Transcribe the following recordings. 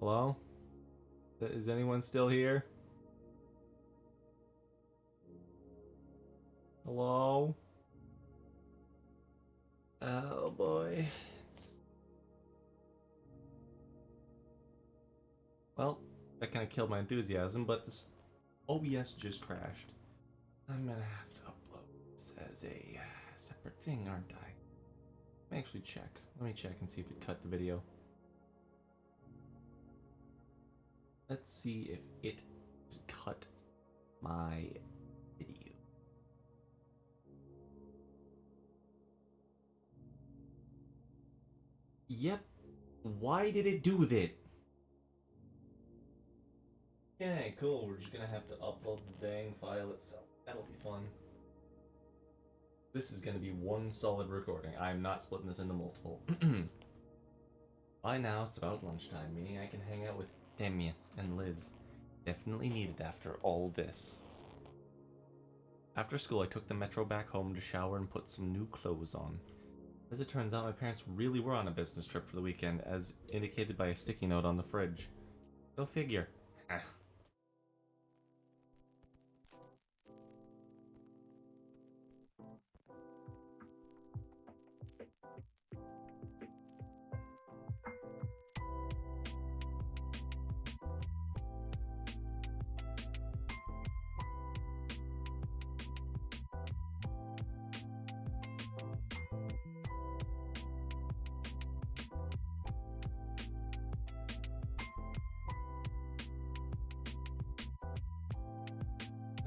Hello? Is anyone still here? Hello? Oh boy. Well, that kind of killed my enthusiasm, but this OBS just crashed. I'm gonna have to upload this as a separate thing, aren't I? Let me actually check. Let me check and see if it cut the video. Let's see if it cut my video. Yep. Why did it do that? Okay, cool. We're just gonna have to upload the dang file itself. That'll be fun. This is gonna be one solid recording. I'm not splitting this into multiple. By now, it's about lunchtime, meaning I can hang out with Damien and Liz. Definitely needed after all this. After school, I took the metro back home to shower and put some new clothes on. As it turns out, my parents really were on a business trip for the weekend, as indicated by a sticky note on the fridge. Go figure.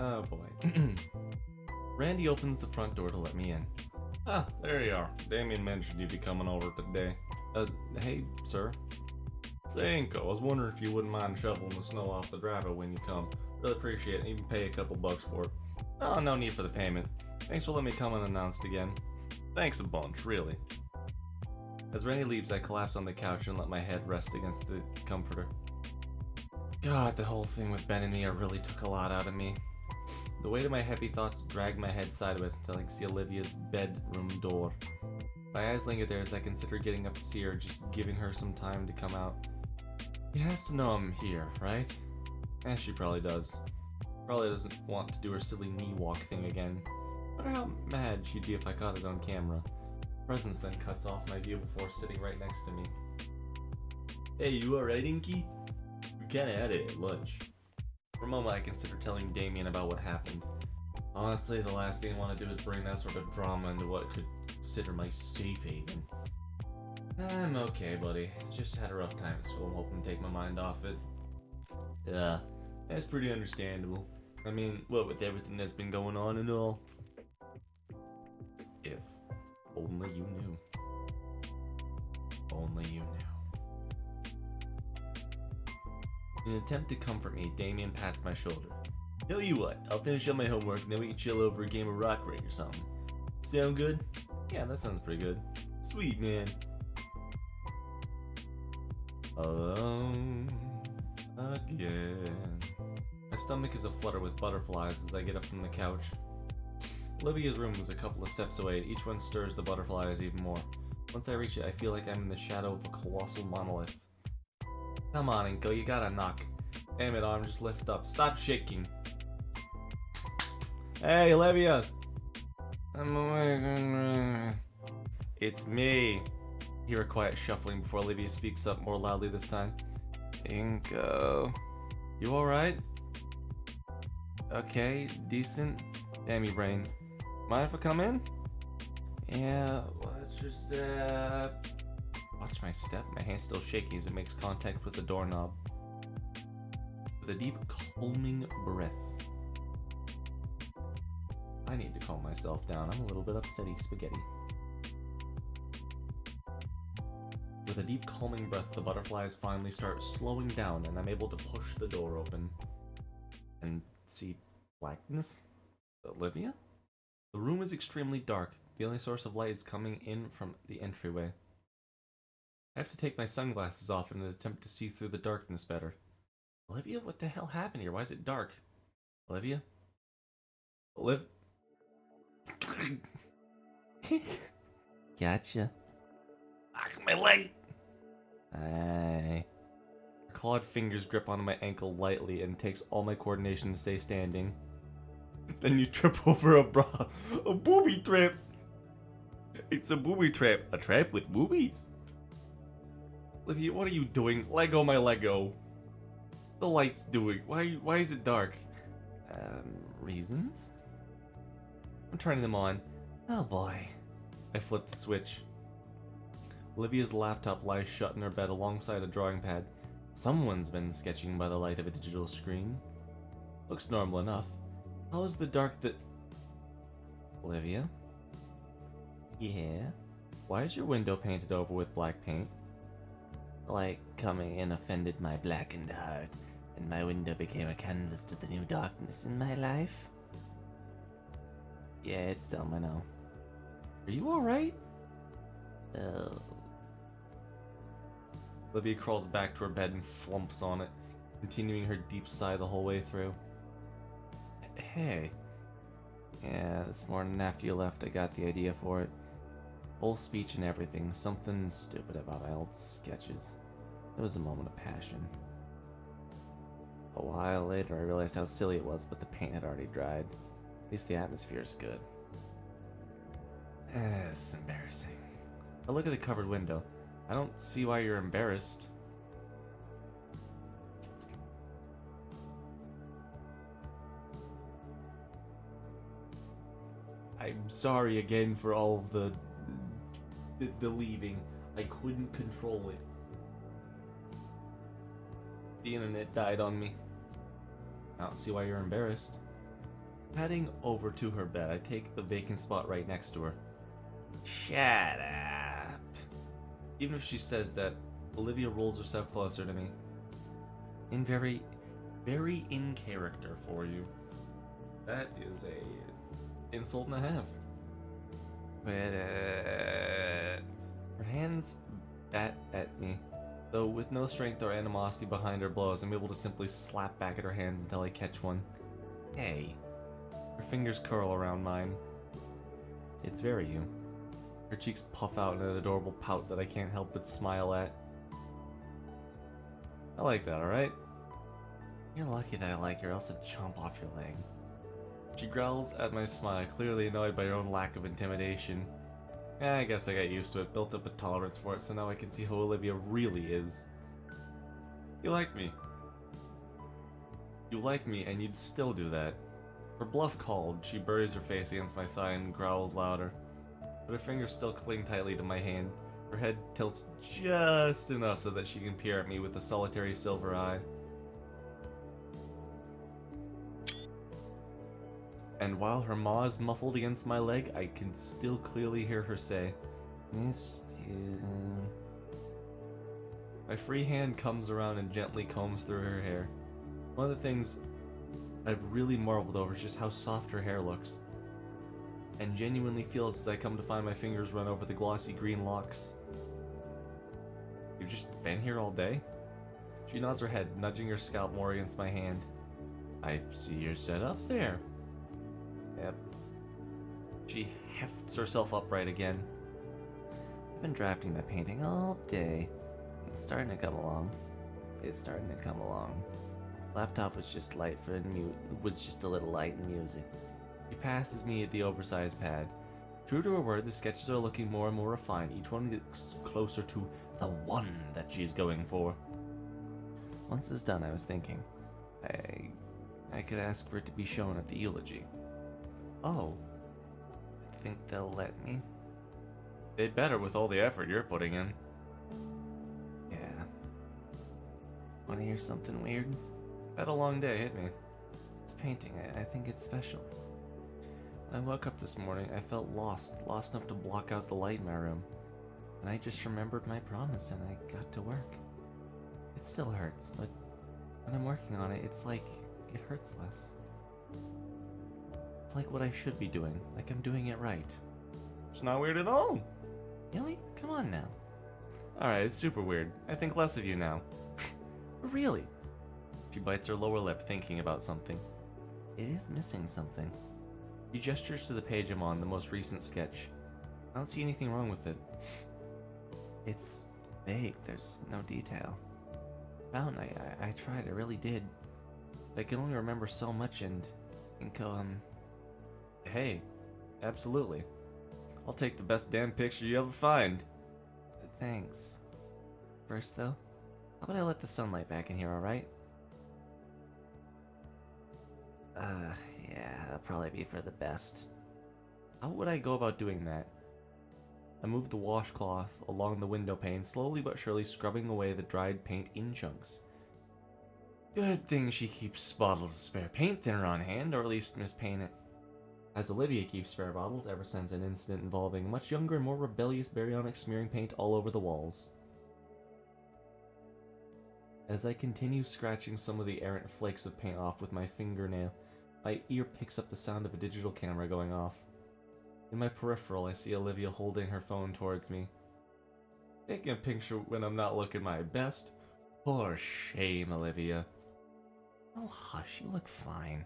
Oh boy. Randy opens the front door to let me in. Ah, there you are. Damien mentioned you'd be coming over today. Hey, sir. Say, Inko, I was wondering if you wouldn't mind shoveling the snow off the driveway when you come. Really appreciate it, even pay a couple bucks for it. Oh, no need for the payment. Thanks for letting me come unannounced again. Thanks a bunch, really. As Randy leaves, I collapse on the couch and let my head rest against the comforter. God, the whole thing with Ben and Mia really took a lot out of me. The weight of my heavy thoughts dragged my head sideways until I could see Olivia's bedroom door. My eyes lingered there as I considered getting up to see her, just giving her some time to come out. He has to know I'm here, right? She probably does. Probably doesn't want to do her silly knee walk thing again. Wonder how mad she'd be if I caught it on camera. Presence then cuts off my view before sitting right next to me. Hey, you alright, Inky? We kinda had it at lunch. For a moment, I considered telling Damien about what happened. Honestly, the last thing I want to do is bring that sort of drama into what could consider my safe haven. I'm okay, buddy. Just had a rough time at school. I'm hoping to take my mind off it. Yeah, that's pretty understandable. I mean, what with everything that's been going on and all. If only you knew. Only you knew. In an attempt to comfort me, Damien pats my shoulder. Tell you what, I'll finish up my homework and then we can chill over a game of Rock Ring or something. Sound good? Yeah, that sounds pretty good. Sweet, man. Alone again. My stomach is aflutter with butterflies as I get up from the couch. Olivia's room is a couple of steps away, and each one stirs the butterflies even more. Once I reach it, I feel like I'm in the shadow of a colossal monolith. Come on, Inko, you gotta knock. Damn it, arm, just lift up. Stop shaking. Hey, Olivia! I'm awake. It's me. I hear a quiet shuffling before Olivia speaks up more loudly this time. Inko. You alright? Okay, decent. Damn you, brain. Mind if I come in? Yeah, watch your step. Watch my step. My hand's still shaking as it makes contact with the doorknob. With a deep, calming breath. I need to calm myself down. I'm a little bit upsetty spaghetti. With a deep, calming breath, the butterflies finally start slowing down, and I'm able to push the door open and see blackness. Olivia? The room is extremely dark. The only source of light is coming in from the entryway. I have to take my sunglasses off in an attempt to see through the darkness better. Olivia, what the hell happened here? Why is it dark? Olivia? Gotcha. Ah, my leg! Hey. Our clawed fingers grip onto my ankle lightly and takes all my coordination to stay standing. Then you trip over a booby trap. It's a booby trap. A trap with boobies. Olivia, what are you doing? Let go my Lego. The light's doing. Why is it dark? Reasons? I'm turning them on. Oh boy. I flip the switch. Olivia's laptop lies shut in her bed alongside a drawing pad. Someone's been sketching by the light of a digital screen. Looks normal enough. How is the dark that... Olivia? Yeah? Why is your window painted over with black paint? Light coming in offended my blackened heart, and my window became a canvas to the new darkness in my life. Yeah, it's dumb, I know. Are you alright? Olivia crawls back to her bed and flumps on it, continuing her deep sigh the whole way through. Hey. Yeah, this morning after you left I got the idea for it. Whole speech and everything, something stupid about my old sketches. It was a moment of passion. A while later I realized how silly it was, but the paint had already dried. At least the atmosphere is good. It's embarrassing. I look at the covered window. I don't see why you're embarrassed. I'm sorry again for all of the leaving. I couldn't control it. The internet died on me. I don't see why you're embarrassed. Heading over to her bed, I take the vacant spot right next to her. Shut up. Even if she says that, Olivia rolls herself closer to me. In very in character for you. That is a insult and a half. But her hands bat at me. Though with no strength or animosity behind her blows, I'm able to simply slap back at her hands until I catch one. Hey. Her fingers curl around mine. It's very you. Her cheeks puff out in an adorable pout that I can't help but smile at. I like that, alright? You're lucky that I like her, else I'd chomp off your leg. She growls at my smile, clearly annoyed by her own lack of intimidation. I guess I got used to it, built up a tolerance for it, so now I can see who Olivia really is. You like me. You like me, and you'd still do that. Her bluff called, she buries her face against my thigh and growls louder. But her fingers still cling tightly to my hand. Her head tilts just enough so that she can peer at me with a solitary silver eye. And while her maw is muffled against my leg, I can still clearly hear her say, "Missed you." My free hand comes around and gently combs through her hair. One of the things I've really marveled over is just how soft her hair looks. And genuinely feels as I come to find my fingers run over the glossy green locks. You've just been here all day? She nods her head, nudging her scalp more against my hand. I see you're set up there. Yep. She hefts herself upright again. I've been drafting that painting all day. It's starting to come along. Laptop was just just a little light in music. She passes me the oversized pad. True to her word, the sketches are looking more and more refined. Each one gets closer to the one that she's going for. Once it's done, I was thinking, I could ask for it to be shown at the eulogy. Oh, I think they'll let me? They'd better with all the effort you're putting in. Yeah. Wanna hear something weird? Had a long day, hit me. This painting, I think it's special. When I woke up this morning, I felt lost enough to block out the light in my room. And I just remembered my promise and I got to work. It still hurts, but when I'm working on it, it's like it hurts less. It's like what I should be doing, like I'm doing it right. It's not weird at all. Really? Come on now. Alright, it's super weird. I think less of you now. Really? She bites her lower lip, thinking about something. It is missing something. She gestures to the page I'm on, the most recent sketch. I don't see anything wrong with it. It's vague, there's no detail. found. I tried, I really did. I can only remember so much and think, hey, absolutely. I'll take the best damn picture you ever find. Thanks. First, though, how about I let the sunlight back in here, alright? Yeah, that'll probably be for the best. How would I go about doing that? I moved the washcloth along the window pane, slowly but surely scrubbing away the dried paint in chunks. Good thing she keeps bottles of spare paint thinner on hand, or at least mispaint it. As Olivia keeps spare bottles ever since an incident involving a much younger and more rebellious baryonic smearing paint all over the walls. As I continue scratching some of the errant flakes of paint off with my fingernail, my ear picks up the sound of a digital camera going off. In my peripheral, I see Olivia holding her phone towards me. Taking a picture when I'm not looking my best? For shame, Olivia. Oh, hush, you look fine.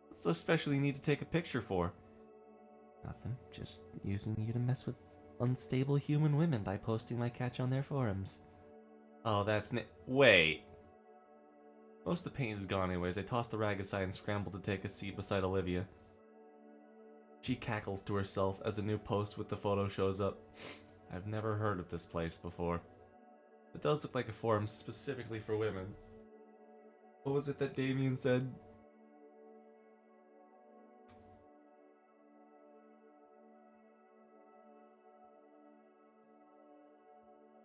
What's so special you need to take a picture for? Nothing, just using you to mess with unstable human women by posting my catch on their forums. Oh, that's wait. Most of the paint is gone anyways. I toss the rag aside and scramble to take a seat beside Olivia. She cackles to herself as a new post with the photo shows up. I've never heard of this place before. It does look like a forum specifically for women. What was it that Damien said?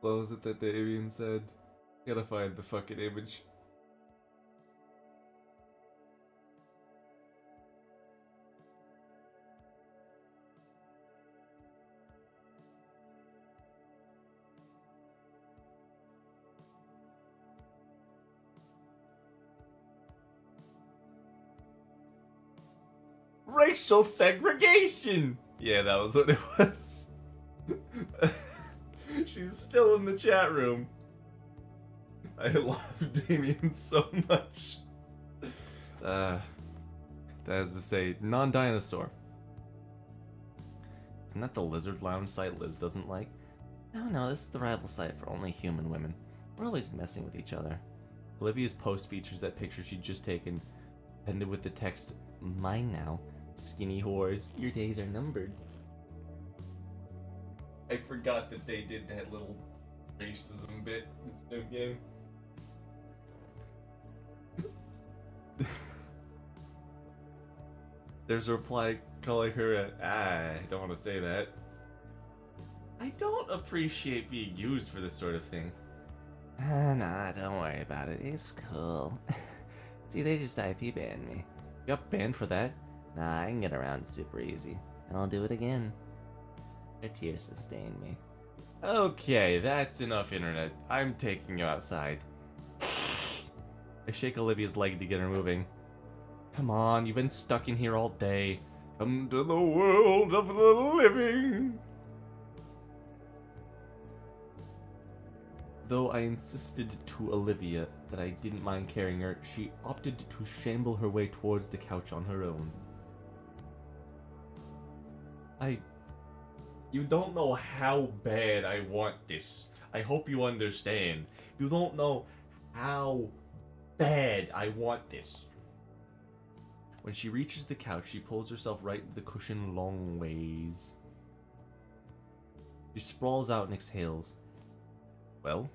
What was it that Damien said? Gotta find the fucking image. Racial segregation! Yeah, that was what it was. She's still in the chat room. I love Damien so much. That is to say, non-dinosaur. Isn't that the lizard lounge site Liz doesn't like? No, this is the rival site for only human women. We're always messing with each other. Olivia's post features that picture she'd just taken, ended with the text, "Mine now. Skinny whores, your days are numbered." I forgot that they did that little racism bit in Snoop Game. There's a reply calling her I don't want to say that. I don't appreciate being used for this sort of thing. Nah, don't worry about it. It's cool. See, they just IP banned me. You got banned for that? Nah, I can get around it super easy. And I'll do it again. Their tears sustain me. Okay, that's enough internet. I'm taking you outside. I shake Olivia's leg to get her moving. Come on, you've been stuck in here all day. Come to the world of the living. Though I insisted to Olivia that I didn't mind carrying her, she opted to shamble her way towards the couch on her own. You don't know how bad I want this. I hope you understand. You don't know how bad I want this. When she reaches the couch, she pulls herself right into the cushion long ways. She sprawls out and exhales. Well,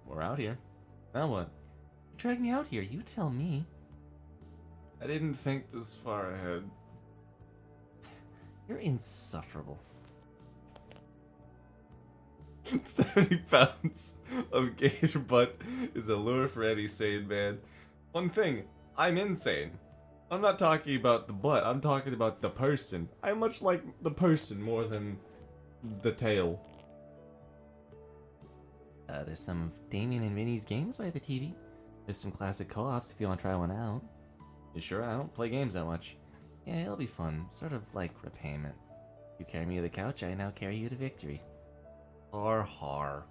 we're out here. Now what? You dragged me out here, you tell me. I didn't think this far ahead. You're insufferable. 70 pounds of gator butt is a lure for any sane man. One thing, I'm insane. I'm not talking about the butt, I'm talking about the person. I much like the person more than the tail. There's some of Damien and Vinny's games by the TV. There's some classic co-ops if you want to try one out. You sure? I don't play games that much. Yeah, it'll be fun. Sort of like repayment. You carry me to the couch, I now carry you to victory. Har har.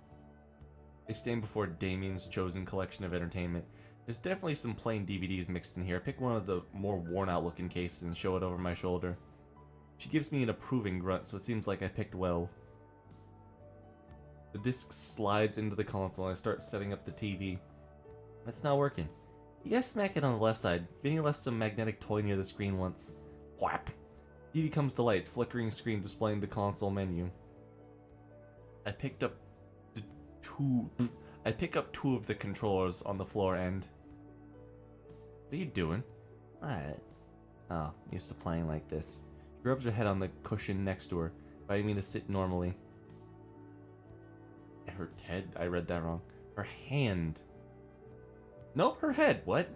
I stand before Damien's chosen collection of entertainment. There's definitely some plain DVDs mixed in here. I pick one of the more worn out looking cases and show it over my shoulder. She gives me an approving grunt, so it seems like I picked well. The disc slides into the console and I start setting up the TV. It's not working. You guys smack it on the left side. Vinny left some magnetic toy near the screen once. Whap! TV comes to light, flickering screen displaying the console menu. I pick up two of the controllers on the floor and... What are you doing? What? Oh, used to playing like this. She rubs her head on the cushion next to her, inviting me to sit normally. Her head? I read that wrong. Her hand. Nope, her head. What?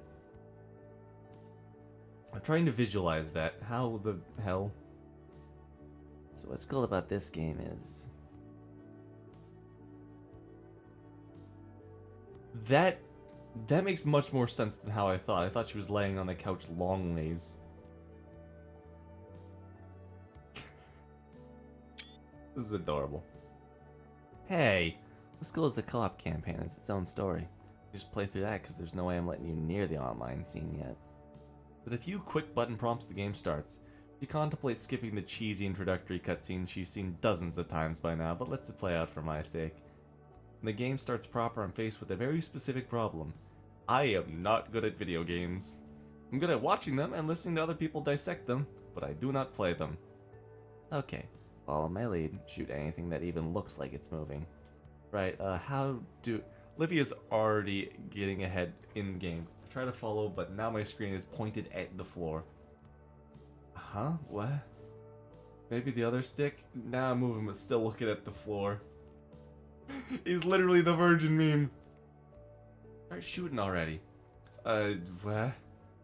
I'm trying to visualize that. How the hell? So what's cool about this game is... That makes much more sense than how I thought. I thought she was laying on the couch long ways. This is adorable. Hey, what's cool is the co-op campaign. It's its own story. You just play through that because there's no way I'm letting you near the online scene yet. With a few quick button prompts, the game starts. She contemplates skipping the cheesy introductory cutscene she's seen dozens of times by now, but lets it play out for my sake. When the game starts proper, I'm faced with a very specific problem. I am not good at video games. I'm good at watching them and listening to other people dissect them, but I do not play them. Okay, follow my lead. Shoot anything that even looks like it's moving. Right, Livia's already getting ahead in the game. I try to follow, but now my screen is pointed at the floor. Huh? What? Maybe the other stick? Now I'm moving, but still looking at the floor. He's literally the virgin meme. Start shooting already. What?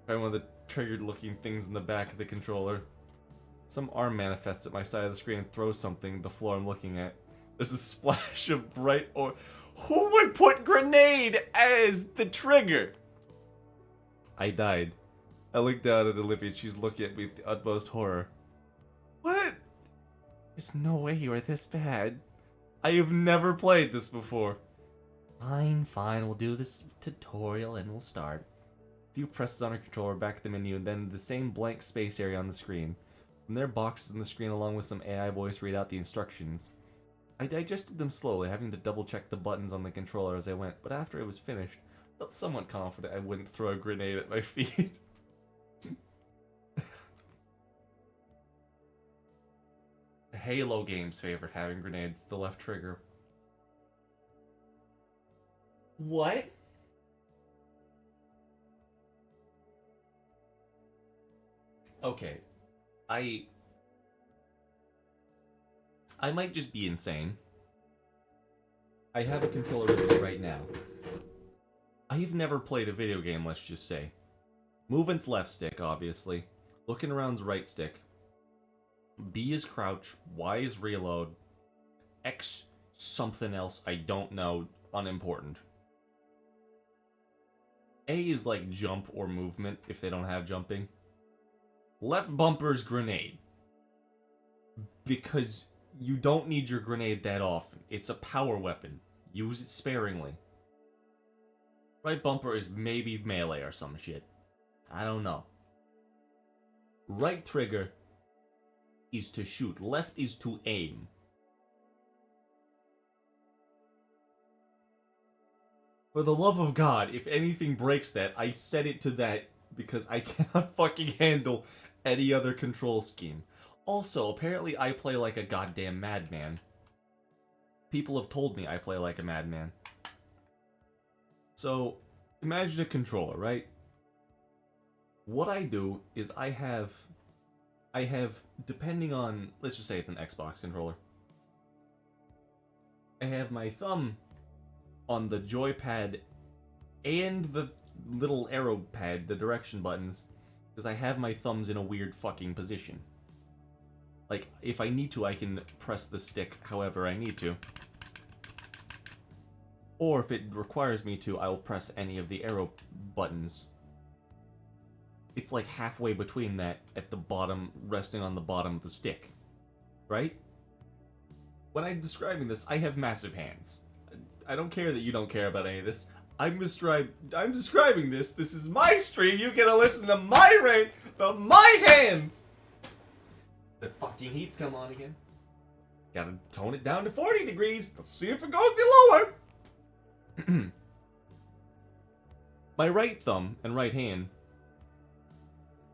Try one of the triggered looking things in the back of the controller. Some arm manifests at my side of the screen and throws something the floor I'm looking at. There's a splash of bright or who would put grenade as the trigger? I died. I looked down at Olivia. She's looking at me with the utmost horror. What? There's no way you are this bad. I have never played this before. Fine, we'll do this tutorial and we'll start. A few presses on her controller, back at the menu, and then the same blank space area on the screen. From there, boxes on the screen along with some AI voice read out the instructions. I digested them slowly, having to double check the buttons on the controller as I went, but after it was finished, I felt somewhat confident I wouldn't throw a grenade at my feet. Halo game's favorite having grenades, the left trigger. What? Okay. I might just be insane. I have a controller with me right now. I've never played a video game, let's just say. Movement's left stick, obviously. Looking around's right stick. B is crouch, Y is reload, X something else I don't know, unimportant. A is like jump or movement if they don't have jumping. Left bumper's grenade. Because you don't need your grenade that often. It's a power weapon. Use it sparingly. Right bumper is maybe melee or some shit. I don't know. Right trigger is to shoot. Left is to aim. For the love of God, if anything breaks that, I set it to that because I cannot fucking handle any other control scheme. Also, apparently I play like a goddamn madman. People have told me I play like a madman. So, imagine a controller, right? What I do is I have, depending on, let's just say it's an Xbox controller. I have my thumb on the joypad and the little arrow pad, the direction buttons, because I have my thumbs in a weird fucking position. Like, if I need to, I can press the stick however I need to. Or if it requires me to, I will press any of the arrow buttons. It's like halfway between that at the bottom, resting on the bottom of the stick. Right? When I'm describing this, I have massive hands. I don't care that you don't care about any of this. I'm describing this. This is my stream. You get to listen to my rant about my hands. The fucking heat's come on again. Gotta tone it down to 40 degrees. Let's see if it goes any lower. My right thumb and right hand,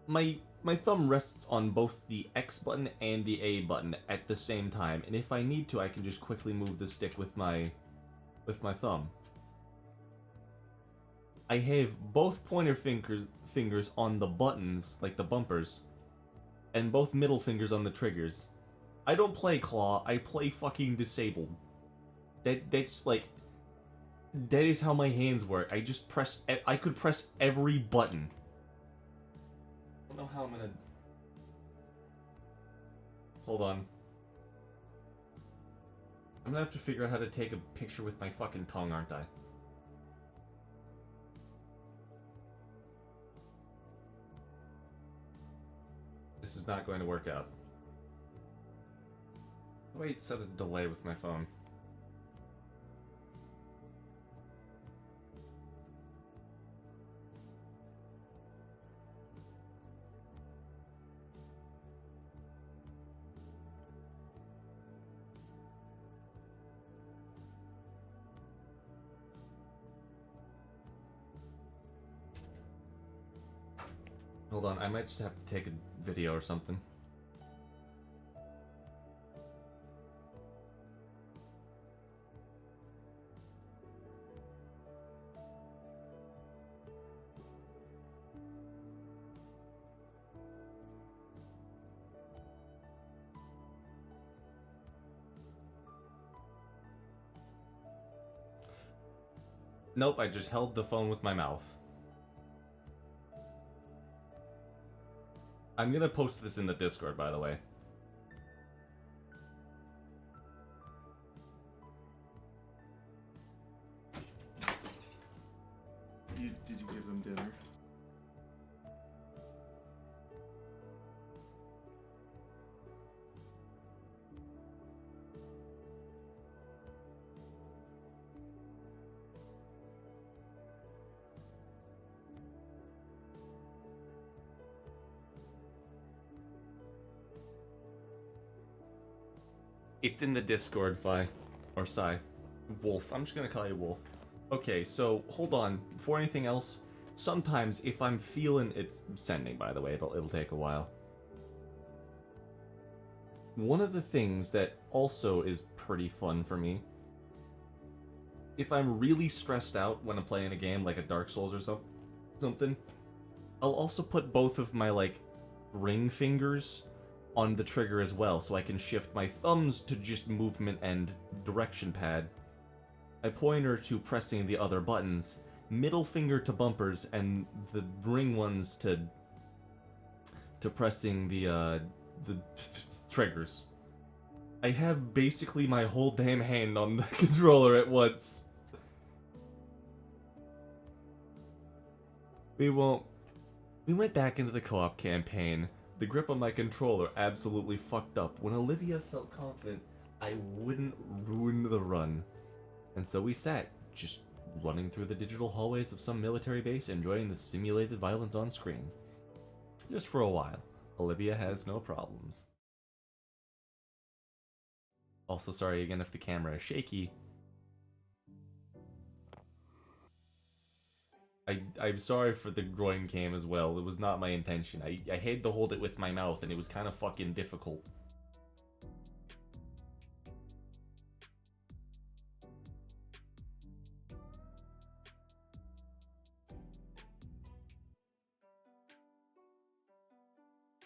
my thumb rests on both the X button and the A button at the same time, and if I need to, I can just quickly move the stick with my thumb. I have both pointer fingers on the buttons, like the bumpers, and both middle fingers on the triggers. I don't play claw, I play fucking disabled. That's like, that is how my hands work. I just press, I could press every button. I don't know how I'm gonna... Hold on. I'm gonna have to figure out how to take a picture with my fucking tongue, aren't I? This is not going to work out. Wait, set a delay with my phone. Hold on, I might just have to take a video or something. Nope, I just held the phone with my mouth. I'm gonna post this in the Discord, by the way. Did you give them dinner? It's in the Discord, Fi. Or Sai. Wolf. I'm just gonna call you Wolf. Okay, so, hold on. Before anything else, sometimes if I'm feeling... It's sending, by the way. It'll take a while. One of the things that also is pretty fun for me, if I'm really stressed out when I'm playing a game like a Dark Souls or something, I'll also put both of my, like, ring fingers on the trigger as well, so I can shift my thumbs to just movement and direction pad, my pointer to pressing the other buttons, middle finger to bumpers, and the ring ones to pressing the triggers. I have basically my whole damn hand on the controller at once. We went back into the co-op campaign. The grip on my controller absolutely fucked up when Olivia felt confident I wouldn't ruin the run. And so we sat, just running through the digital hallways of some military base, enjoying the simulated violence on screen. Just for a while. Olivia has no problems. Also, sorry again if the camera is shaky. I'm sorry for the groin cam as well. It was not my intention. I had to hold it with my mouth, and it was kind of fucking difficult.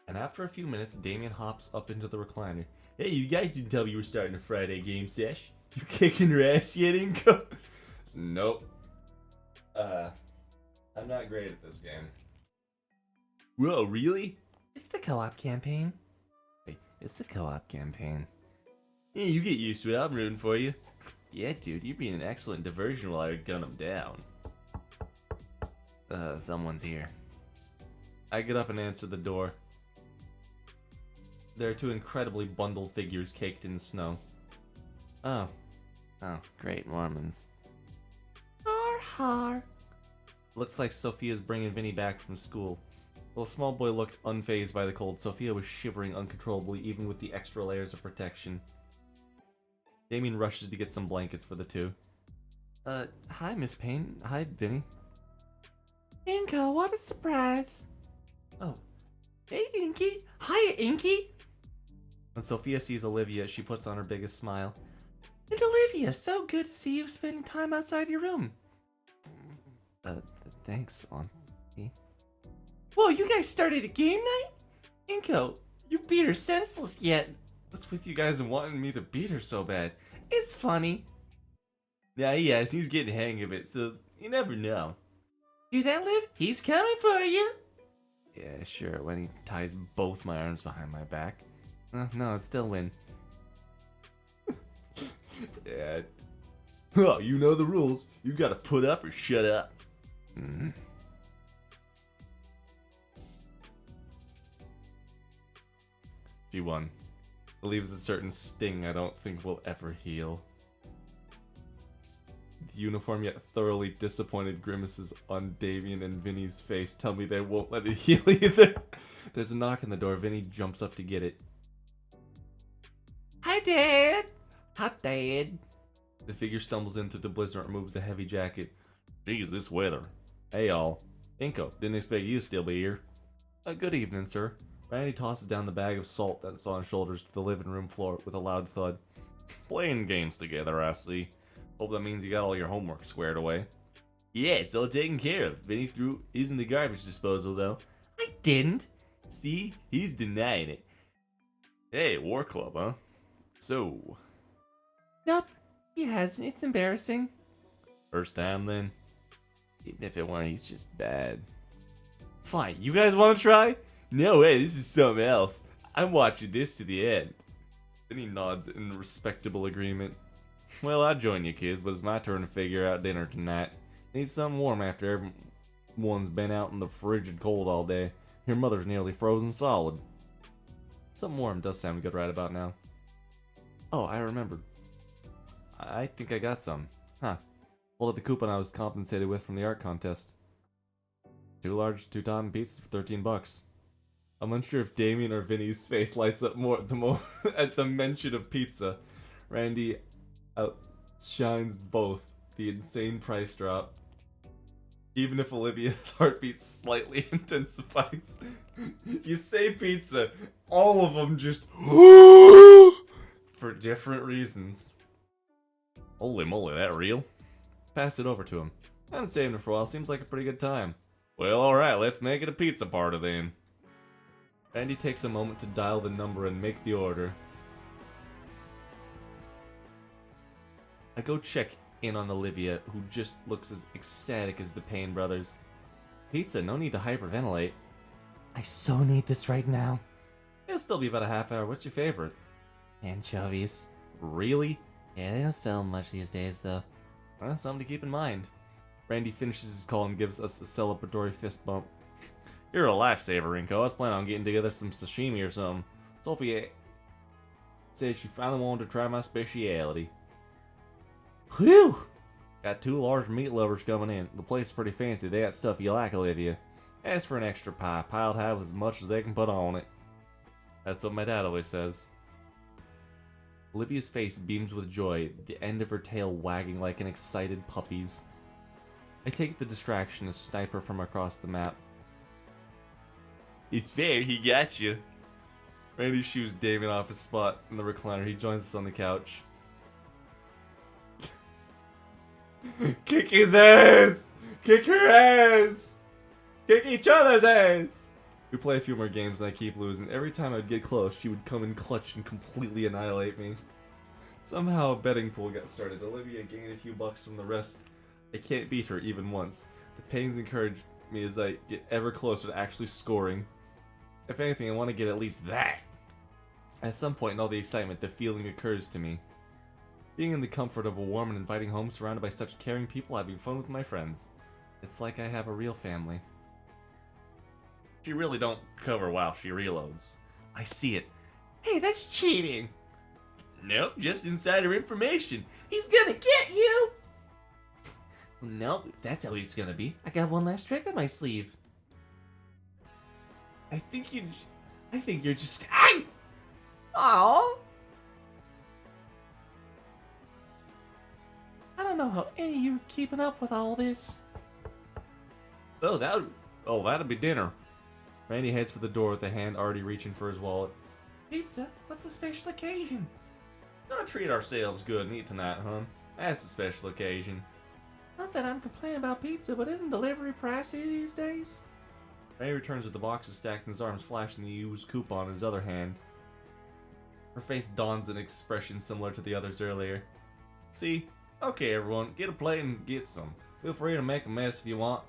And after a few minutes, Damien hops up into the recliner. Hey, you guys didn't tell me you were starting a Friday game sesh. You kicking your ass yet, Inco? Nope. I'm not great at this game. Whoa, really? It's the co-op campaign. Wait, it's the co-op campaign. Yeah, you get used to it. I'm rooting for you. Yeah, dude, you're being an excellent diversion while I gun them down. Someone's here. I get up and answer the door. There are two incredibly bundled figures caked in snow. Oh, great, Mormons. Har. Looks like Sophia's bringing Vinny back from school. While the small boy looked unfazed by the cold, Sophia was shivering uncontrollably even with the extra layers of protection. Damien rushes to get some blankets for the two. Hi, Miss Payne. Hi, Vinny. Inko, what a surprise! Oh. Hey, Inky! Hi, Inky! When Sophia sees Olivia, she puts on her biggest smile. And Olivia, so good to see you spending time outside your room. Thanks, Auntie. Whoa, you guys started a game night? Inko, you beat her senseless yet. What's with you guys wanting me to beat her so bad? It's funny. Yeah, yes, he's getting the hang of it, so you never know. Hear that, Liv? He's coming for you. Yeah, sure, when he ties both my arms behind my back. No, it's still win. Yeah. Oh, you know the rules. You gotta put up or shut up. Mm-hmm. She won. It leaves a certain sting I don't think will ever heal. The uniform yet thoroughly disappointed grimaces on Damien and Vinny's face tell me they won't let it heal either. There's a knock on the door. Vinny jumps up to get it. Hi, Dad! Hi, Dad! The figure stumbles in through the blizzard and removes the heavy jacket. Geez, this weather. Hey, y'all. Inko, didn't expect you to still be here. Good evening, sir. Randy tosses down the bag of salt that's on his shoulders to the living room floor with a loud thud. Playing games together, I see. Hope that means you got all your homework squared away. Yeah, it's all taken care of. Vinny threw his in the garbage disposal, though. I didn't. See? He's denying it. Hey, War Club, huh? So. Nope, he hasn't. It's embarrassing. First time, then? Even if it weren't, he's just bad. Fine, you guys want to try? No way, this is something else. I'm watching this to the end. Then he nods in respectable agreement. Well, I'll join you kids, but it's my turn to figure out dinner tonight. Need something warm after everyone's been out in the frigid cold all day. Your mother's nearly frozen solid. Something warm does sound good right about now. Oh, I remembered. I think I got some. Huh. Pulled out the coupon I was compensated with from the art contest. 2 large 2-ton pizzas for $13. I'm unsure if Damien or Vinny's face lights up more at the mention of pizza. Randy outshines both. The insane price drop. Even if Olivia's heartbeat slightly intensifies. You say pizza, all of them just for different reasons. Holy moly, that real? Pass it over to him. I haven't saved it for a while, seems like a pretty good time. Well, alright, let's make it a pizza party then. Randy takes a moment to dial the number and make the order. I go check in on Olivia, who just looks as ecstatic as the Payne brothers. Pizza, no need to hyperventilate. I so need this right now. It'll still be about a half hour. What's your favorite? Anchovies. Really? Yeah, they don't sell much these days, though. Well, something to keep in mind. Randy finishes his call and gives us a celebratory fist bump. You're a lifesaver, Inko. I was planning on getting together some sashimi or something. Sophia said she finally wanted to try my speciality. Whew! Got 2 large meat lovers coming in. The place is pretty fancy. They got stuff you like, Olivia. Ask for an extra pie, piled high with as much as they can put on it. That's what my dad always says. Olivia's face beams with joy, the end of her tail wagging like an excited puppy's. I take the distraction to snipe her from across the map. It's fair, he got you. Randy shoos Damien off his spot in the recliner. He joins us on the couch. Kick his ass! Kick her ass! Kick each other's ass! We play a few more games and I keep losing. Every time I'd get close, she would come in clutch and completely annihilate me. Somehow a betting pool got started. Olivia gained a few bucks from the rest. I can't beat her even once. The pains encourage me as I get ever closer to actually scoring. If anything, I want to get at least that. At some point in all the excitement, the feeling occurs to me. Being in the comfort of a warm and inviting home surrounded by such caring people, having fun with my friends. It's like I have a real family. She really don't cover while she reloads. I see it. Hey, that's cheating! Nope, just insider information. He's gonna get you! Nope, if that's how it's gonna be. I got one last trick on my sleeve. I think you're just... Aww! I don't know how any of you are keeping up with all this. Oh, that'd be dinner. Randy heads for the door with a hand already reaching for his wallet. Pizza? What's a special occasion? Gonna treat ourselves good and eat tonight, hon. That's a special occasion. Not that I'm complaining about pizza, but isn't delivery pricey these days? Randy returns with the boxes stacked in his arms, flashing the used coupon in his other hand. Her face dons an expression similar to the others earlier. See? Okay, everyone, get a plate and get some. Feel free to make a mess if you want.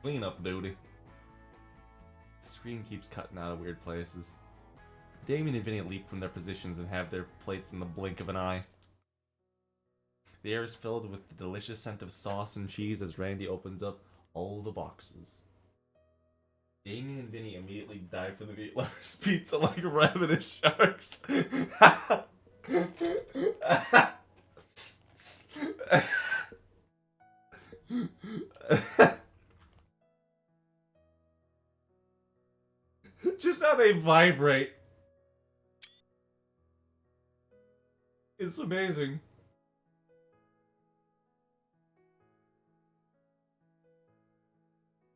Clean up duty. The screen keeps cutting out of weird places. Damien and Vinny leap from their positions and have their plates in the blink of an eye. The air is filled with the delicious scent of sauce and cheese as Randy opens up all the boxes. Damien and Vinny immediately dive for the meat lovers pizza like ravenous sharks. Just how they vibrate. It's amazing.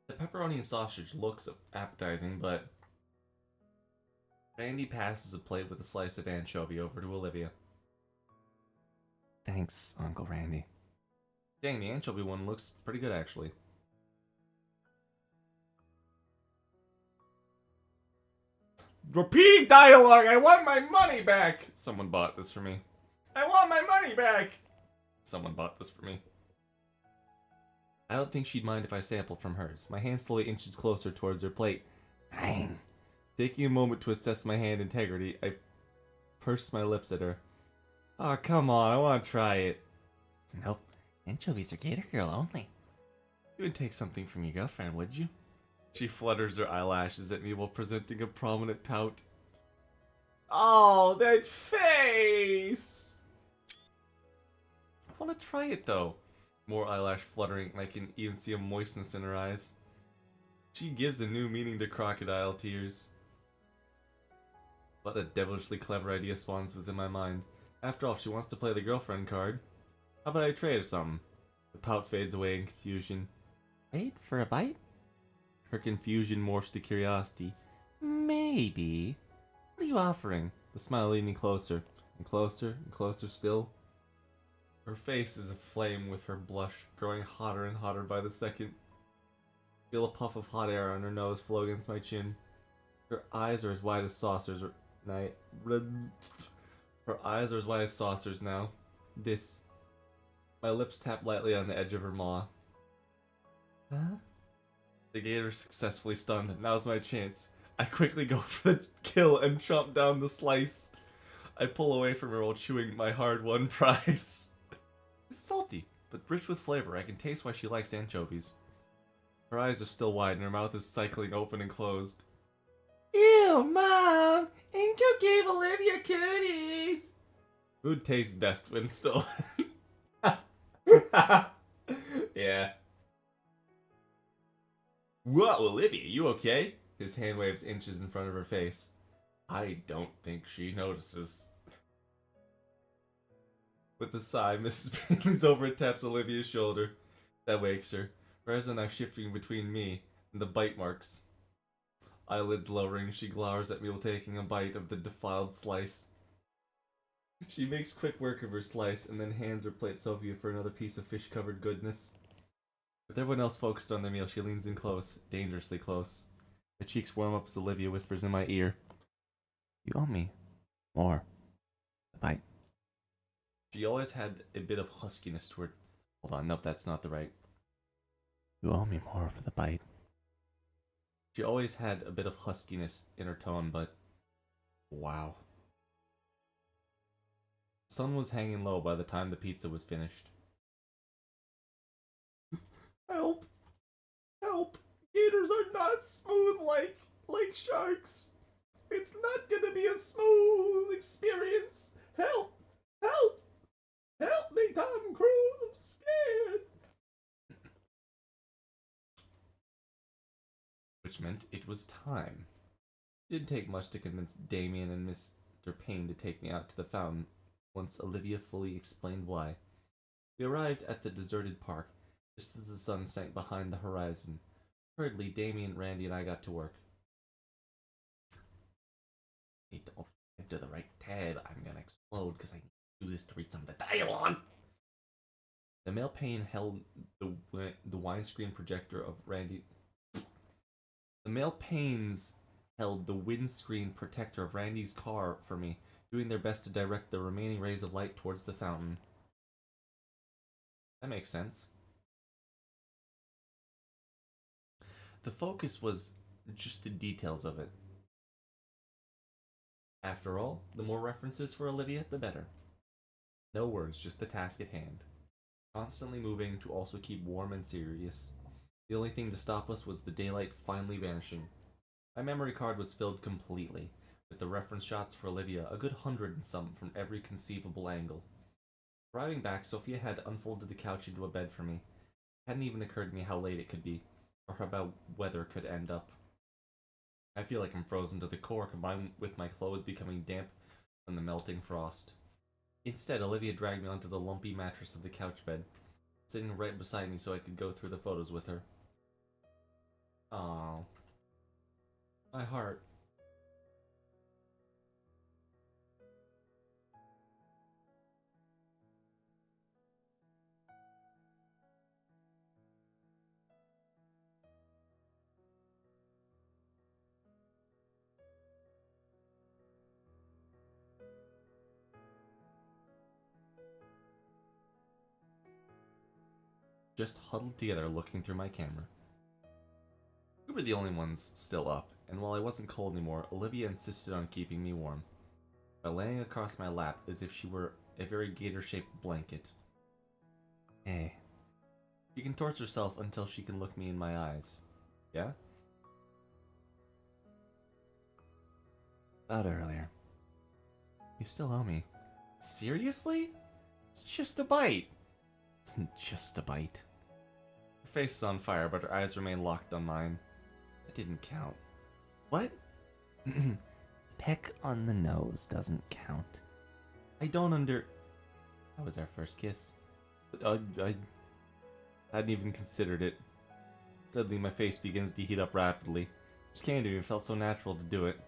The pepperoni and sausage looks appetizing, but Randy passes a plate with a slice of anchovy over to Olivia. Thanks, Uncle Randy. Dang, the anchovy one looks pretty good, actually. Repeating dialogue! I want my money back! Someone bought this for me. I want my money back! Someone bought this for me. I don't think she'd mind if I sampled from hers. My hand slowly inches closer towards her plate. Fine. Taking a moment to assess my hand integrity, I pursed my lips at her. Aw, come on, I want to try it. Nope. Anchovies are Gator Girl only. You would take something from your girlfriend, would you? She flutters her eyelashes at me while presenting a prominent pout. Oh, that face! I want to try it, though. More eyelash fluttering, and I can even see a moistness in her eyes. She gives a new meaning to crocodile tears. What a devilishly clever idea spawns within my mind. After all, if she wants to play the girlfriend card, how about I trade or something? The pout fades away in confusion. Wait for a bite? Her confusion morphs to curiosity. Maybe. What are you offering? The smile leaning closer, and closer, and closer still. Her face is aflame with her blush, growing hotter and hotter by the second. Feel a puff of hot air on her nose flow against my chin. Her eyes are as wide as saucers. Her eyes are as wide as saucers now. My lips tap lightly on the edge of her maw. Huh? The gator successfully stunned. Now's my chance. I quickly go for the kill and chomp down the slice. I pull away from her while chewing my hard-won prize. It's salty, but rich with flavor. I can taste why she likes anchovies. Her eyes are still wide and her mouth is cycling open and closed. Ew, Mom! Inko gave Olivia cooties! Food tastes best when still. Yeah. Whoa, Olivia, you okay? His hand waves inches in front of her face. I don't think she notices. With a sigh, Mrs. Bean leans over and taps Olivia's shoulder. That wakes her. Her eyes are now shifting between me and the bite marks. Eyelids lowering, she glowers at me while taking a bite of the defiled slice. She makes quick work of her slice and then hands her plate Sophia for another piece of fish-covered goodness. With everyone else focused on their meal, she leans in close, dangerously close. Her cheeks warm up as Olivia whispers in my ear. You owe me more. A bite. She always had a bit of huskiness to her. Hold on, nope, that's not the right. You owe me more for the bite. She always had a bit of huskiness in her tone, but wow. The sun was hanging low by the time the pizza was finished. Help! Help! Gators are not smooth like sharks. It's not gonna be a smooth experience. Help! Help! Help me, Tom Cruise! I'm scared! Which meant it was time. It didn't take much to convince Damien and Mr. Payne to take me out to the fountain once Olivia fully explained why. We arrived at the deserted park just as the sun sank behind the horizon. Hurriedly, Damien, Randy, and I got to work. Need to alt to the right tab. I'm gonna explode because I need to do this to read some of the dialogue. The male pane held the windscreen projector of Randy. The male panes held the windscreen protector of Randy's car for me, doing their best to direct the remaining rays of light towards the fountain. That makes sense. The focus was just the details of it. After all, the more references for Olivia, the better. No words, just the task at hand. Constantly moving to also keep warm and serious. The only thing to stop us was the daylight finally vanishing. My memory card was filled completely, with the reference shots for Olivia, a good 100 and some from every conceivable angle. Arriving back, Sophia had unfolded the couch into a bed for me. It hadn't even occurred to me how late it could be, or how bad weather could end up. I feel like I'm frozen to the core, combined with my clothes becoming damp from the melting frost. Instead, Olivia dragged me onto the lumpy mattress of the couch bed, sitting right beside me so I could go through the photos with her. Aww. My heart. Just huddled together looking through my camera. We were the only ones still up, and while I wasn't cold anymore, Olivia insisted on keeping me warm by laying across my lap as if she were a very gator-shaped blanket. Hey. She contorts herself until she can look me in my eyes. Yeah? About earlier. You still owe me. Seriously? It's just a bite. It isn't just a bite. Her face is on fire, but her eyes remain locked on mine. It didn't count. What? Peck on the nose doesn't count. I don't under... That was our first kiss. I hadn't even considered it. Suddenly my face begins to heat up rapidly. Just can't even felt so natural to do it.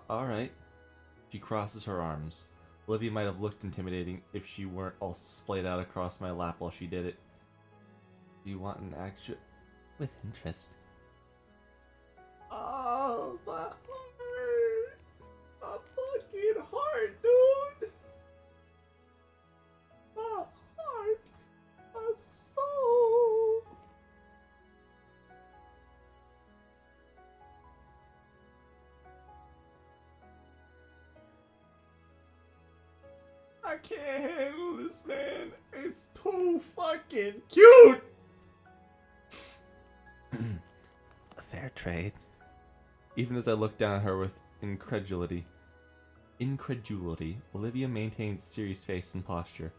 Alright. She crosses her arms. Olivia might have looked intimidating if she weren't also splayed out across my lap while she did it. Do you want an action? With interest. Oh, my heart! My fucking heart, dude! My heart! My soul! I can't handle this, man. It's too fucking cute! A fair trade. Even as I look down at her with incredulity, Olivia maintains a serious face and posture.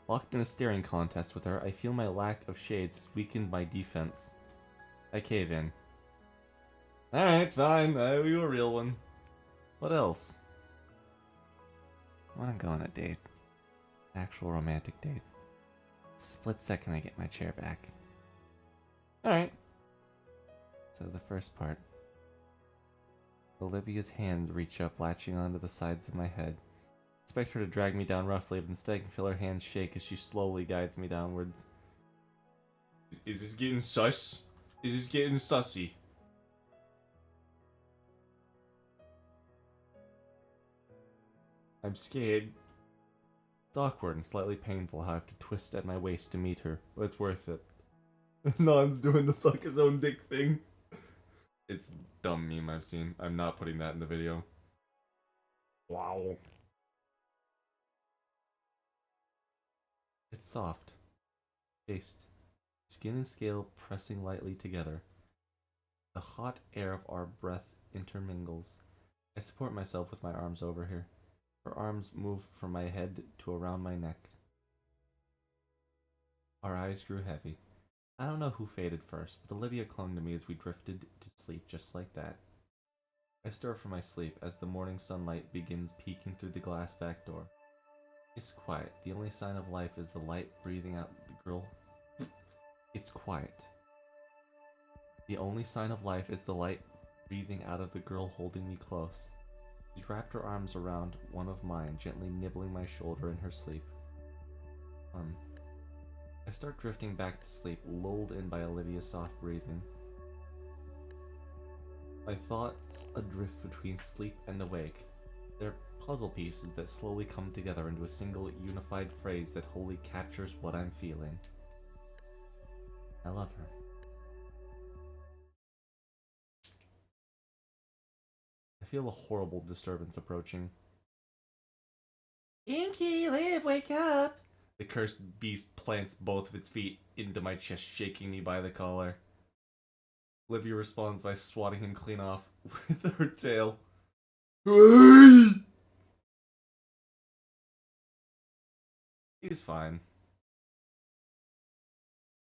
Locked in a staring contest with her, I feel my lack of shades has weakened my defense. I cave in. Alright, fine, you a real one. What else? I wanna go on a date. Actual romantic date. Split second I get my chair back. Alright. So the first part. Olivia's hands reach up, latching onto the sides of my head. I expect her to drag me down roughly, but instead I can feel her hands shake as she slowly guides me downwards. Is this getting sus? Is this getting sussy? I'm scared. It's awkward and slightly painful how I have to twist at my waist to meet her, but it's worth it. Non's doing the suck his own dick thing. It's a dumb meme I've seen. I'm not putting that in the video. Wow. It's soft. Chaste. Skin and scale pressing lightly together. The hot air of our breath intermingles. I support myself with my arms over her. Her arms move from my head to around my neck. Our eyes grew heavy. I don't know who faded first, but Olivia clung to me as we drifted to sleep just like that. I stir from my sleep as the morning sunlight begins peeking through the glass back door. It's quiet. The only sign of life is the light breathing out the grill. It's quiet. The only sign of life is the light breathing out of the girl holding me close. She's wrapped her arms around one of mine, gently nibbling my shoulder in her sleep. I start drifting back to sleep, lulled in by Olivia's soft breathing. My thoughts adrift between sleep and awake. They're puzzle pieces that slowly come together into a single unified phrase that wholly captures what I'm feeling. I love her. I feel a horrible disturbance approaching. Inky, Liv, wake up! The cursed beast plants both of its feet into my chest, shaking me by the collar. Olivia responds by swatting him clean off with her tail. He's fine.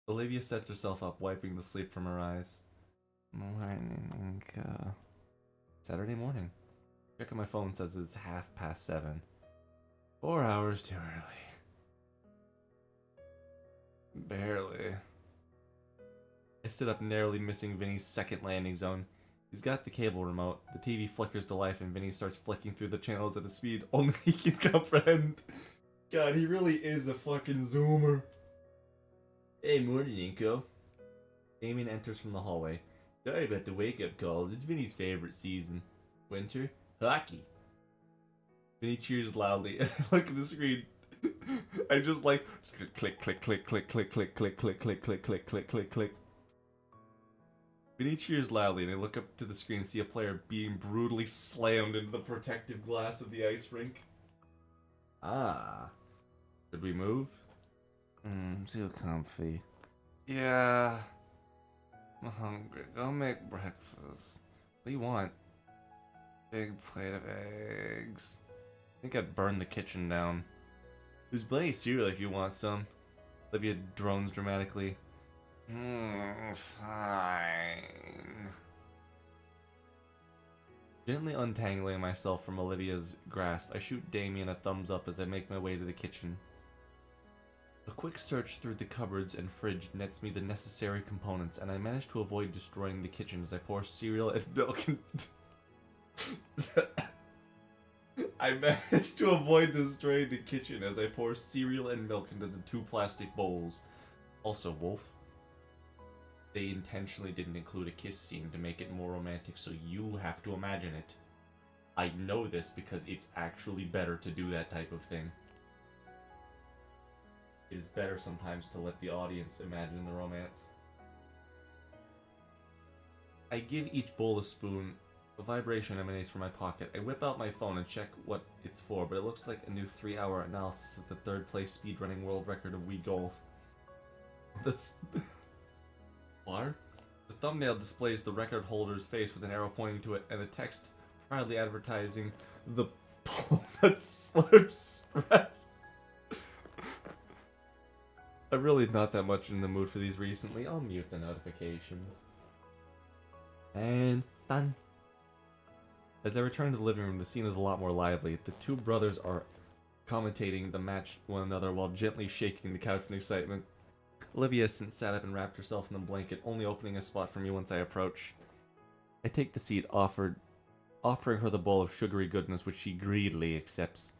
Olivia sets herself up, wiping the sleep from her eyes. Morning, Inka. Saturday morning. Checking my phone says it's 7:30. 4 hours too early. Barely. I sit up, narrowly missing Vinny's second landing zone. He's got the cable remote. The TV flickers to life and Vinny starts flicking through the channels at a speed only he can comprehend. God, he really is a fucking zoomer. Hey, morning, Inko. Damien enters from the hallway. Sorry about the wake-up calls. It's Vinny's favorite season. Winter? Hockey. Vinny cheers loudly, and I look at the screen. I just like click, click, click, click, click, click, click, click, click, click, click, click, click, click. Vinny cheers loudly, and I look up to the screen and see a player being brutally slammed into the protective glass of the ice rink. Ah. Should we move? Too comfy. Yeah. I'm hungry. Go make breakfast. What do you want? Big plate of eggs. I think I'd burn the kitchen down. There's plenty of cereal if you want some. Olivia drones dramatically. Fine. Gently untangling myself from Olivia's grasp, I shoot Damien a thumbs up as I make my way to the kitchen. A quick search through the cupboards and fridge nets me the necessary components, and I manage to avoid destroying the kitchen as I pour cereal and milk and... I managed to avoid destroying the kitchen as I pour cereal and milk into the 2 plastic bowls. Also, Wolf, they intentionally didn't include a kiss scene to make it more romantic, so you have to imagine it. I know this because it's actually better to do that type of thing. It is better sometimes to let the audience imagine the romance. I give each bowl a spoon. A vibration emanates from my pocket. I whip out my phone and check what it's for, but it looks like a new 3-hour analysis of the 3rd place speedrunning world record of Wii Golf. That's... What? The thumbnail displays the record holder's face with an arrow pointing to it and a text proudly advertising the Polnut Slurps Stretch. I'm really not that much in the mood for these recently. I'll mute the notifications. And done. As I return to the living room, the scene is a lot more lively. The 2 brothers are commentating the match one another while gently shaking the couch in excitement. Olivia has since sat up and wrapped herself in the blanket, only opening a spot for me once I approach. I take the seat, offering her the bowl of sugary goodness, which she greedily accepts.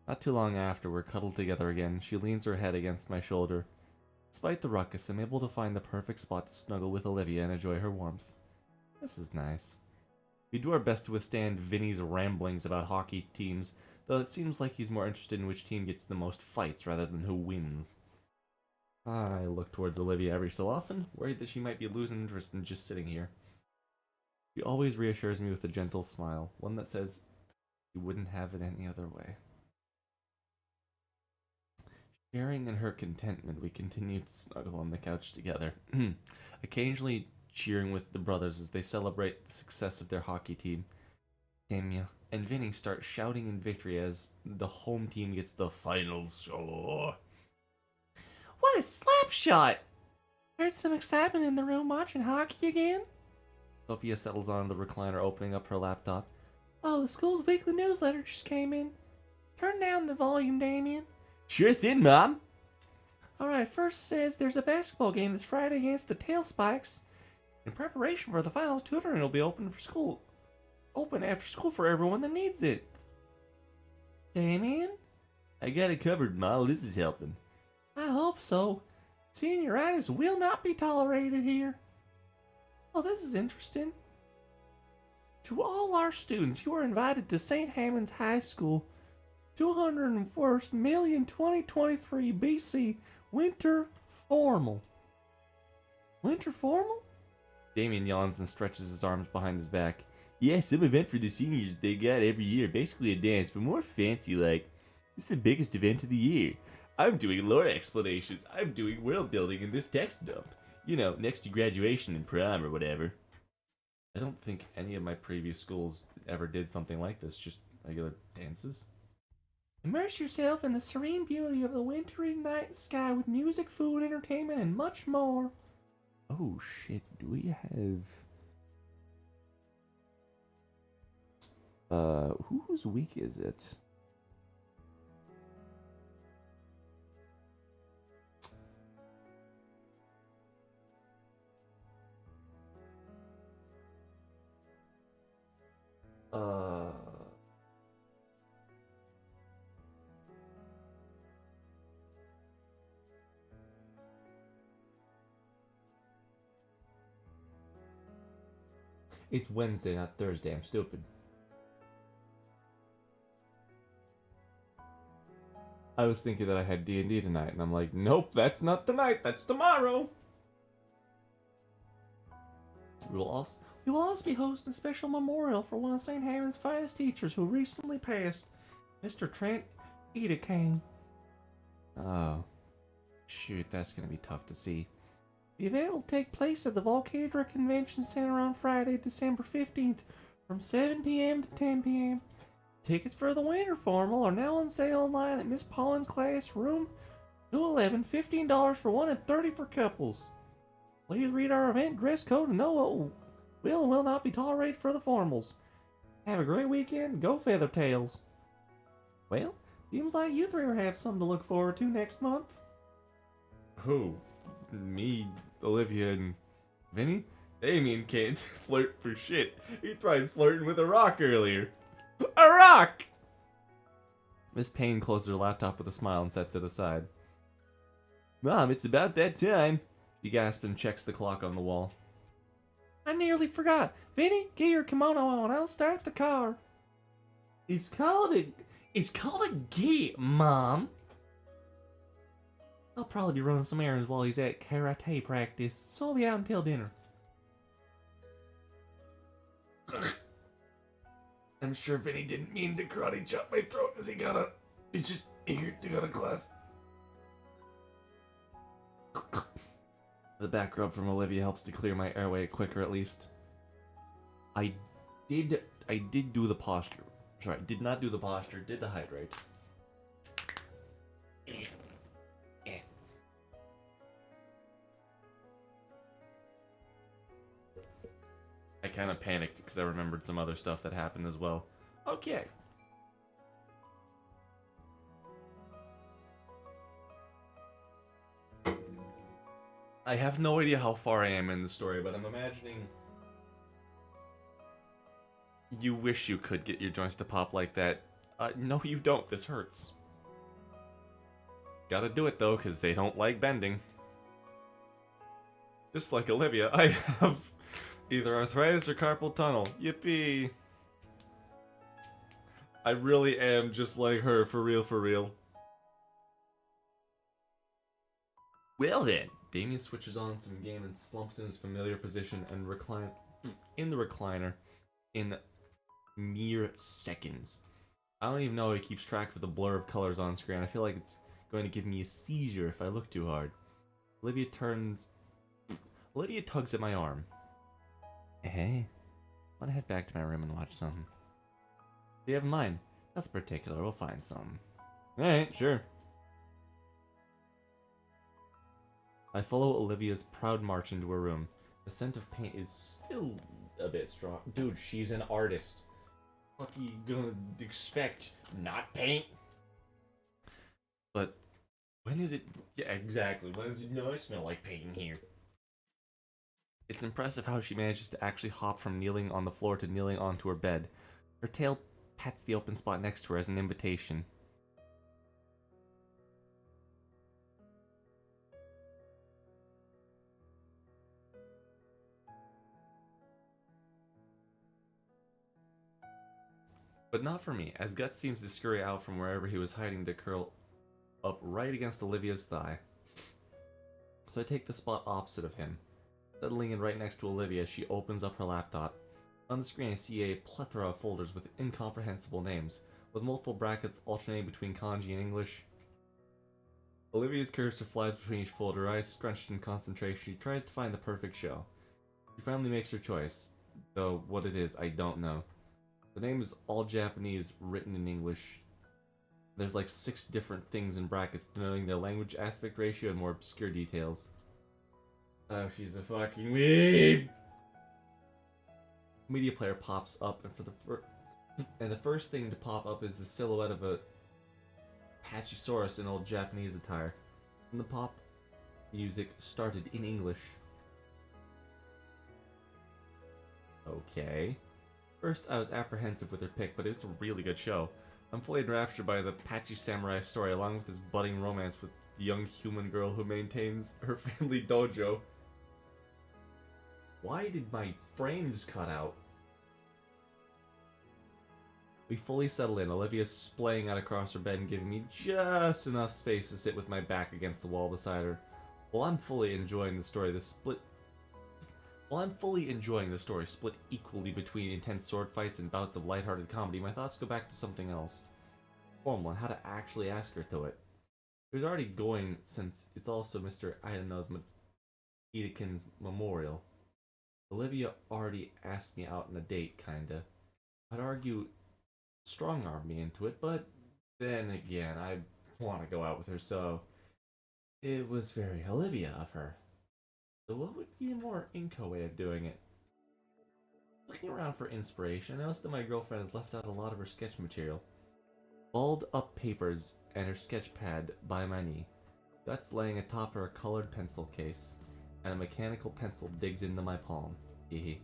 Not too long after, we're cuddled together again. She leans her head against my shoulder. Despite the ruckus, I'm able to find the perfect spot to snuggle with Olivia and enjoy her warmth. This is nice. We do our best to withstand Vinny's ramblings about hockey teams, though it seems like he's more interested in which team gets the most fights rather than who wins. I look towards Olivia every so often, worried that she might be losing interest in just sitting here. She always reassures me with a gentle smile, one that says, "You wouldn't have it any other way." Sharing in her contentment, we continue to snuggle on the couch together, occasionally cheering with the brothers as they celebrate the success of their hockey team. Damien and Vinny start shouting in victory as the home team gets the final score. What a slap shot! Heard some excitement in the room watching hockey again? Sophia settles on the recliner, opening up her laptop. Oh, the school's weekly newsletter just came in. Turn down the volume, Damien. Sure thing, Mom. Alright, first says there's a basketball game this Friday against the Tailspikes. In preparation for the finals, tutoring will be open after school for everyone that needs it. Damien? I got it covered, Ma. Liz is helping. I hope so. Senioritis will not be tolerated here. Oh, this is interesting. To all our students, you are invited to St. Hammond's High School 201st Million 2023 BC Winter Formal. Winter Formal? Damien yawns and stretches his arms behind his back. Yeah, some event for the seniors they got every year. Basically a dance, but more fancy like. It's the biggest event of the year. I'm doing lore explanations. I'm doing world building in this text dump. You know, next to graduation and prom or whatever. I don't think any of my previous schools ever did something like this, just regular dances. Immerse yourself in the serene beauty of the wintry night sky with music, food, entertainment, and much more. Oh shit, do we have... whose week is it? It's Wednesday, not Thursday. I'm stupid. I was thinking that I had D&D tonight, and I'm like, nope, that's not tonight. That's tomorrow. We will also be hosting a special memorial for one of St. Hammond's finest teachers who recently passed, Mr. Trent Edacane. Oh, shoot, that's gonna be tough to see. The event will take place at the Volcadra Convention Center on Friday, December 15th, from 7 p.m. to 10 p.m. Tickets for the winter formal are now on sale online at Miss Pollen's class, room 211, $15 for one and $30 for couples. Please read our event dress code and know what will and will not be tolerated for the formals. Have a great weekend. Go Feathertails. Well, seems like you three will have something to look forward to next month. Who? Me, Olivia, and Vinny? Damien can't flirt for shit. He tried flirting with a rock earlier. A rock! Miss Payne closes her laptop with a smile and sets it aside. Mom, it's about that time. She gasps and checks the clock on the wall. I nearly forgot. Vinny, get your kimono on. I'll start the car. It's called a gate, Mom. I'll probably be running some errands while he's at karate practice, so I'll be out until dinner. I'm sure Vinny didn't mean to karate chop my throat as he's just eager to go to class. The back rub from Olivia helps to clear my airway quicker at least. I did do the posture. Sorry, did not do the posture, did the hydrate. I kind of panicked because I remembered some other stuff that happened as well. Okay. I have no idea how far I am in the story, but I'm imagining you wish you could get your joints to pop like that. No, you don't. This hurts. Gotta do it, though, because they don't like bending. Just like Olivia, I have either arthritis or carpal tunnel. Yippee! I really am just like her, for real, for real. Well then, Damien switches on some game and slumps in his familiar position and recline in the recliner in mere seconds. I don't even know how he keeps track of the blur of colors on screen. I feel like it's going to give me a seizure if I look too hard. Olivia tugs at my arm. Hey, wanna head back to my room and watch something? Do you have in mind? Nothing particular, we'll find something. Alright, sure. I follow Olivia's proud march into her room. The scent of paint is still a bit strong. Dude, she's an artist. What are you gonna expect? Not paint? But when is it... Yeah, exactly. When does it not smell like paint in here? It's impressive how she manages to actually hop from kneeling on the floor to kneeling onto her bed. Her tail pats the open spot next to her as an invitation. But not for me, as Guts seems to scurry out from wherever he was hiding to curl up right against Olivia's thigh. So I take the spot opposite of him. Settling in right next to Olivia, she opens up her laptop. On the screen I see a plethora of folders with incomprehensible names, with multiple brackets alternating between kanji and English. Olivia's cursor flies between each folder, her eyes scrunched in concentration. She tries to find the perfect show. She finally makes her choice, though what it is, I don't know. The name is all Japanese, written in English. There's like 6 different things in brackets denoting their language aspect ratio and more obscure details. Oh, she's a fucking weeb! Media player pops up, and the first thing to pop up is the silhouette of a Pachysaurus in old Japanese attire. And the pop music started in English. Okay. First, I was apprehensive with her pick, but it's a really good show. I'm fully enraptured by the Patchy Samurai story, along with this budding romance with the young human girl who maintains her family dojo. Why did my frames cut out? We fully settle in, Olivia splaying out across her bed and giving me just enough space to sit with my back against the wall beside her. While I'm fully enjoying the story, split equally between intense sword fights and bouts of lighthearted comedy, my thoughts go back to something else. Formal, how to actually ask her to it. It was already going since it's also Mr. Idano's Edekin's memorial. Olivia already asked me out on a date, kinda. I'd argue strong-armed me into it, but then again, I want to go out with her, so it was very Olivia of her. So what would be a more Inco way of doing it? Looking around for inspiration, I noticed that my girlfriend has left out a lot of her sketch material. Balled up papers and her sketch pad by my knee. That's laying atop her colored pencil case, and a mechanical pencil digs into my palm. Hehe.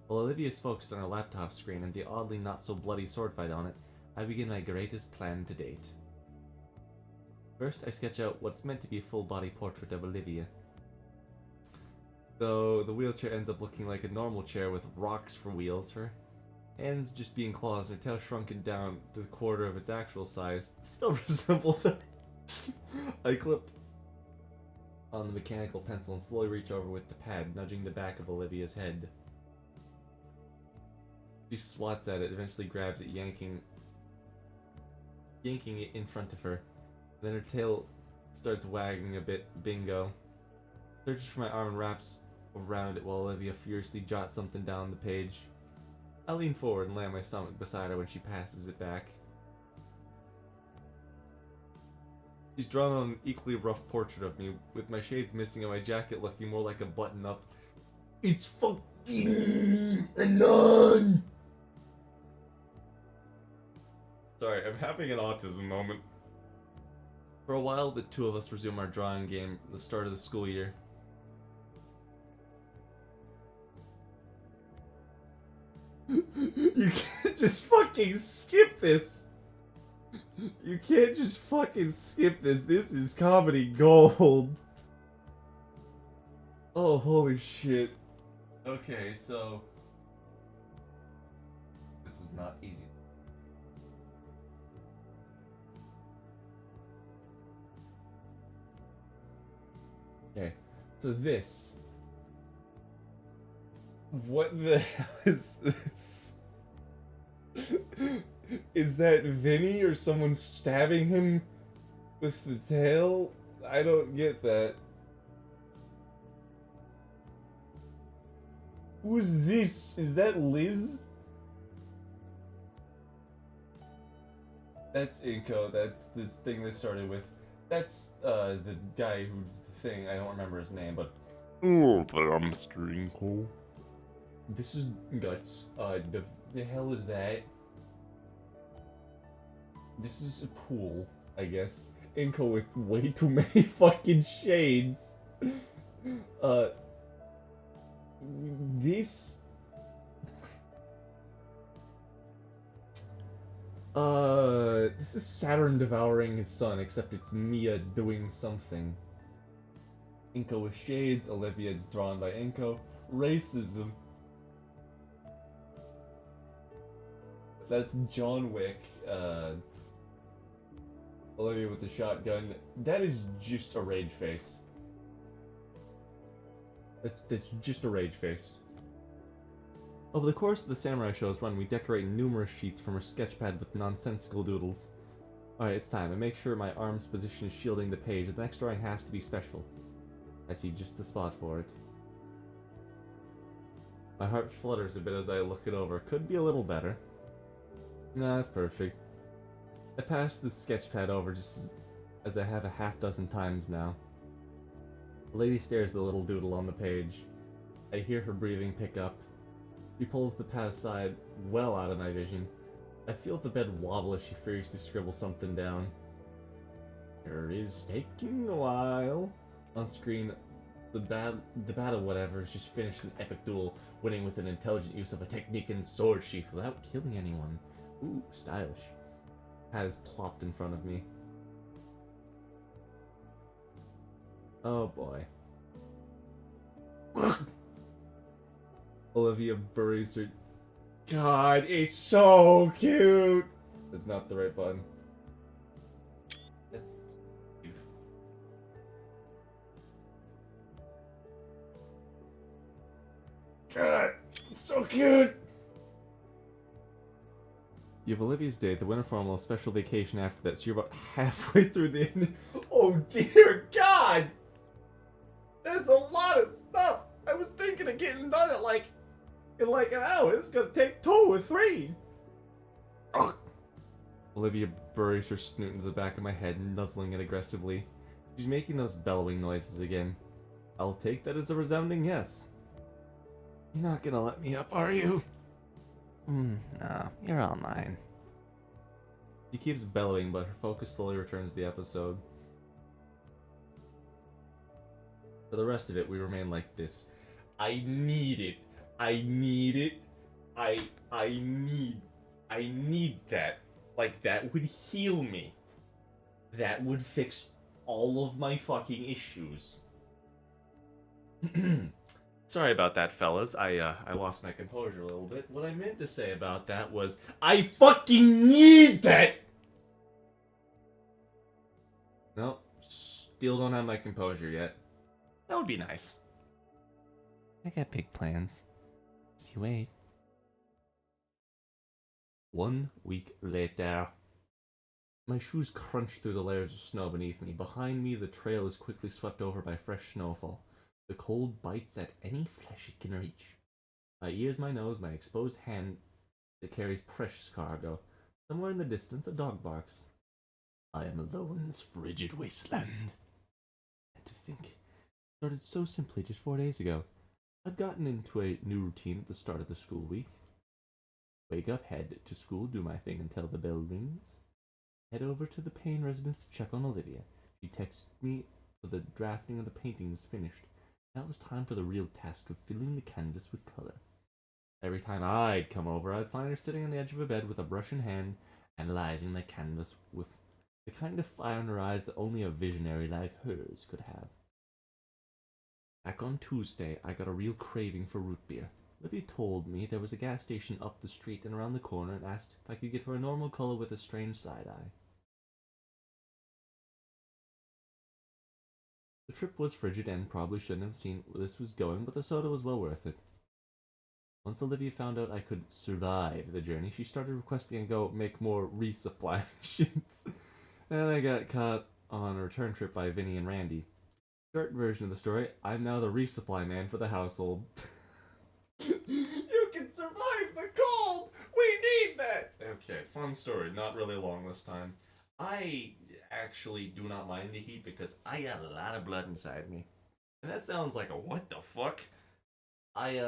While Olivia is focused on her laptop screen and the oddly not so bloody sword fight on it, I begin my greatest plan to date. First, I sketch out what's meant to be a full body portrait of Olivia. Though the wheelchair ends up looking like a normal chair with rocks for wheels, her hands just being claws and her tail shrunken down to the quarter of its actual size, still resembles her. I clip on the mechanical pencil and slowly reach over with the pad, nudging the back of Olivia's head. She swats at it, eventually grabs it, yanking it in front of her. Then her tail starts wagging a bit. Bingo. Searches for my arm and wraps around it while Olivia furiously jots something down the page. I lean forward and lay on my stomach beside her when she passes it back. She's drawn on an equally rough portrait of me, with my shades missing and my jacket looking more like a button-up. It's fucking anon! Sorry, I'm having an autism moment. For a while, the two of us resume our drawing game at the start of the school year. You can't just fucking skip this! You can't just fucking skip this. This is comedy gold. Oh, holy shit. Okay, so... this is not easy. Okay, so this. What the hell is this? Is that Vinny or someone stabbing him with the tail? I don't get that. Who is this? Is that Liz? That's Inko. That's this thing they started with. That's the guy who's the thing. I don't remember his name, but oh, I'm Mr. Inko. This is Guts. The hell is that? This is a pool, I guess. Inko with way too many fucking shades. This... This is Saturn devouring his son, except it's Mia doing something. Inko with shades, Olivia drawn by Inko. Racism. That's John Wick, Olivia with the shotgun. That is just a rage face. That's just a rage face. Over the course of the Samurai Show's run, we decorate numerous sheets from our sketchpad with nonsensical doodles. Alright, it's time. I make sure my arm's position is shielding the page, and the next drawing has to be special. I see just the spot for it. My heart flutters a bit as I look it over. Could be a little better. Nah, that's perfect. I pass the sketchpad over just as I have a half-dozen times now. The lady stares at the little doodle on the page. I hear her breathing pick up. She pulls the pad aside, well out of my vision. I feel the bed wobble as she furiously scribbles something down. Sure is taking a while. On screen, the battle whatever has just finished an epic duel, winning with an intelligent use of a technique and sword sheath without killing anyone. Ooh, stylish. Has plopped in front of me. Oh boy. Olivia buries her. God, it's so cute! That's not the right button. That's... God, it's so cute! You have Olivia's Day, the winter formal, special vacation after that, so you're about halfway through the end. Oh dear God! That's a lot of stuff! I was thinking of getting done at in like an hour. It's gonna take 2 or 3. Ugh. Olivia buries her snoot into the back of my head, nuzzling it aggressively. She's making those bellowing noises again. I'll take that as a resounding yes. You're not gonna let me up, are you? No, you're all mine. She keeps bellowing, but her focus slowly returns to the episode. For the rest of it, we remain like this. I need it. I need it. I need that. Like, that would heal me. That would fix all of my fucking issues. Sorry about that, fellas. I lost my composure a little bit. What I meant to say about that was, I fucking need that! Nope. Still don't have my composure yet. That would be nice. I got big plans. Just you wait. 1 week later. My shoes crunch through the layers of snow beneath me. Behind me, the trail is quickly swept over by fresh snowfall. The cold bites at any flesh it can reach. My ears, my nose, my exposed hand that carries precious cargo. Somewhere in the distance, a dog barks. I am alone in this frigid wasteland. And to think, it started so simply just 4 days ago. I'd gotten into a new routine at the start of the school week. Wake up, head to school, do my thing until the bell rings. Head over to the Payne residence to check on Olivia. She texted me for the drafting of the painting was finished. Now it was time for the real task of filling the canvas with color. Every time I'd come over, I'd find her sitting on the edge of a bed with a brush in hand, analyzing the canvas with the kind of fire in her eyes that only a visionary like hers could have. Back on Tuesday, I got a real craving for root beer. Olivia told me there was a gas station up the street and around the corner and asked if I could get her a normal color with a strange side-eye. The trip was frigid and probably shouldn't have seen where this was going, but the soda was well worth it. Once Olivia found out I could survive the journey, she started requesting I go make more resupply missions. And I got caught on a return trip by Vinny and Randy. Short version of the story, I'm now the resupply man for the household. You can survive the cold! We need that! Okay, fun story. Not really long this time. I actually do not mind the heat because I got a lot of blood inside me. And that sounds like a what the fuck? I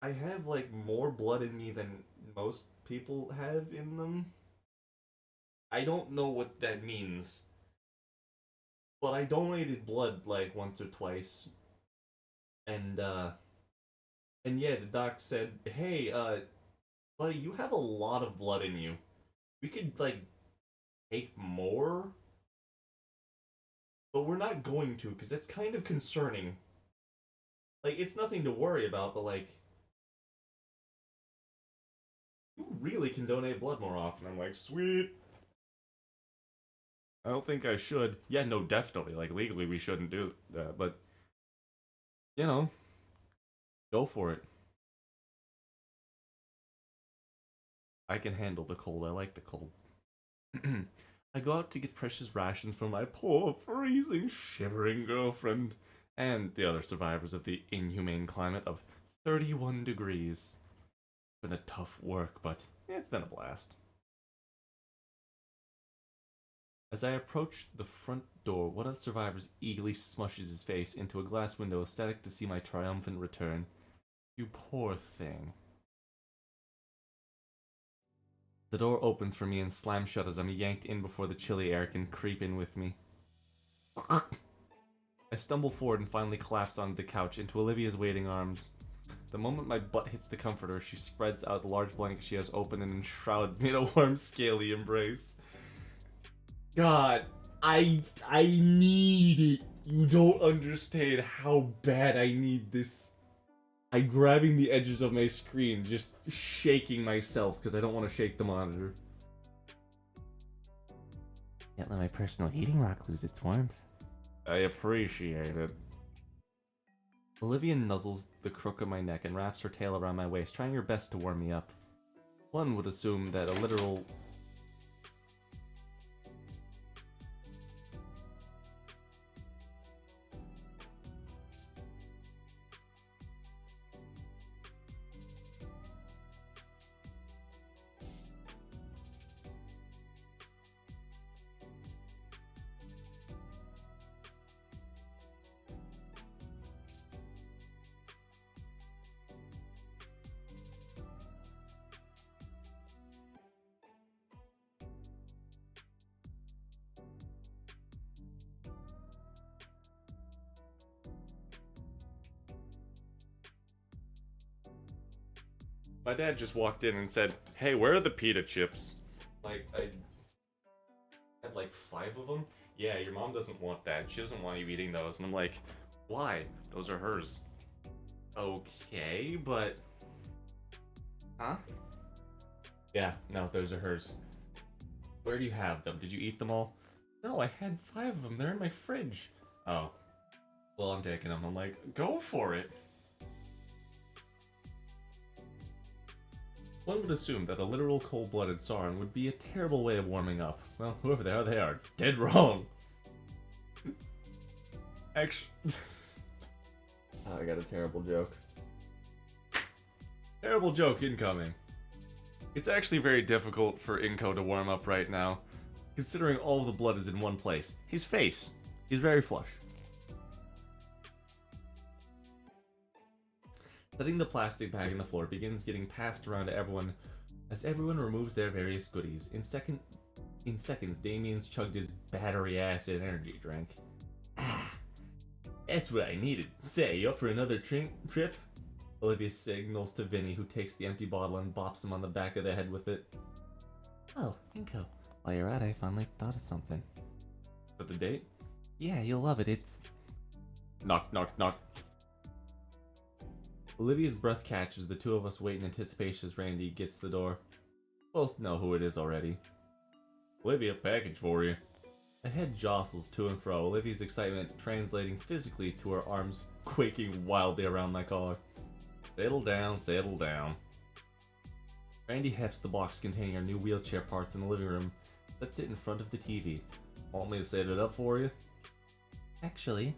have, like, more blood in me than most people have in them. I don't know what that means. But I donated blood, like, once or twice. And yeah, the doc said, "Hey, buddy, you have a lot of blood in you. We could like take more, but we're not going to because that's kind of concerning. Like, it's nothing to worry about, but like, you really can donate blood more often." I'm like, sweet. I don't think I should. Yeah, no, definitely. Like, legally, we shouldn't do that, but you know, go for it. I can handle the cold. I like the cold. I go out to get precious rations for my poor, freezing, shivering girlfriend and the other survivors of the inhumane climate of 31 degrees. It's been a tough work, but it's been a blast. As I approach the front door, one of the survivors eagerly smushes his face into a glass window, ecstatic to see my triumphant return. You poor thing. The door opens for me and slams shut as I'm yanked in before the chilly air can creep in with me. I stumble forward and finally collapse onto the couch into Olivia's waiting arms. The moment my butt hits the comforter, she spreads out the large blanket she has open and enshrouds me in a warm, scaly embrace. God, I need it. You don't understand how bad I need this. I'm grabbing the edges of my screen, just shaking myself because I don't want to shake the monitor. Can't let my personal heating rock lose its warmth. I appreciate it. Olivia nuzzles the crook of my neck and wraps her tail around my waist, trying her best to warm me up. One would assume that a literal... My dad just walked in and said, "Hey, where are the pita chips?" Like, I had like 5 of them. Yeah, your mom doesn't want that. She doesn't want you eating those. And I'm like, why? Those are hers. Okay, but... Huh? Yeah, no, those are hers. Where do you have them? Did you eat them all? No, I had 5 of them. They're in my fridge. Oh. Well, I'm taking them. I'm like, go for it. One would assume that a literal cold-blooded Sauron would be a terrible way of warming up. Well, whoever they are dead wrong. Actually... I got a terrible joke. Terrible joke incoming. It's actually very difficult for Inko to warm up right now, considering all the blood is in one place. His face. He's very flush. Setting the plastic bag on the floor begins getting passed around to everyone as everyone removes their various goodies. In seconds, Damien's chugged his battery acid energy drink. Ah, that's what I needed. Say, you up for another trip? Olivia signals to Vinny, who takes the empty bottle and bops him on the back of the head with it. Oh, Inko. While you're at it, I finally thought of something. For the date? Yeah, you'll love it. It's... Knock, knock, knock. Olivia's breath catches. The two of us wait in anticipation as Randy gets the door. Both know who it is already. Olivia, package for you. The head jostles to and fro, Olivia's excitement translating physically to her arms quaking wildly around my collar. Settle down, settle down. Randy hefts the box containing our new wheelchair parts in the living room, sets it in front of the TV. Want me to set it up for you? Actually...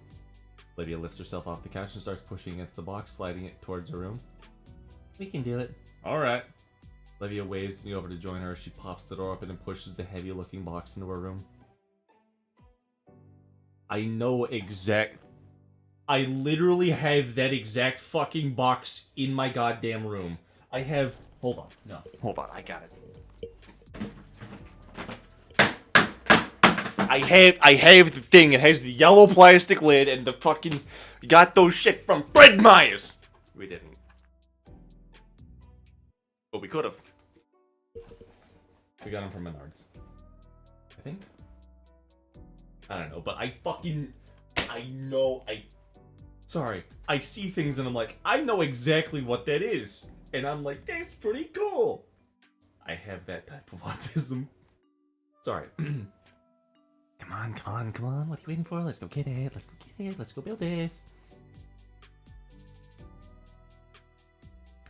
Olivia lifts herself off the couch and starts pushing against the box, sliding it towards her room. We can do it. Alright. Olivia waves me over to join her as she pops the door open and pushes the heavy-looking box into her room. I know I literally have that exact fucking box in my goddamn room. I have... Hold on. No. Hold on. I got it. I have the thing. It has the yellow plastic lid and the fucking got those shit from Fred Meyer's. We didn't. But we could have. We got them from Menards. I think. I don't know, but Sorry, I see things and I'm like, I know exactly what that is. And I'm like, that's pretty cool. I have that type of autism. Sorry. Come on. What are you waiting for? Let's go get it. Let's go build this.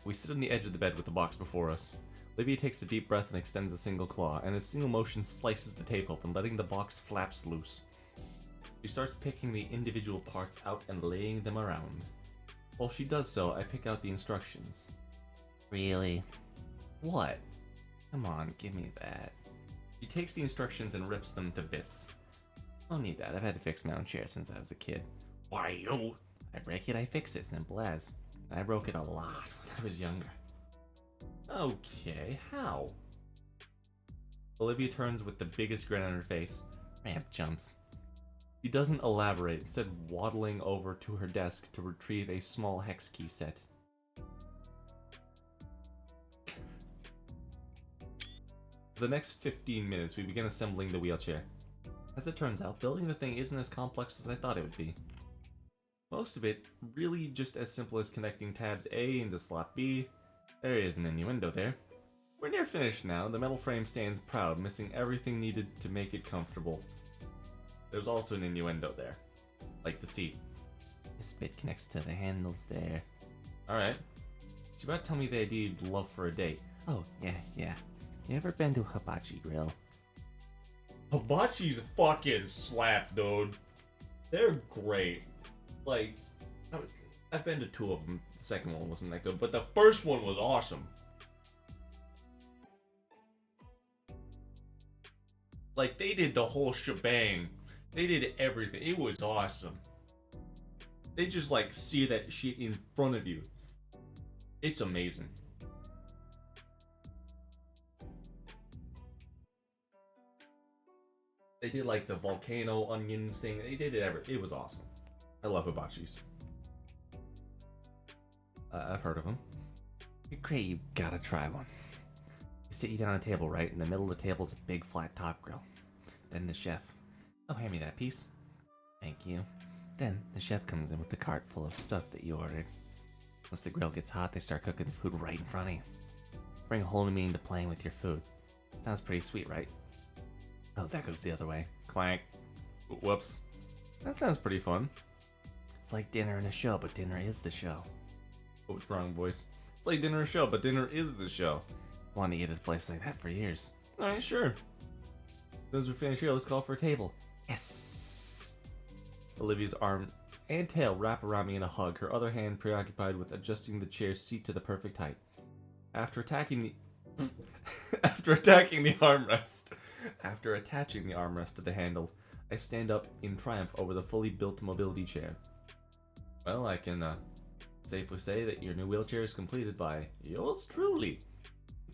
We sit on the edge of the bed with the box before us. Olivia takes a deep breath and extends a single claw, and a single motion slices the tape open, letting the box flaps loose. She starts picking the individual parts out and laying them around. While she does so, I pick out the instructions. Really? What? Come on, give me that. She takes the instructions and rips them to bits. I don't need that. I've had to fix my own chair since I was a kid. Why, you? I break it, I fix it. Simple as. I broke it a lot when I was younger. Okay, how? Olivia turns with the biggest grin on her face. Ramp jumps. She doesn't elaborate, instead waddling over to her desk to retrieve a small hex key set. For the next 15 minutes, we begin assembling the wheelchair. As it turns out, building the thing isn't as complex as I thought it would be. Most of it really just as simple as connecting tabs A into slot B. There is an innuendo there. We're near finished now, and the metal frame stands proud, missing everything needed to make it comfortable. There's also an innuendo there, like the seat. This bit connects to the handles there. Alright. She's about to tell me the idea you'd love for a date. Oh, yeah. You ever been to Hibachi Grill? Hibachi's fucking slap, dude. They're great. Like, I've been to 2 of them. The second one wasn't that good, but the first one was awesome. Like, they did the whole shebang. They did everything. It was awesome. They just, like, see that shit in front of you. It's amazing. They did, like, the volcano onions thing. They did it was awesome. I love hibachis. I've heard of them. You're great, you gotta try one. You sit you down at a table, right? In the middle of the table's a big flat top grill. Then the chef. Oh, hand me that piece. Thank you. Then the chef comes in with the cart full of stuff that you ordered. Once the grill gets hot, they start cooking the food right in front of you. Bring a whole new meaning to playing with your food. Sounds pretty sweet, right? Oh, that goes the other way. Clank. Whoops. That sounds pretty fun. It's like dinner and a show, but dinner is the show. Oh, wrong voice. It's like dinner and a show, but dinner is the show. Wanted to get a place like that for years. Alright, sure. As we're finished here, let's call for a table. Yes! Olivia's arms and tail wrap around me in a hug, her other hand preoccupied with adjusting the chair's seat to the perfect height. After attaching the armrest to the handle, I stand up in triumph over the fully built mobility chair. Well, I can safely say that your new wheelchair is completed by yours truly.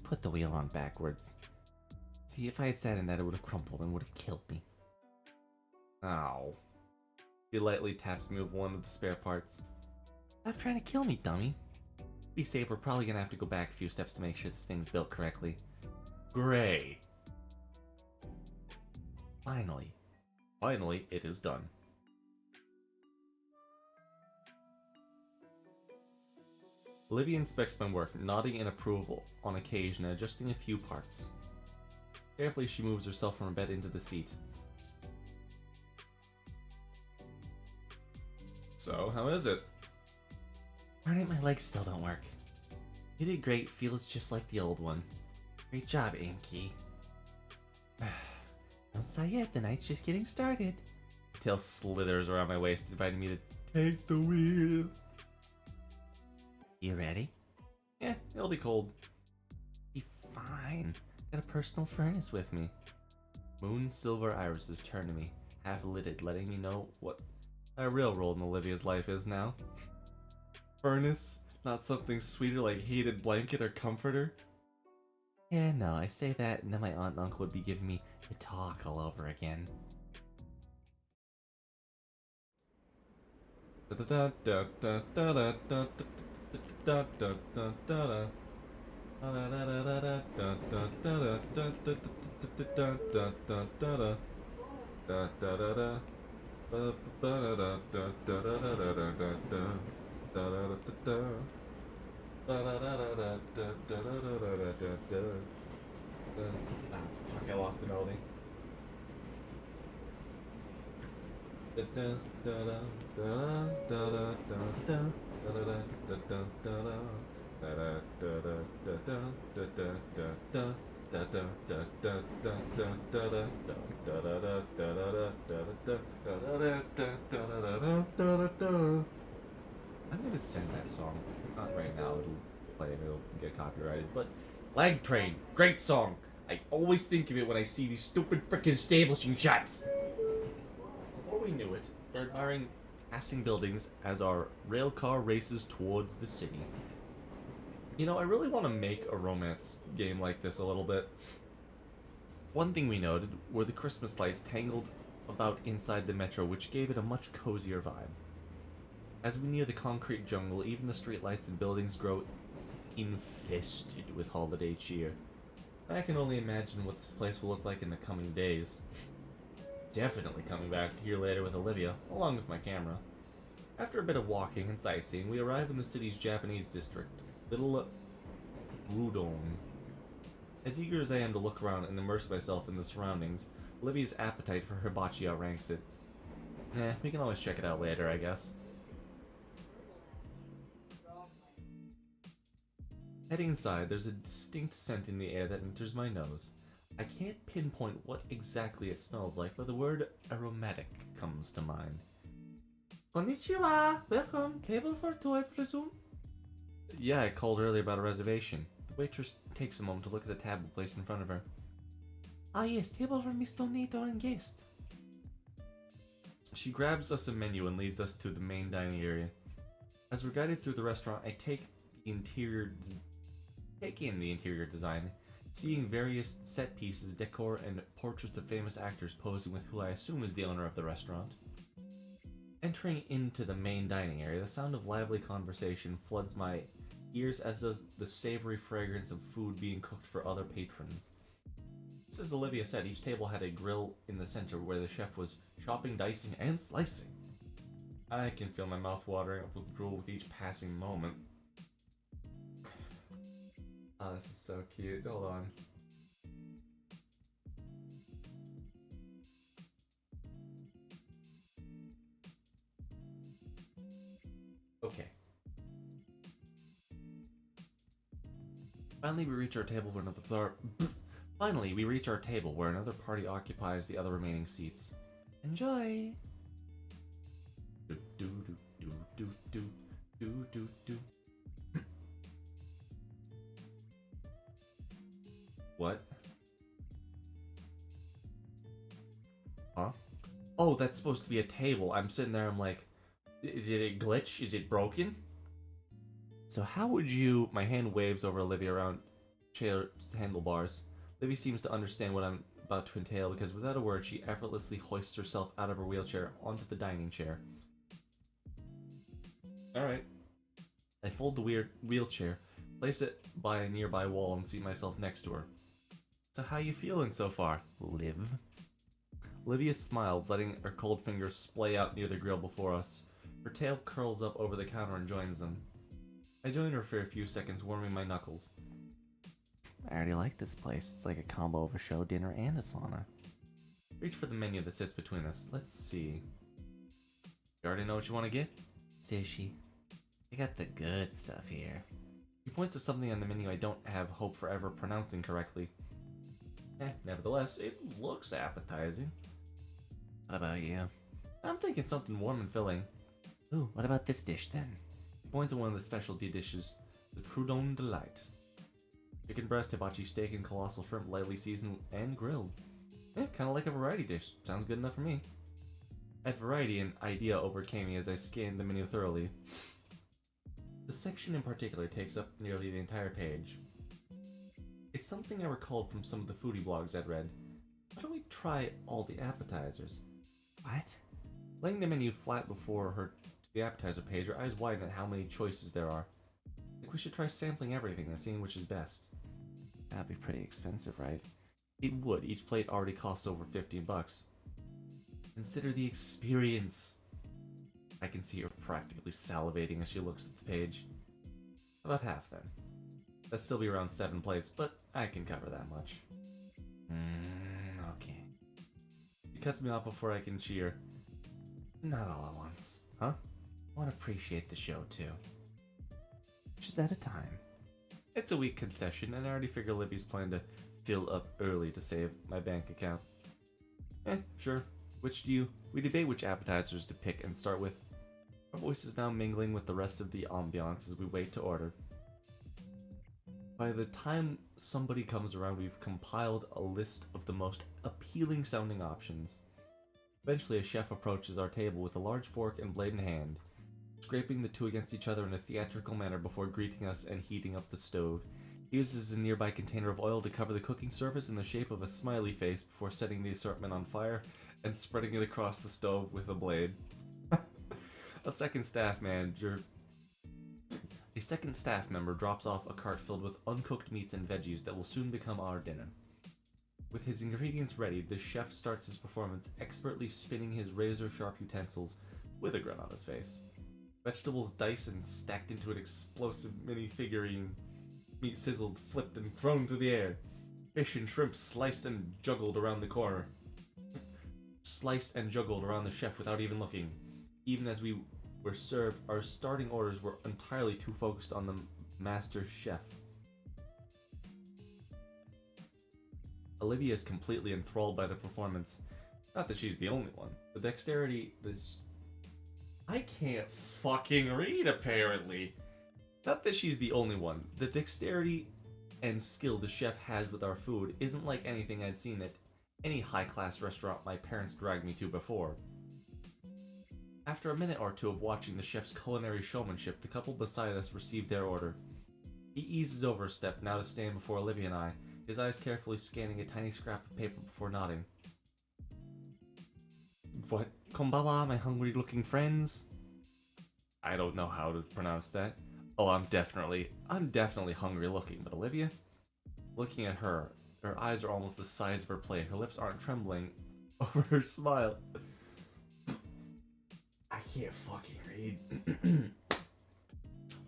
Put the wheel on backwards. See, if I had sat in that, it would have crumpled and would have killed me. Ow. He lightly taps me with one of the spare parts. Stop trying to kill me, dummy. Be safe, we're probably gonna have to go back a few steps to make sure this thing's built correctly. Great. Finally, it is done. Olivia inspects my work, nodding in approval on occasion and adjusting a few parts. Carefully, she moves herself from her bed into the seat. So, how is it? Alright, my legs still don't work. You did great, feels just like the old one. Great job, Inky. Don't sigh yet, the night's just getting started. Tail slithers around my waist, inviting me to take the wheel. You ready? Yeah, it'll be cold. Be fine. Got a personal furnace with me. Moon's silver irises turn to me, half-lidded, letting me know what a real role in Olivia's life is now. Furnace? Not something sweeter like heated blanket or comforter? Yeah, no, I say that and then my aunt and uncle would be giving me the talk all over again. Fuck, I lost the melody. I'm gonna sing that song. Not right now, it'll play and it'll get copyrighted, but Lag Train, great song. I always think of it when I see these stupid frickin' establishing shots. Before we knew it, we're admiring passing buildings as our rail car races towards the city. You know, I really want to make a romance game like this a little bit. One thing we noted were the Christmas lights tangled about inside the metro, which gave it a much cozier vibe. As we near the concrete jungle, even the streetlights and buildings grow infested with holiday cheer. I can only imagine what this place will look like in the coming days. Definitely coming back here later with Olivia, along with my camera. After a bit of walking and sightseeing, we arrive in the city's Japanese district, Little Rudon. As eager as I am to look around and immerse myself in the surroundings, Olivia's appetite for hibachi outranks it. We can always check it out later, I guess. Heading inside, there's a distinct scent in the air that enters my nose. I can't pinpoint what exactly it smells like, but the word aromatic comes to mind. Konnichiwa! Welcome. Table for two, I presume? Yeah, I called earlier about a reservation. The waitress takes a moment to look at the table placed in front of her. Ah yes, table for Miss Donator and guest. She grabs us a menu and leads us to the main dining area. As we're guided through the restaurant, I take in the interior design, seeing various set pieces, decor, and portraits of famous actors posing with who I assume is the owner of the restaurant. Entering into the main dining area, the sound of lively conversation floods my ears, as does the savory fragrance of food being cooked for other patrons. Just as Olivia said, each table had a grill in the center where the chef was chopping, dicing, and slicing. I can feel my mouth watering up with drool with each passing moment. Oh, this is so cute. Hold on. Okay. Finally, we reach our table where another party occupies the other remaining seats. Enjoy. Do do do do do do do do. What? Huh? Oh, that's supposed to be a table. I'm sitting there, I'm like, did it glitch? Is it broken? So how would you... My hand waves over Olivia around chair's handlebars. Olivia seems to understand what I'm about to entail because without a word, she effortlessly hoists herself out of her wheelchair onto the dining chair. Alright. I fold the wheelchair, place it by a nearby wall, and seat myself next to her. So how you feeling so far, Liv? Olivia smiles, letting her cold fingers splay out near the grill before us. Her tail curls up over the counter and joins them. I join her for a few seconds, warming my knuckles. I already like this place. It's like a combo of a show, dinner, and a sauna. Reach for the menu that sits between us. Let's see. You already know what you want to get? Sushi. I got the good stuff here. He points to something on the menu I don't have hope for ever pronouncing correctly. Nevertheless, it looks appetizing. What about you? I'm thinking something warm and filling. Ooh, what about this dish then? He points at one of the specialty dishes, the Trudon Delight. Chicken breast, hibachi steak, and colossal shrimp lightly seasoned and grilled. Kinda like a variety dish. Sounds good enough for me. At variety, an idea overcame me as I scanned the menu thoroughly. The section in particular takes up nearly the entire page. It's something I recalled from some of the foodie blogs I'd read. Why don't we try all the appetizers? What? Laying the menu flat before her the appetizer page, her eyes widen at how many choices there are. I think we should try sampling everything and seeing which is best. That'd be pretty expensive, right? It would. Each plate already costs over $15. Consider the experience. I can see her practically salivating as she looks at the page. About half, then. That'd still be around 7 plates, but I can cover that much. Okay. She cuts me off before I can cheer. Not all at once, huh? I want to appreciate the show, too. Just at a time. It's a weak concession, and I already figure Livy's planning to fill up early to save my bank account. Sure. We debate which appetizers to pick and start with. Our voices now mingling with the rest of the ambiance as we wait to order. By the time somebody comes around, we've compiled a list of the most appealing sounding options. Eventually, a chef approaches our table with a large fork and blade in hand, scraping the two against each other in a theatrical manner before greeting us and heating up the stove. He uses a nearby container of oil to cover the cooking surface in the shape of a smiley face before setting the assortment on fire and spreading it across the stove with a blade. A second staff member drops off a cart filled with uncooked meats and veggies that will soon become our dinner. With his ingredients ready, the chef starts his performance, expertly spinning his razor-sharp utensils with a grin on his face. Vegetables diced and stacked into an explosive mini figurine. Meat sizzled, flipped, and thrown through the air. Fish and shrimp sliced and juggled around the corner. Sliced and juggled around the chef without even looking. Even as we were served, our starting orders were entirely too focused on the master chef. Olivia is completely enthralled by the performance. Not that she's the only one. The dexterity, I can't fucking read, apparently. Not that she's the only one. The dexterity and skill the chef has with our food isn't like anything I'd seen at any high-class restaurant my parents dragged me to before. After a minute or two of watching the chef's culinary showmanship, the couple beside us received their order. He eases over a step, now to stand before Olivia and I, his eyes carefully scanning a tiny scrap of paper before nodding. What? Konbawa, my hungry-looking friends? I don't know how to pronounce that. Oh, I'm definitely hungry-looking, but Olivia? Looking at her eyes are almost the size of her plate. Her lips aren't trembling over her smile. I can't fucking read.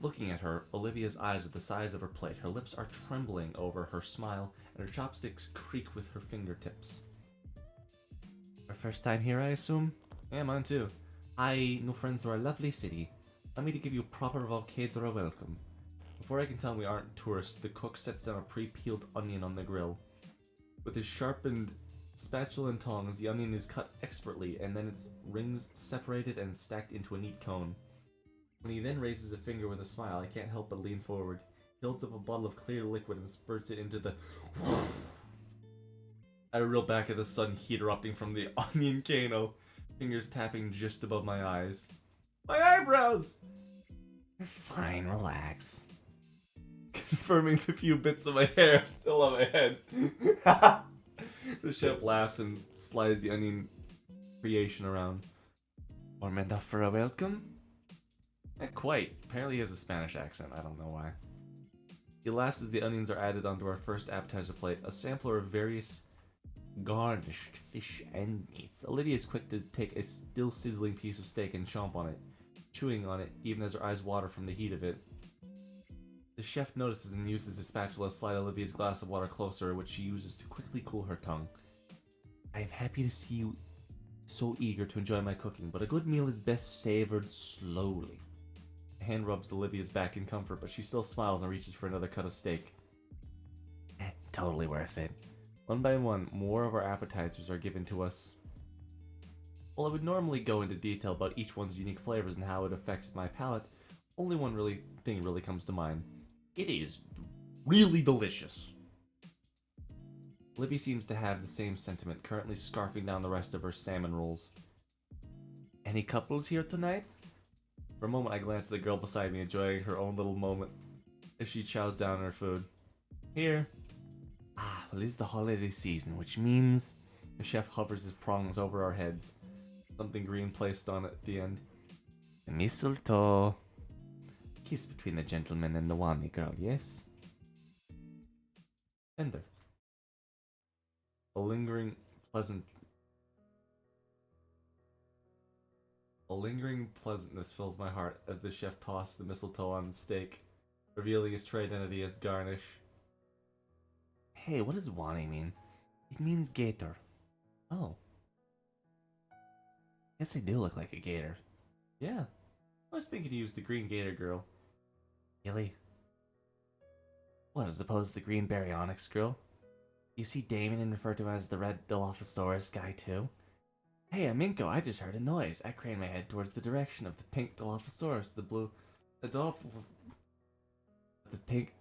Looking at her, Olivia's eyes are the size of her plate. Her lips are trembling over her smile, and her chopsticks creak with her fingertips. Our first time here, I assume? Yeah, mine too. I know friends to our lovely city. Allow me to give you a proper Volcadra welcome. Before I can tell we aren't tourists, the cook sets down a pre-peeled onion on the grill. With his sharpened spatula and tongs, the onion is cut expertly, and then its rings separated and stacked into a neat cone. When he then raises a finger with a smile, I can't help but lean forward. He holds up a bottle of clear liquid and spurts it into the... I reel back at the sudden heat erupting from the onion cano, fingers tapping just above my eyes. My eyebrows! You're fine, relax. Confirming the few bits of my hair still on my head. The chef laughs and slides the onion creation around. Warm enough for a welcome? Not quite. Apparently he has a Spanish accent. I don't know why. He laughs as the onions are added onto our first appetizer plate, a sampler of various garnished fish and meats. Olivia is quick to take a still sizzling piece of steak and chomp on it, chewing on it even as her eyes water from the heat of it. The chef notices and uses his spatula to slide Olivia's glass of water closer, which she uses to quickly cool her tongue. I am happy to see you so eager to enjoy my cooking, but a good meal is best savored slowly. A hand rubs Olivia's back in comfort, but she still smiles and reaches for another cut of steak. Totally worth it. One by one, more of our appetizers are given to us. While I would normally go into detail about each one's unique flavors and how it affects my palate, only one thing really comes to mind. It is really delicious. Livy seems to have the same sentiment, currently scarfing down the rest of her salmon rolls. Any couples here tonight? For a moment I glance at the girl beside me, enjoying her own little moment as she chows down on her food. Here. Well, it's the holiday season, which means... The chef hovers his prongs over our heads. Something green placed on it at the end. The mistletoe. Kiss between the gentleman and the Wani girl, yes? Ender. A lingering pleasantness fills my heart as the chef tosses the mistletoe on the steak, revealing his true identity as garnish. Hey, what does Wani mean? It means gator. Oh. Guess I do look like a gator. Yeah. I was thinking he was the green gator girl. Really? What, as opposed to the green baryonyx girl? You see Damien and refer to him as the red Dilophosaurus guy too? Hey, Aminko, I just heard a noise. I craned my head towards the direction of the pink Dilophosaurus, the blue... The pink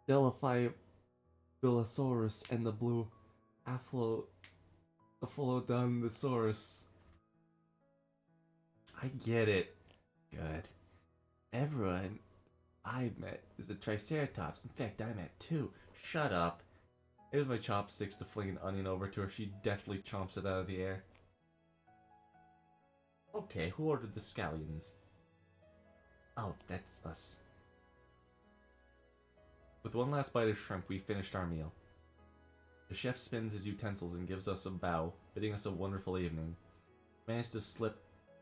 Dilophosaurus, and the blue Apholodontosaurus. I get it. Good. Everyone I met is a Triceratops. In fact, I met two. Shut up. I use my chopsticks to fling an onion over to her. She deftly chomps it out of the air. Okay, who ordered the scallions? Oh, that's us. With one last bite of shrimp, we finished our meal. The chef spins his utensils and gives us a bow, bidding us a wonderful evening. Managed to slip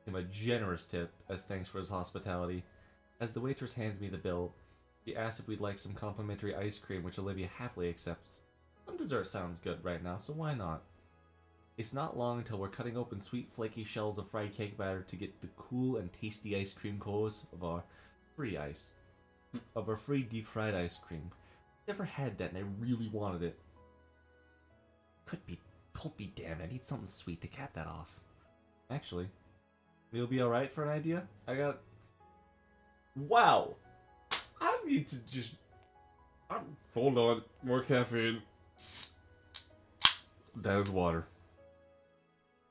him a generous tip as thanks for his hospitality. As the waitress hands me the bill, he asks if we'd like some complimentary ice cream, which Olivia happily accepts. Some dessert sounds good right now, so why not? It's not long until we're cutting open sweet flaky shells of fried cake batter to get the cool and tasty ice cream cores of our free deep fried ice cream. Never had that and I really wanted it. Could be damned, I need something sweet to cap that off. Actually, you'll be alright for an idea? Wow! I need to just... hold on, more caffeine. That is water.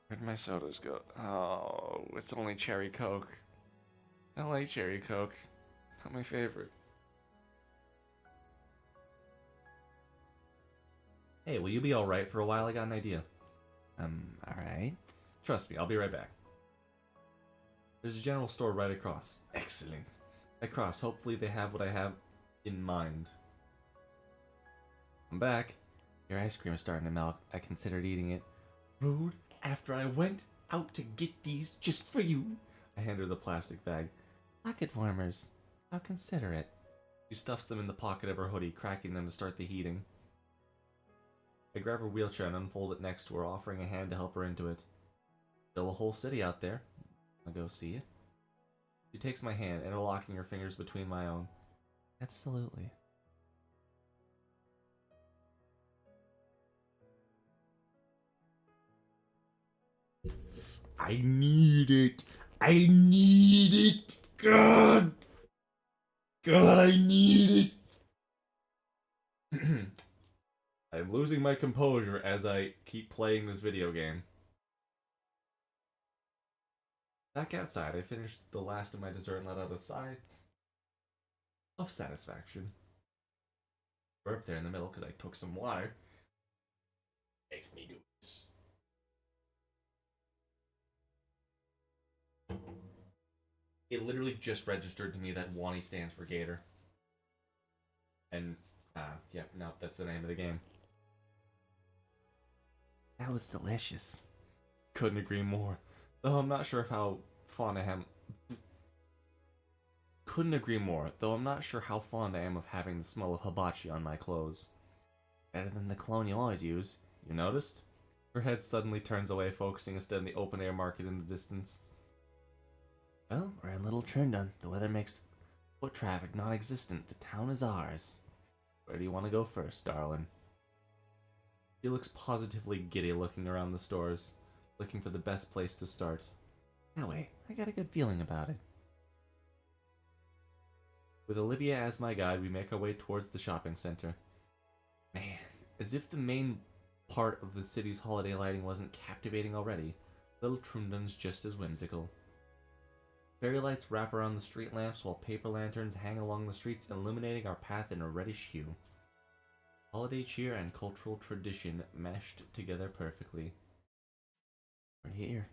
Where'd my sodas go? Oh, it's only cherry coke. I don't like cherry coke. It's not my favorite. Hey, will you be alright for a while? I got an idea. Alright. Trust me, I'll be right back. There's a general store right across. Excellent. Across, hopefully they have what I have in mind. I'm back. Your ice cream is starting to melt. I considered eating it. Rude. After I went out to get these just for you. I hand her the plastic bag. Pocket warmers. How considerate. She stuffs them in the pocket of her hoodie, cracking them to start the heating. I grab her wheelchair and unfold it next to her, offering a hand to help her into it. Still a whole city out there. I'll go see it. She takes my hand, interlocking her fingers between my own. Absolutely. I need it. I need it. God. God, I need it. I'm losing my composure as I keep playing this video game. Back outside, I finished the last of my dessert and let out a sigh of satisfaction. We're up there in the middle because I took some water. Make me do this. It literally just registered to me that Wani stands for Gator. And, yeah, no, that's the name of the game. That was delicious. Couldn't agree more. Though I'm not sure how fond I am. Couldn't agree more, though I'm not sure how fond I am of having the smell of hibachi on my clothes. Better than the cologne you always use. You noticed? Her head suddenly turns away, focusing instead on the open-air market in the distance. Well, we're in Little Trindon. The weather makes foot traffic non-existent. The town is ours. Where do you want to go first, darling? She looks positively giddy looking around the stores, looking for the best place to start. That way, I got a good feeling about it. With Olivia as my guide, we make our way towards the shopping center. Man, as if the main part of the city's holiday lighting wasn't captivating already, Little Trundon's just as whimsical. Fairy lights wrap around the street lamps while paper lanterns hang along the streets, illuminating our path in a reddish hue. Holiday cheer and cultural tradition meshed together perfectly. We're here.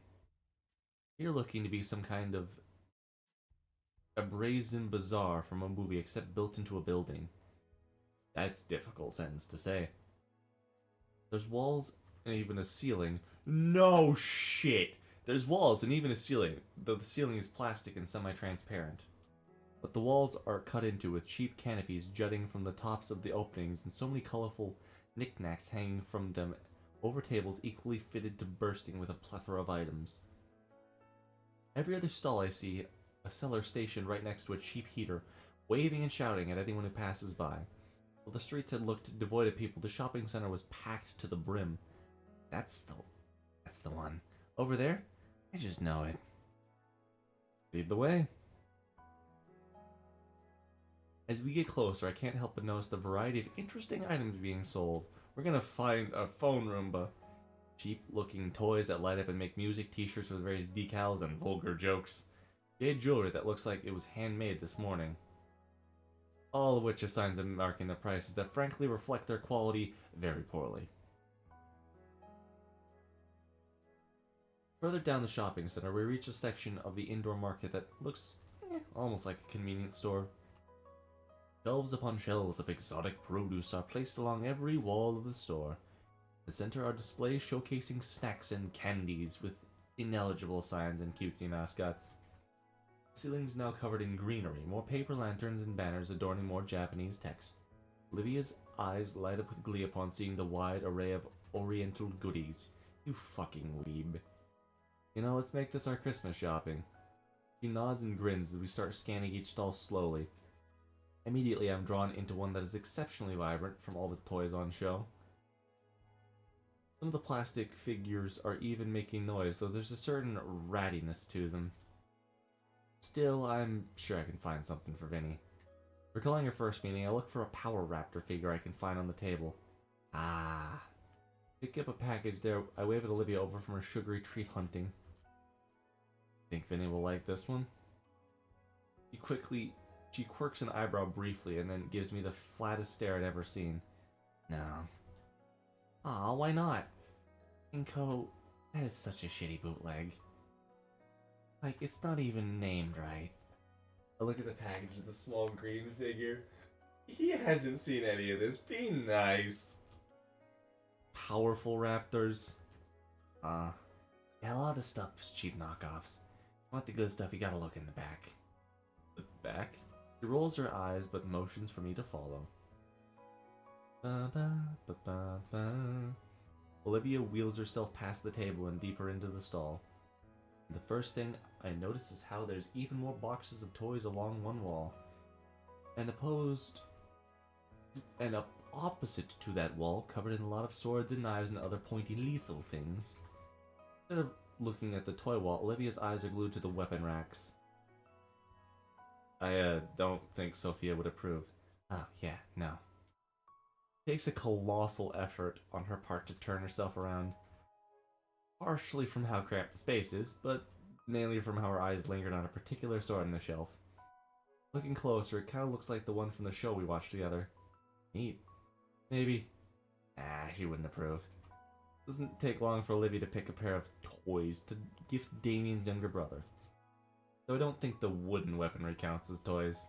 You're looking to be some kind of a brazen bazaar from a movie except built into a building. That's a difficult sentence to say. There's walls and even a ceiling. No shit! There's walls and even a ceiling, though the ceiling is plastic and semi-transparent. But the walls are cut into with cheap canopies jutting from the tops of the openings and so many colorful knickknacks hanging from them over tables equally fitted to bursting with a plethora of items. Every other stall I see a seller stationed right next to a cheap heater, waving and shouting at anyone who passes by. While the streets had looked devoid of people, the shopping center was packed to the brim. That's the one. Over there? I just know it. Lead the way. As we get closer, I can't help but notice the variety of interesting items being sold. We're gonna find a phone Roomba. Cheap-looking toys that light up and make music, t-shirts with various decals, and vulgar jokes. Jade jewelry that looks like it was handmade this morning. All of which have signs of marking their prices that frankly reflect their quality very poorly. Further down the shopping center, we reach a section of the indoor market that looks almost like a convenience store. Shelves upon shelves of exotic produce are placed along every wall of the store. In the center are displays showcasing snacks and candies with ineligible signs and cutesy mascots. The ceiling is now covered in greenery, more paper lanterns and banners adorning more Japanese text. Olivia's eyes light up with glee upon seeing the wide array of oriental goodies. You fucking weeb. You know, let's make this our Christmas shopping. She nods and grins as we start scanning each stall slowly. Immediately, I'm drawn into one that is exceptionally vibrant from all the toys on show. Some of the plastic figures are even making noise, though there's a certain rattiness to them. Still, I'm sure I can find something for Vinny. Recalling our first meeting, I look for a Power Raptor figure I can find on the table. Ah. Pick up a package there. I wave at Olivia over from her sugary treat hunting. Think Vinny will like this one? She quirks an eyebrow briefly and then gives me the flattest stare I'd ever seen. No. Aw, why not? Inko, that is such a shitty bootleg. Like, it's not even named right. I look at the package of the small green figure. He hasn't seen any of this. Be nice. Powerful raptors. Yeah, a lot of the stuff is cheap knockoffs. Want the good stuff, you gotta look in the back. The back? She rolls her eyes but motions for me to follow. Ba ba ba ba ba. Olivia wheels herself past the table and deeper into the stall. The first thing I notice is how there's even more boxes of toys along one wall. And up opposite to that wall, covered in a lot of swords and knives and other pointy lethal things. Instead of looking at the toy wall, Olivia's eyes are glued to the weapon racks. I don't think Sophia would approve. Oh, yeah, no. It takes a colossal effort on her part to turn herself around. Partially from how cramped the space is, but mainly from how her eyes lingered on a particular sword on the shelf. Looking closer, it kind of looks like the one from the show we watched together. Neat. Maybe. She wouldn't approve. Doesn't take long for Olivia to pick a pair of toys to gift Damien's younger brother. Though I don't think the wooden weaponry counts as toys.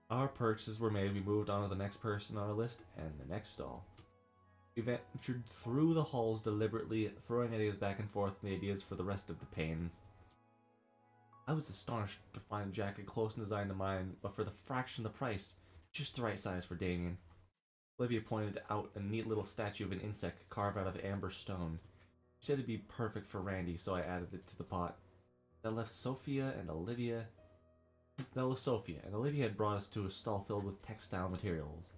Our purchases were made, we moved on to the next person on our list, and the next stall. We ventured through the halls deliberately, throwing ideas back and forth and the ideas for the rest of the pains. I was astonished to find a jacket close in design to mine, but for the fraction of the price, just the right size for Damien. Olivia pointed out a neat little statue of an insect carved out of amber stone. She said it'd be perfect for Randy, so I added it to the pot. That left Sophia, and Olivia had brought us to a stall filled with textile materials.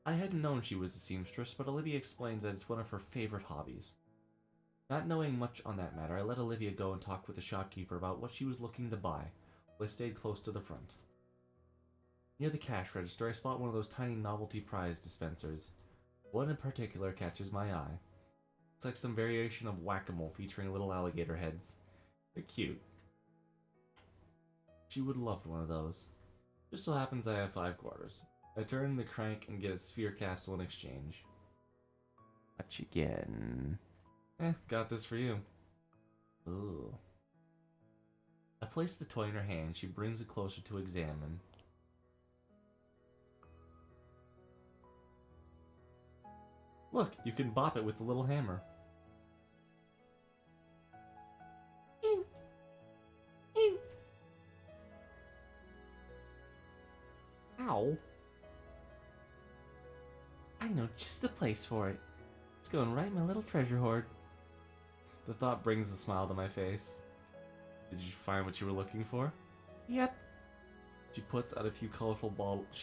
I hadn't known she was a seamstress, but Olivia explained that it's one of her favorite hobbies. Not knowing much on that matter, I let Olivia go and talk with the shopkeeper about what she was looking to buy, while I stayed close to the front. Near the cash register, I spot one of those tiny novelty prize dispensers. One in particular catches my eye. It's like some variation of whack-a-mole featuring little alligator heads. They're cute. She would have loved one of those. Just so happens I have 5 quarters. I turn the crank and get a sphere capsule in exchange. What you gettin'? Got this for you. Ooh. I place the toy in her hand. She brings it closer to examine. Look, you can bop it with the little hammer. Ing. Ing. Ow. I know just the place for it. It's going right in my little treasure hoard. The thought brings a smile to my face. Did you find what you were looking for? Yep. She pulls out a few colorful bottles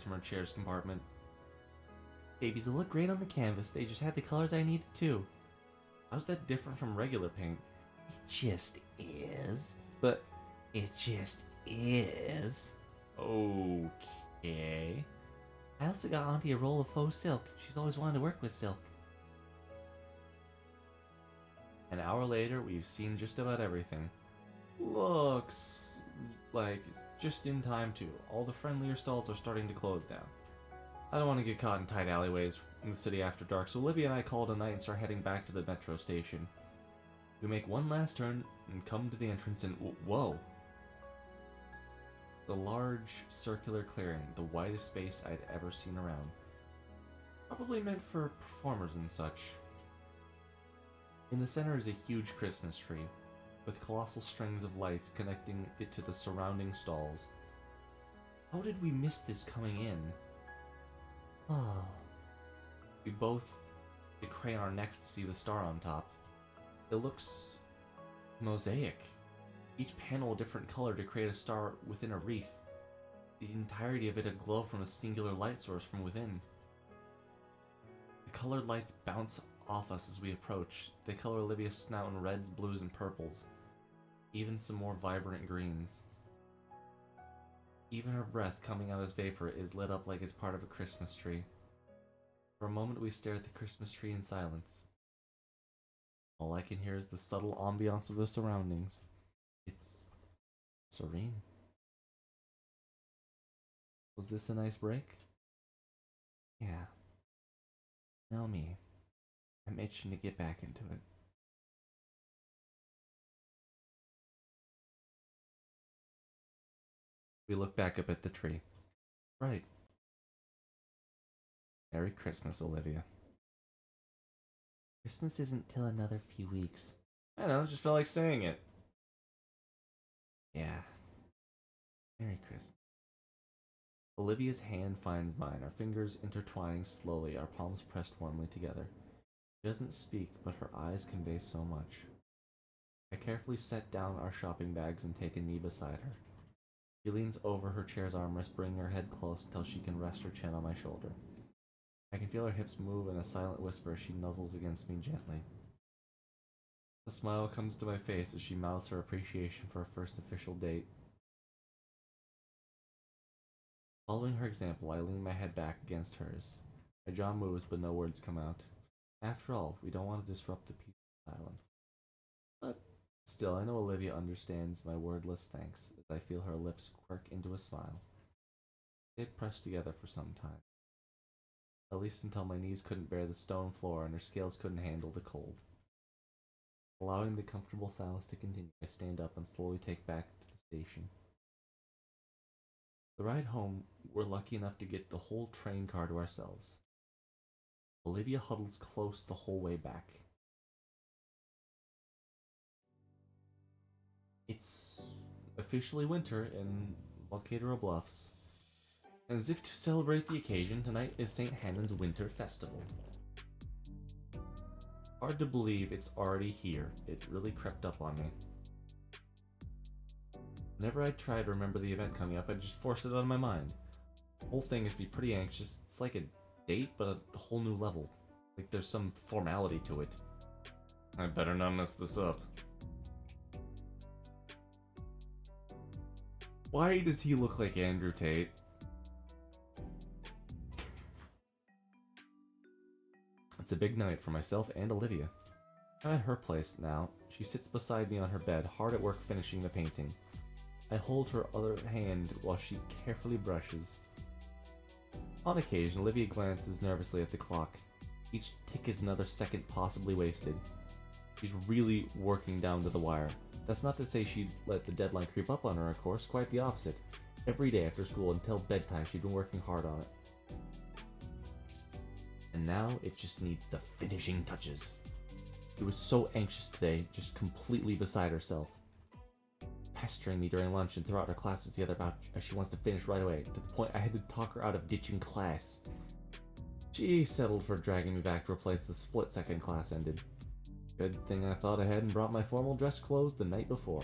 from her chair's compartment. Babies will look great on the canvas. They just had the colors I needed too. How's that different from regular paint? It just is. But it just is. Okay. I also got Auntie a roll of faux silk. She's always wanted to work with silk. An hour later, we've seen just about everything. Looks like it's just in time too. All the friendlier stalls are starting to close down. I don't want to get caught in tight alleyways in the city after dark, so Olivia and I call it a night and start heading back to the metro station. We make one last turn and come to the entrance and whoa! The large circular clearing, the widest space I'd ever seen around. Probably meant for performers and such. In the center is a huge Christmas tree, with colossal strings of lights connecting it to the surrounding stalls. How did we miss this coming in? Oh. We both crane our necks to see the star on top. It looks mosaic. Each panel a different color to create a star within a wreath. The entirety of it aglow from a singular light source from within. The colored lights bounce off us as we approach. They color Olivia's snout in reds, blues, and purples. Even some more vibrant greens. Even her breath, coming out as vapor, is lit up like it's part of a Christmas tree. For a moment we stare at the Christmas tree in silence. All I can hear is the subtle ambiance of the surroundings. It's serene. Was this a nice break? Yeah. Now me. I'm itching to get back into it. We look back up at the tree. Right. Merry Christmas, Olivia. Christmas isn't till another few weeks. I know, just felt like saying it. Yeah. Merry Christmas. Olivia's hand finds mine, our fingers intertwining slowly, our palms pressed warmly together. She doesn't speak, but her eyes convey so much. I carefully set down our shopping bags and take a knee beside her. She leans over her chair's armrest, bringing her head close until she can rest her chin on my shoulder. I can feel her hips move in a silent whisper as she nuzzles against me gently. A smile comes to my face as she mouths her appreciation for our first official date. Following her example, I lean my head back against hers. My jaw moves, but no words come out. After all, we don't want to disrupt the peaceful silence. But still, I know Olivia understands my wordless thanks as I feel her lips quirk into a smile. They had pressed together for some time. At least until my knees couldn't bear the stone floor and her scales couldn't handle the cold. Allowing the comfortable silence to continue, I stand up and slowly take back to the station. The ride home, we're lucky enough to get the whole train car to ourselves. Olivia huddles close the whole way back. It's officially winter in Volcadero Bluffs. And as if to celebrate the occasion, tonight is St. Hannon's Winter Festival. Hard to believe it's already here. It really crept up on me. Whenever I try to remember the event coming up, I just force it out of my mind. The whole thing is to be pretty anxious. It's like a date, but a whole new level. Like there's some formality to it. I better not mess this up. Why does he look like Andrew Tate? It's a big night for myself and Olivia. I'm at her place now. She sits beside me on her bed, hard at work finishing the painting. I hold her other hand while she carefully brushes. On occasion, Olivia glances nervously at the clock. Each tick is another second possibly wasted. She's really working down to the wire. That's not to say she'd let the deadline creep up on her, of course, quite the opposite. Every day after school until bedtime, she'd been working hard on it. And now it just needs the finishing touches. She was so anxious today, just completely beside herself. Pestering me during lunch and throughout our classes together about how she wants to finish right away, to the point I had to talk her out of ditching class. She settled for dragging me back to replace the split-second class ended. Good thing I thought ahead and brought my formal dress clothes the night before.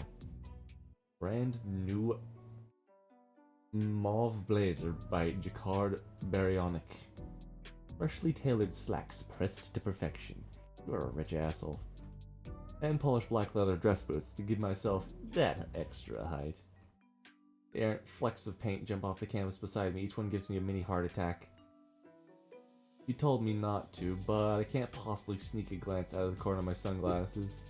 Brand new mauve blazer by Jacquard Baryonyk. Freshly tailored slacks pressed to perfection. You're a rich asshole. And polished black leather dress boots to give myself that extra height. The errant flecks of paint jump off the canvas beside me. Each one gives me a mini heart attack. You told me not to, but I can't possibly sneak a glance out of the corner of my sunglasses.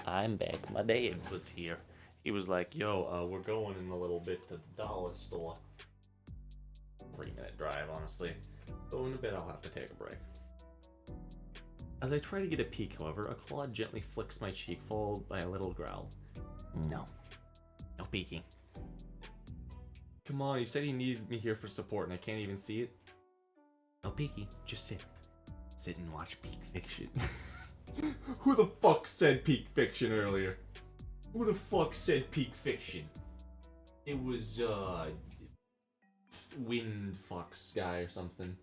I'm back. My dad was here. He was like, yo, we're going in a little bit to the dollar store. 3-minute drive, honestly. But in a bit, I'll have to take a break. As I try to get a peek, however, a claw gently flicks my cheek, followed by a little growl. No. No peeking. Come on, you said you needed me here for support and I can't even see it. No peeking. Just sit. Sit and watch Peak Fiction. Who the fuck said Peak Fiction earlier? Who the fuck said Peak Fiction? It was, Wind Fox guy or something.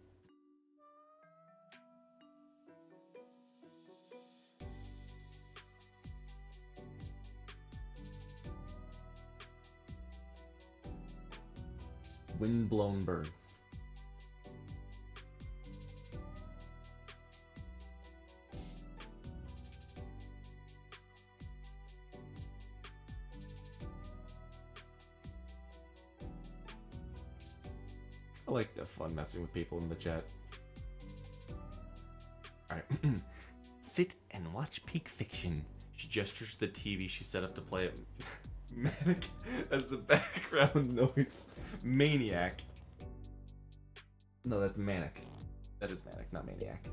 Windblown bird. I like the fun messing with people in the chat. Alright. Sit and watch Peak Fiction. She gestures to the TV she set up to play it. Manic as the background noise. Maniac. No, that's Manic. That is Manic, not Maniac.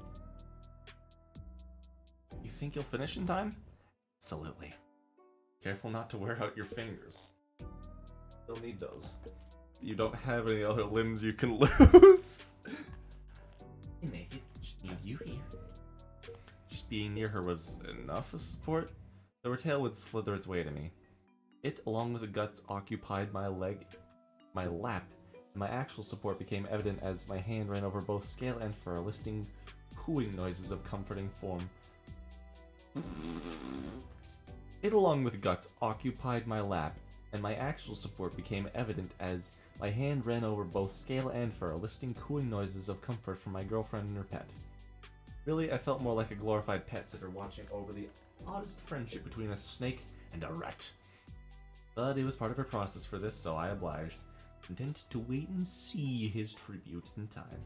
You think you'll finish in time? Absolutely. Careful not to wear out your fingers. Don't need those. You don't have any other limbs you can lose. You make it. Just need you here. Just being near her was enough of support. The tail would slither its way to me. It, along with the guts, occupied my lap, and my actual support became evident as my hand ran over both scale and fur, eliciting cooing noises of comforting form. It, along with guts, occupied my lap, and my actual support became evident as my hand ran over both scale and fur, eliciting cooing noises of comfort from my girlfriend and her pet. Really, I felt more like a glorified pet sitter watching over the oddest friendship between a snake and a rat. But it was part of her process for this, so I obliged. content to wait and see his tribute in time.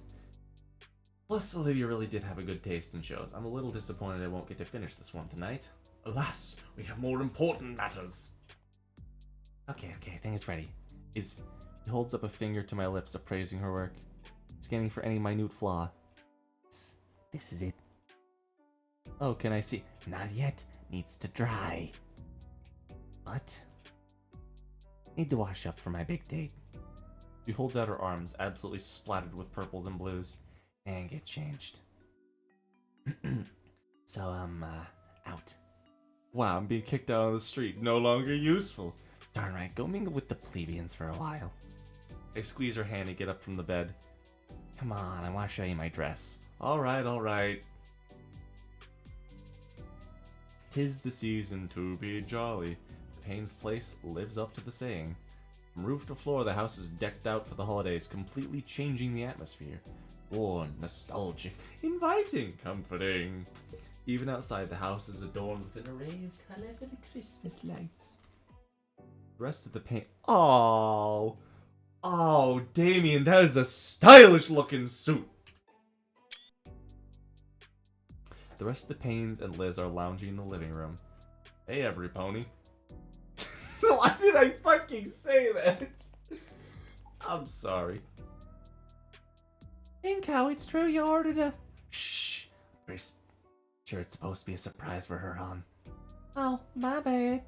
Plus, Olivia really did have a good taste in shows. I'm a little disappointed I won't get to finish this one tonight. Alas, we have more important matters. Okay, I think it's ready. He holds up a finger to my lips, appraising her work, scanning for any minute flaw. This is it. Oh, can I see? Not yet. Needs to dry. But need to wash up for my big date. She holds out her arms, absolutely splattered with purples and blues, and get changed. So I'm out. Wow, I'm being kicked out on the street. No longer useful. Darn right, go mingle with the plebeians for a while. I squeeze her hand and get up from the bed. Come on, I want to show you my dress. Alright. 'Tis the season to be jolly. The Payne's place lives up to the saying. From roof to floor, the house is decked out for the holidays, completely changing the atmosphere. Warm, nostalgic, inviting, comforting. Even outside, the house is adorned with an array of colorful Christmas lights. The rest of the paint. Oh, Damien, that is a stylish looking suit. The rest of the Paynes and Liz are lounging in the living room. Hey, every pony. Why did I fucking say that? I'm sorry. Inko, it's true you ordered a... Shh. Pretty sure it's supposed to be a surprise for her, hon. Oh, my bad.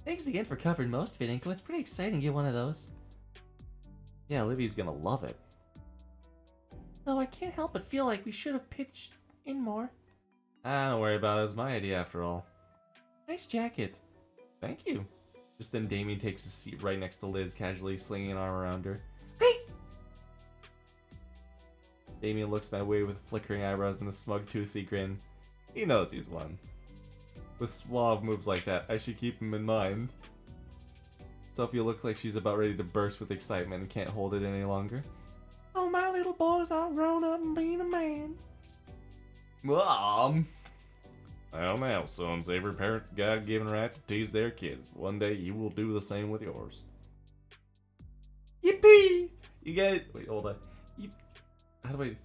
Thanks again for covering most of it, Inko. It's pretty exciting to get one of those. Yeah, Livy's gonna love it. Though I can't help but feel like we should have pitched in more. Don't worry about it. It was my idea after all. Nice jacket. Thank you. Just then Damien takes a seat right next to Liz, casually slinging an arm around her. Hey! Damien looks my way with flickering eyebrows and a smug, toothy grin. He knows he's won. With suave moves like that, I should keep him in mind. Sophia looks like she's about ready to burst with excitement and can't hold it any longer. Oh, my little boy's all grown up and being a man. Mom! Well, now, sons, every parent's God-given right to tease their kids. One day you will do the same with yours. Yippee! You guys... Wait, hold on. How do I...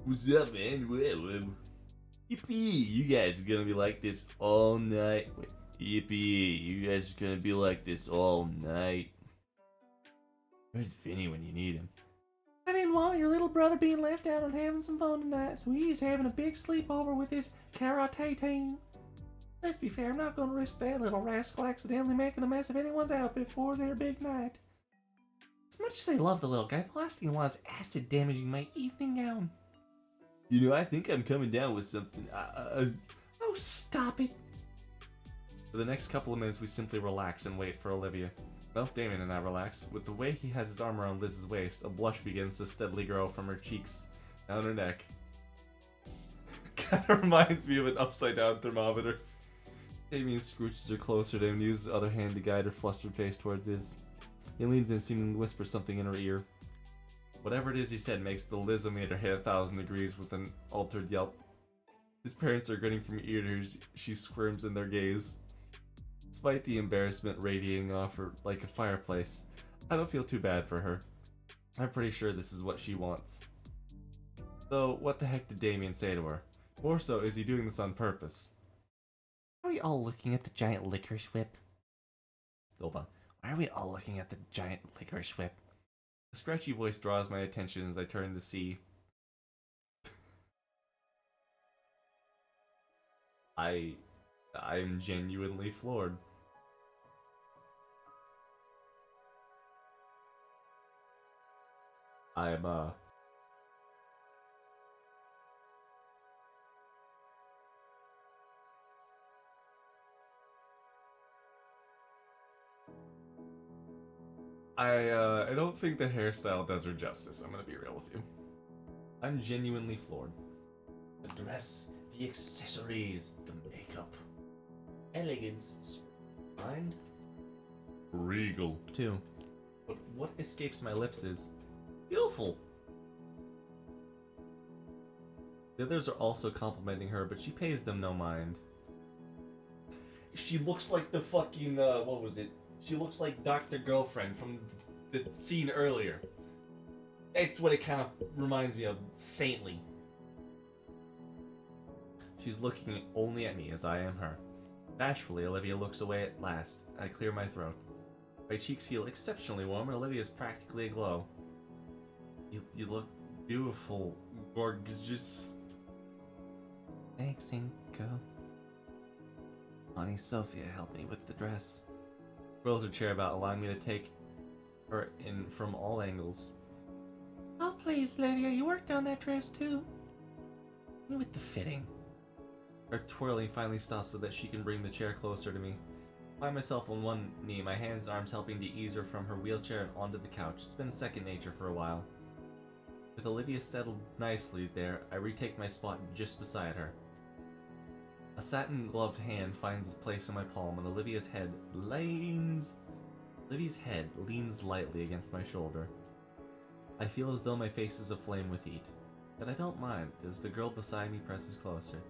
What's up, man? Yippee! You guys are gonna be like this all night. Wait. Yippee! You guys are gonna be like this all night. Where's Vinny when you need him? I didn't want your little brother being left out and having some fun tonight, so he's having a big sleepover with his karate team. Let's be fair, I'm not gonna risk that little rascal accidentally making a mess of anyone's outfit before their big night. As much as I love the little guy, the last thing I want is acid damaging my evening gown. You know, I think I'm coming down with something. Oh, stop it. For the next couple of minutes, we simply relax and wait for Olivia. Well, Damien and I relax. With the way he has his arm around Liz's waist, a blush begins to steadily grow from her cheeks down her neck. Kinda reminds me of an upside-down thermometer. Damien scooches her closer to him and uses the other hand to guide her flustered face towards his. He leans in, seeming to whisper something in her ear. Whatever it is he said makes the Lizometer hit 1,000 degrees with an altered yelp. His parents are grinning from ear to ear. She squirms in their gaze. Despite the embarrassment radiating off her like a fireplace, I don't feel too bad for her. I'm pretty sure this is what she wants. Though, what the heck did Damien say to her? More so, is he doing this on purpose? Are we all looking at the giant licorice whip? Hold on. Why are we all looking at the giant licorice whip? A scratchy voice draws my attention as I turn to see. I'm genuinely floored. I don't think the hairstyle does her justice. I'm gonna be real with you. I'm genuinely floored. The dress, the accessories, the makeup. Elegance, mind, regal too. But what escapes my lips is beautiful. The others are also complimenting her, but she pays them no mind. She looks like the fucking what was it? She looks like Dr. Girlfriend from the scene earlier. That's what it kind of reminds me of, faintly. She's looking only at me as I am her. Bashfully, Olivia looks away at last. I clear my throat. My cheeks feel exceptionally warm and Olivia's practically aglow. You look beautiful, gorgeous. Thanks, Inko. Honey Sophia helped me with the dress. Whirls her chair about, allowing me to take her in from all angles. Oh, please, Olivia, you worked on that dress too. With the fitting. Her twirling finally stops so that she can bring the chair closer to me. I find myself on one knee, my hands and arms helping to ease her from her wheelchair and onto the couch. It's been second nature for a while. With Olivia settled nicely there, I retake my spot just beside her. A satin-gloved hand finds its place in my palm, and Olivia's head leans lightly against my shoulder. I feel as though my face is aflame with heat, but I don't mind as the girl beside me presses closer.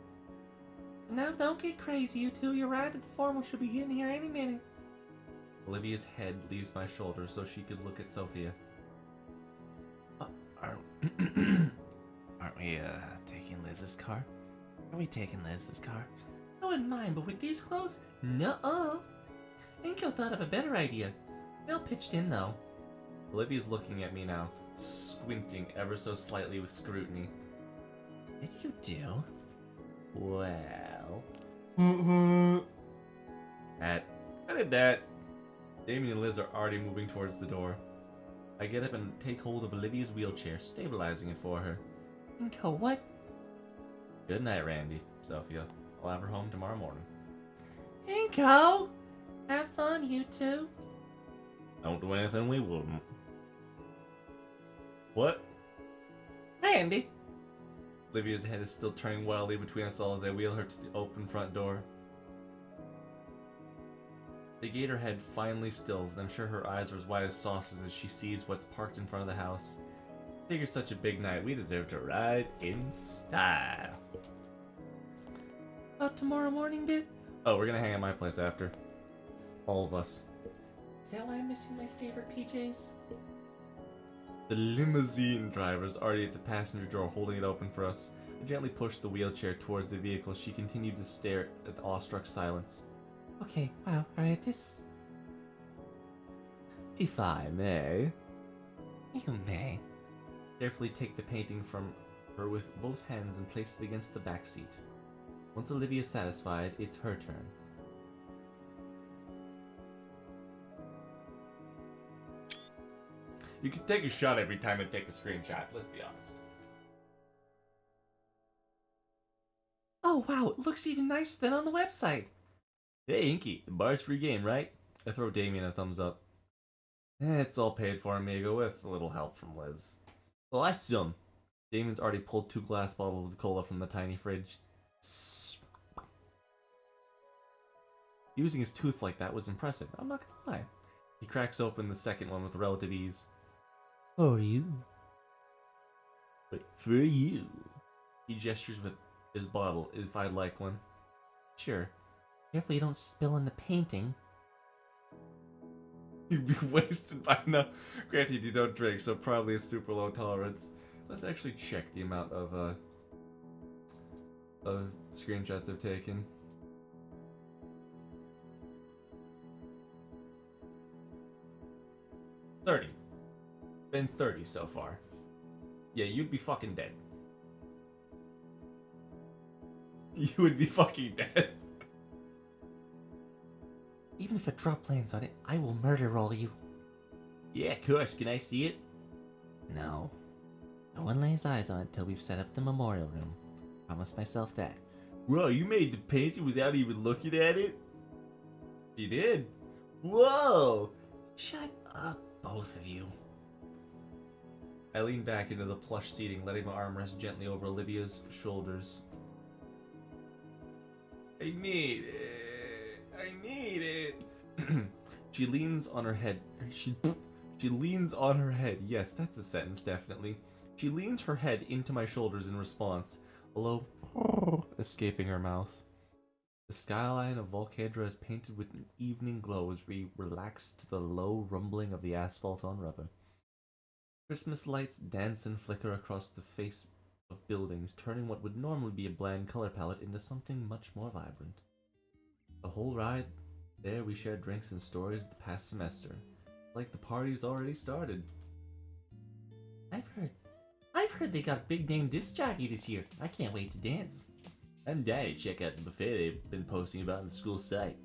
Now don't get crazy, you two. Your ride to the formal should be getting here any minute. Olivia's head leaves my shoulder so she could look at Sophia. Aren't we taking Liz's car? Are we taking Liz's car? I wouldn't mind, but with these clothes? Nuh-uh. Inko thought of a better idea. Bill pitched in, though. Olivia's looking at me now, squinting ever so slightly with scrutiny. What did you do? Well... I did that. Damien and Liz are already moving towards the door. I get up and take hold of Olivia's wheelchair, stabilizing it for her. Inko, what? Good night, Randy, Sophia. I'll have her home tomorrow morning. Inko! Have fun, you two. Don't do anything we wouldn't. What? Randy! Olivia's head is still turning wildly between us all as I wheel her to the open front door. The gator head finally stills, and I'm sure her eyes are as wide as saucers as she sees what's parked in front of the house. Figure's such a big night, we deserve to ride in style. About tomorrow morning, bit? Oh, we're gonna hang at my place after. All of us. Is that why I'm missing my favorite PJs? The limousine driver's already at the passenger door, holding it open for us. I gently pushed the wheelchair towards the vehicle. She continued to stare at the awestruck silence. Okay, wow, alright, this... If I may... You may. Carefully take the painting from her with both hands and place it against the back seat. Once Olivia's satisfied, it's her turn. You can take a shot every time and take a screenshot, let's be honest. Oh wow, it looks even nicer than on the website. Hey Inky, the bar's free game, right? I throw Damien a thumbs up. It's all paid for, amigo, with a little help from Liz. Well, I some. Damien's already pulled 2 glass bottles of cola from the tiny fridge. Using his tooth like that was impressive, I'm not gonna lie. He cracks open the second one with relative ease. For you. But for you. He gestures with his bottle, if I'd like one. Sure. Careful you don't spill in the painting. You'd be wasted by now. Granted, you don't drink, so probably a super low tolerance. Let's actually check the amount of screenshots I've taken. Been 30 so far. Yeah, you'd be fucking dead. You would be fucking dead. Even if a drop lands on it, I will murder roll you. Yeah, of course. Can I see it? No. No one lays eyes on it till we've set up the memorial room. Promise myself that. Whoa, you made the painting without even looking at it? You did? Whoa! Shut up, both of you. I lean back into the plush seating, letting my arm rest gently over Olivia's shoulders. I need it. She leans on her head. She leans on her head. Yes, that's a sentence, definitely. She leans her head into my shoulders in response, a low escaping her mouth. The skyline of Volcadra is painted with an evening glow as we relax to the low rumbling of the asphalt on rubber. Christmas lights dance and flicker across the face of buildings, turning what would normally be a bland color palette into something much more vibrant. The whole ride there we shared drinks and stories of the past semester, like the party's already started. I've heard they got a big name disc jockey this year. I can't wait to dance. I'm dying to check out the buffet they've been posting about on the school site.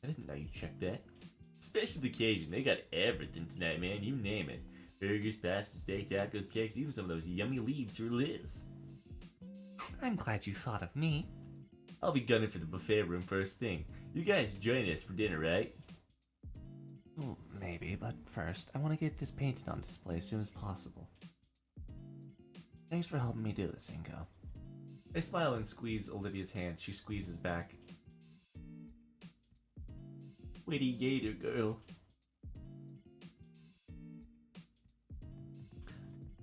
I didn't know you checked that. Special occasion, they got everything tonight, man, you name it. Burgers, pastas, steak, tacos, cakes, even some of those yummy leaves through Liz. I'm glad you thought of me. I'll be gunning for the buffet room first thing. You guys join us for dinner, right? Well, maybe, but first, I want to get this painted on display as soon as possible. Thanks for helping me do this, Inko. I smile and squeeze Olivia's hand. She squeezes back. Witty gator girl.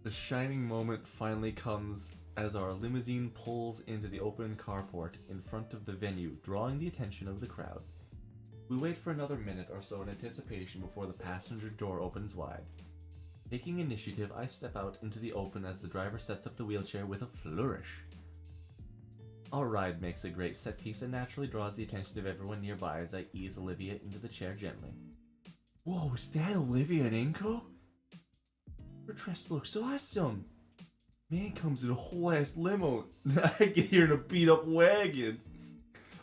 The shining moment finally comes as our limousine pulls into the open carport in front of the venue, drawing the attention of the crowd. We wait for another minute or so in anticipation before the passenger door opens wide. Taking initiative, I step out into the open as the driver sets up the wheelchair with a flourish. Our ride makes a great set piece and naturally draws the attention of everyone nearby as I ease Olivia into the chair gently. Whoa, is that Olivia and Inko? Her dress looks awesome! Man comes in a whole ass limo. I get here in a beat up wagon.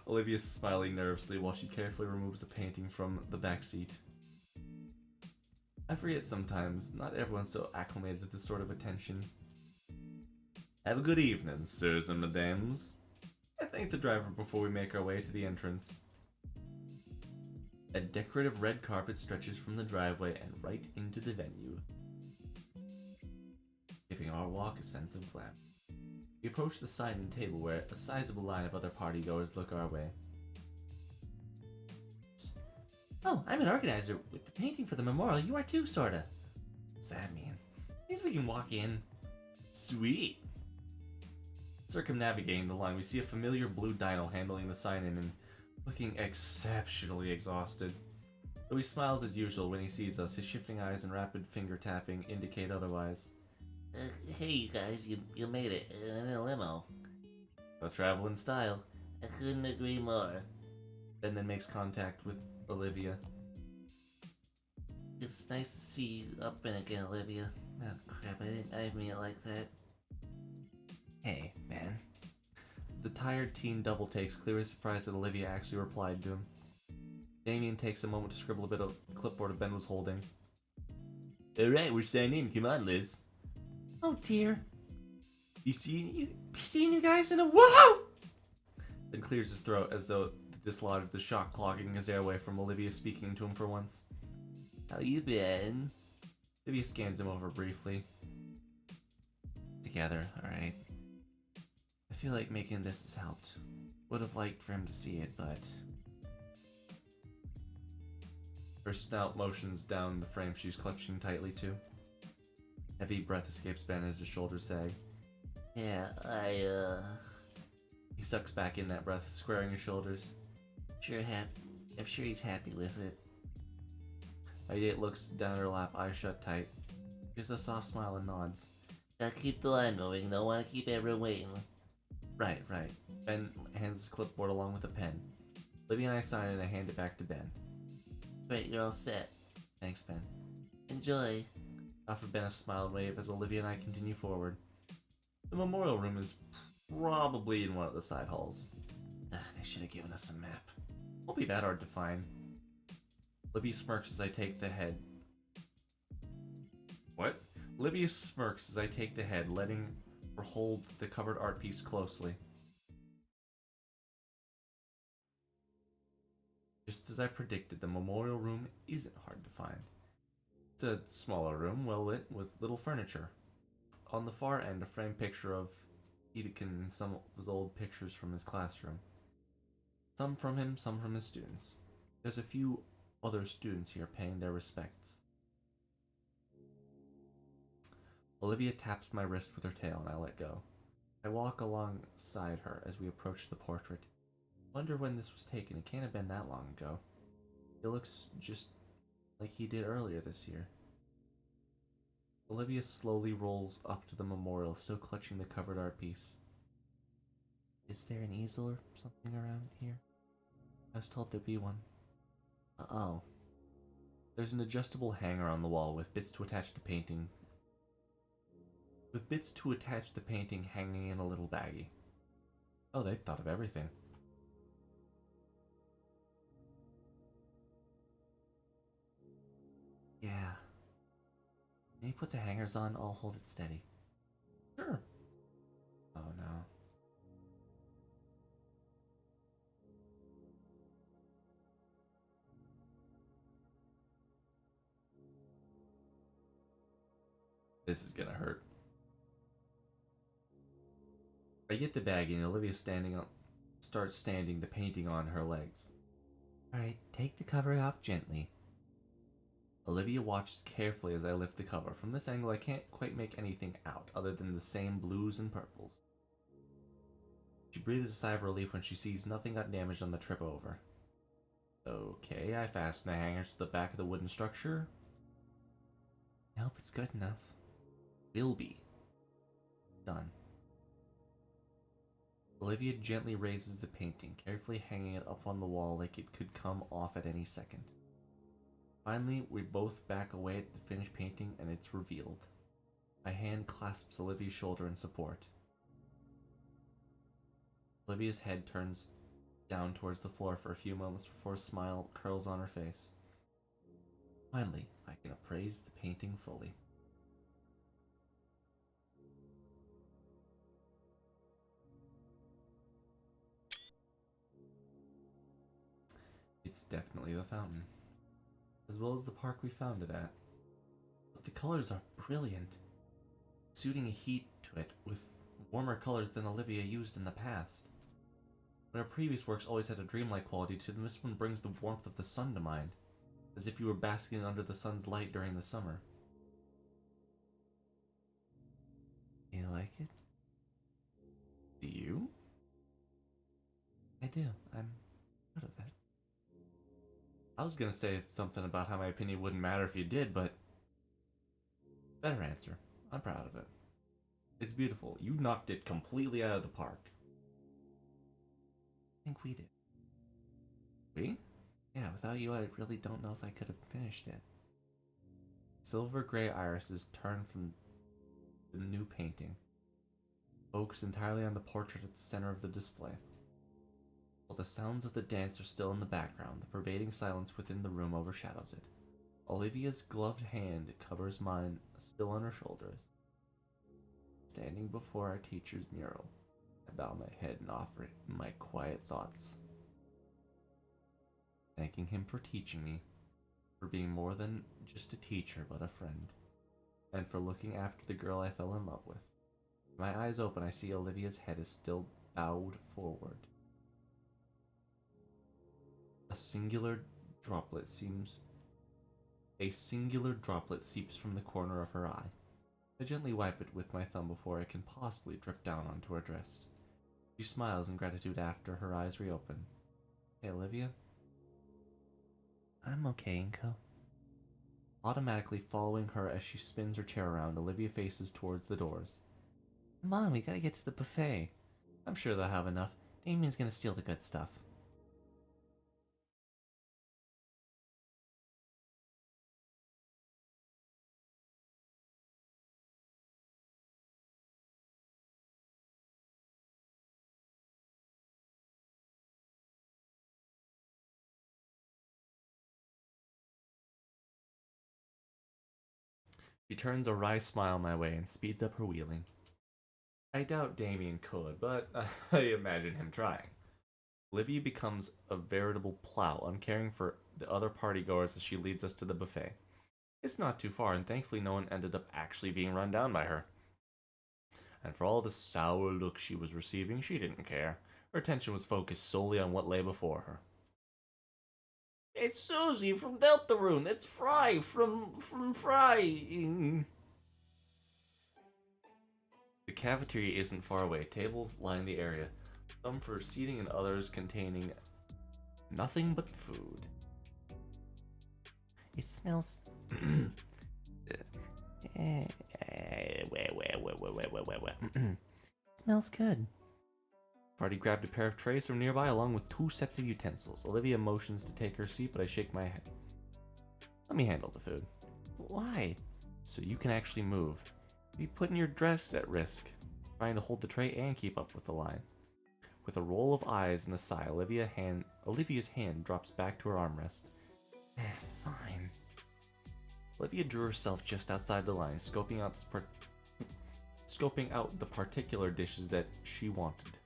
Olivia's smiling nervously while she carefully removes the painting from the back seat. I forget sometimes, not everyone's so acclimated to this sort of attention. Have a good evening, sirs and madames. I thank the driver before we make our way to the entrance. A decorative red carpet stretches from the driveway and right into the venue, giving our walk a sense of glamour. We approach the sign-in table where a sizable line of other partygoers look our way. Oh, I'm an organizer with the painting for the memorial. You are too, sorta. What's that mean? Means we can walk in. Sweet. Circumnavigating the line, we see a familiar blue dino handling the sign-in and looking exceptionally exhausted. Though he smiles as usual when he sees us, his shifting eyes and rapid finger tapping indicate otherwise. Hey you guys, you made it in a limo. Go travel in style. I couldn't agree more. Ben then makes contact with Olivia. It's nice to see you up in again, Olivia. Oh crap, I didn't mean it like that. Hey, Ben. The tired teen double takes, clearly surprised that Olivia actually replied to him. Damien takes a moment to scribble a bit of clipboard Ben was holding. Alright, we're signed in. Come on, Liz. Oh dear. Be seeing you guys in a whoa! Ben clears his throat as though to dislodge the shock clogging his airway from Olivia speaking to him for once. How you been? Olivia scans him over briefly. Together, alright. I feel like making this has helped. Would have liked for him to see it, but... Her snout motions down the frame she's clutching tightly to. Heavy breath escapes Ben as his shoulders sag. Yeah, He sucks back in that breath, squaring his shoulders. I'm sure he's happy with it. Idate looks down her lap, eyes shut tight. Gives a soft smile and nods. Gotta keep the line moving, don't wanna keep everyone waiting. Right. Ben hands the clipboard along with a pen. Olivia and I sign it and I hand it back to Ben. Great, you're all set. Thanks, Ben. Enjoy. Offer Ben a smile and wave as Olivia and I continue forward. The memorial room is probably in one of the side halls. They should have given us a map. Won't be that hard to find. Olivia smirks as I take the head. What? Olivia smirks as I take the head, letting her hold the covered art piece closely. Just as I predicted, the memorial room isn't hard to find. It's a smaller room, well lit, with little furniture. On the far end, a framed picture of Edekin and some of his old pictures from his classroom. Some from him, some from his students. There's a few other students here paying their respects. Olivia taps my wrist with her tail and I let go. I walk alongside her as we approach the portrait. Wonder when this was taken. It can't have been that long ago. It looks just like he did earlier this year. Olivia slowly rolls up to the memorial, still clutching the covered art piece. Is there an easel or something around here? I was told there'd be one. Oh. There's an adjustable hanger on the wall with bits to attach the painting. Hanging in a little baggie. Oh, they thought of everything. Yeah. Can you put the hangers on? I'll hold it steady. Sure. Oh no. This is gonna hurt. I get the baggie and Olivia starts standing the painting on her legs. Alright, take the cover off gently. Olivia watches carefully as I lift the cover. From this angle, I can't quite make anything out, other than the same blues and purples. She breathes a sigh of relief when she sees nothing got damaged on the trip over. Okay, I fasten the hangers to the back of the wooden structure. I hope it's good enough. Will be. Done. Olivia gently raises the painting, carefully hanging it up on the wall like it could come off at any second. Finally, we both back away at the finished painting and it's revealed. My hand clasps Olivia's shoulder in support. Olivia's head turns down towards the floor for a few moments before a smile curls on her face. Finally, I can appraise the painting fully. It's definitely the fountain, as well as the park we found it at. But the colors are brilliant, suiting a heat to it with warmer colors than Olivia used in the past. When her previous works always had a dreamlike quality to them, this one brings the warmth of the sun to mind, as if you were basking under the sun's light during the summer. You like it? Do you? I do. I'm proud of it. I was gonna say something about how my opinion wouldn't matter if you did, but better answer. I'm proud of it. It's beautiful. You knocked it completely out of the park. I think we did. We? Yeah, without you, I really don't know if I could have finished it. Silver gray irises turn from the new painting, focused entirely on the portrait at the center of the display. While the sounds of the dance are still in the background, the pervading silence within the room overshadows it. Olivia's gloved hand covers mine, still on her shoulders. Standing before our teacher's mural, I bow my head and offer my quiet thoughts. Thanking him for teaching me, for being more than just a teacher but a friend, and for looking after the girl I fell in love with. My eyes open, I see Olivia's head is still bowed forward. A singular droplet seeps from the corner of her eye. I gently wipe it with my thumb before it can possibly drip down onto her dress. She smiles in gratitude after her eyes reopen. Hey, Olivia? I'm okay, Inko. Automatically following her as she spins her chair around, Olivia faces towards the doors. Come on, we gotta get to the buffet. I'm sure they'll have enough. Damien's gonna steal the good stuff. She turns a wry smile my way and speeds up her wheeling. I doubt Damien could, but I imagine him trying. Olivia becomes a veritable plow, uncaring for the other partygoers as she leads us to the buffet. It's not too far, and thankfully no one ended up actually being run down by her. And for all the sour looks she was receiving, she didn't care. Her attention was focused solely on what lay before her. It's Susie from Deltarune. It's Fry from Fry. The cafeteria isn't far away. Tables line the area. Some for seating and others containing nothing but food. It smells. Smells good. Party grabbed a pair of trays from nearby along with 2 sets of utensils. Olivia motions to take her seat, but I shake my head. Let me handle the food. Why? So you can actually move. You'd be putting your dress at risk, trying to hold the tray and keep up with the line. With a roll of eyes and a sigh, Olivia's hand drops back to her armrest. Fine. Olivia drew herself just outside the line, scoping out the particular dishes that she wanted.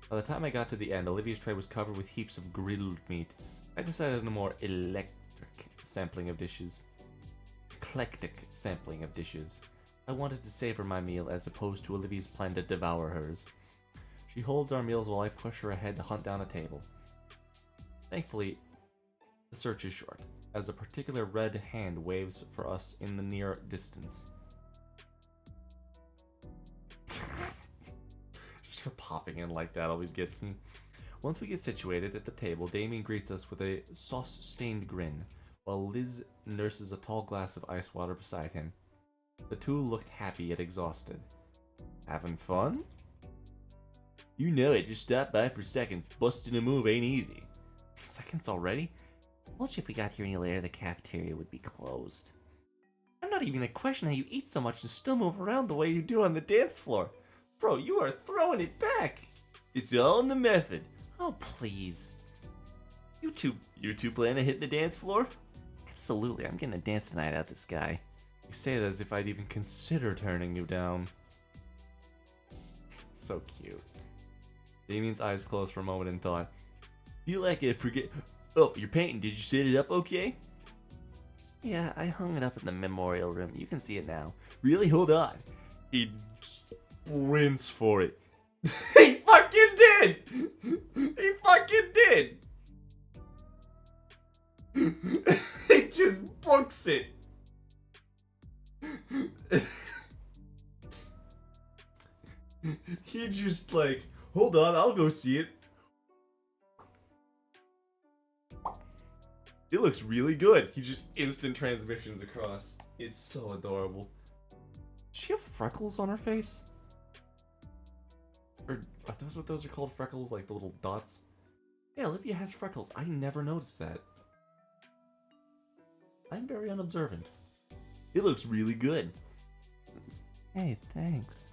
By the time I got to the end, Olivia's tray was covered with heaps of grilled meat. I decided on a more eclectic sampling of dishes. I wanted to savor my meal as opposed to Olivia's plan to devour hers. She holds our meals while I push her ahead to hunt down a table. Thankfully, the search is short, as a particular red hand waves for us in the near distance. Just her popping in like that always gets me. Once we get situated at the table, Damien greets us with a sauce-stained grin, while Liz nurses a tall glass of ice water beside him. The two looked happy yet exhausted. Having fun? You know it, just stopped by for seconds. Busting a move ain't easy. Seconds already? Told you if we got here any later, the cafeteria would be closed. I'm not even gonna question how you eat so much and still move around the way you do on the dance floor. Bro, you are throwing it back. It's all in the method. Oh, please. You two plan on hitting the dance floor? Absolutely, I'm getting a dance tonight out this guy. You say that as if I'd even consider turning you down. So cute. Damien's eyes closed for a moment in thought. Feel like I forget. Oh, you're painting. Did you set it up okay? Yeah, I hung it up in the memorial room. You can see it now. Really? Hold on. He sprints for it. He fucking did! He fucking did! He just books it. He just like, hold on, I'll go see it. It looks really good. He just instant transmissions across. It's so adorable. Does she have freckles on her face? Or are those what those are called, freckles? Like the little dots? Yeah, Olivia has freckles. I never noticed that. I'm very unobservant. It looks really good. Hey, thanks.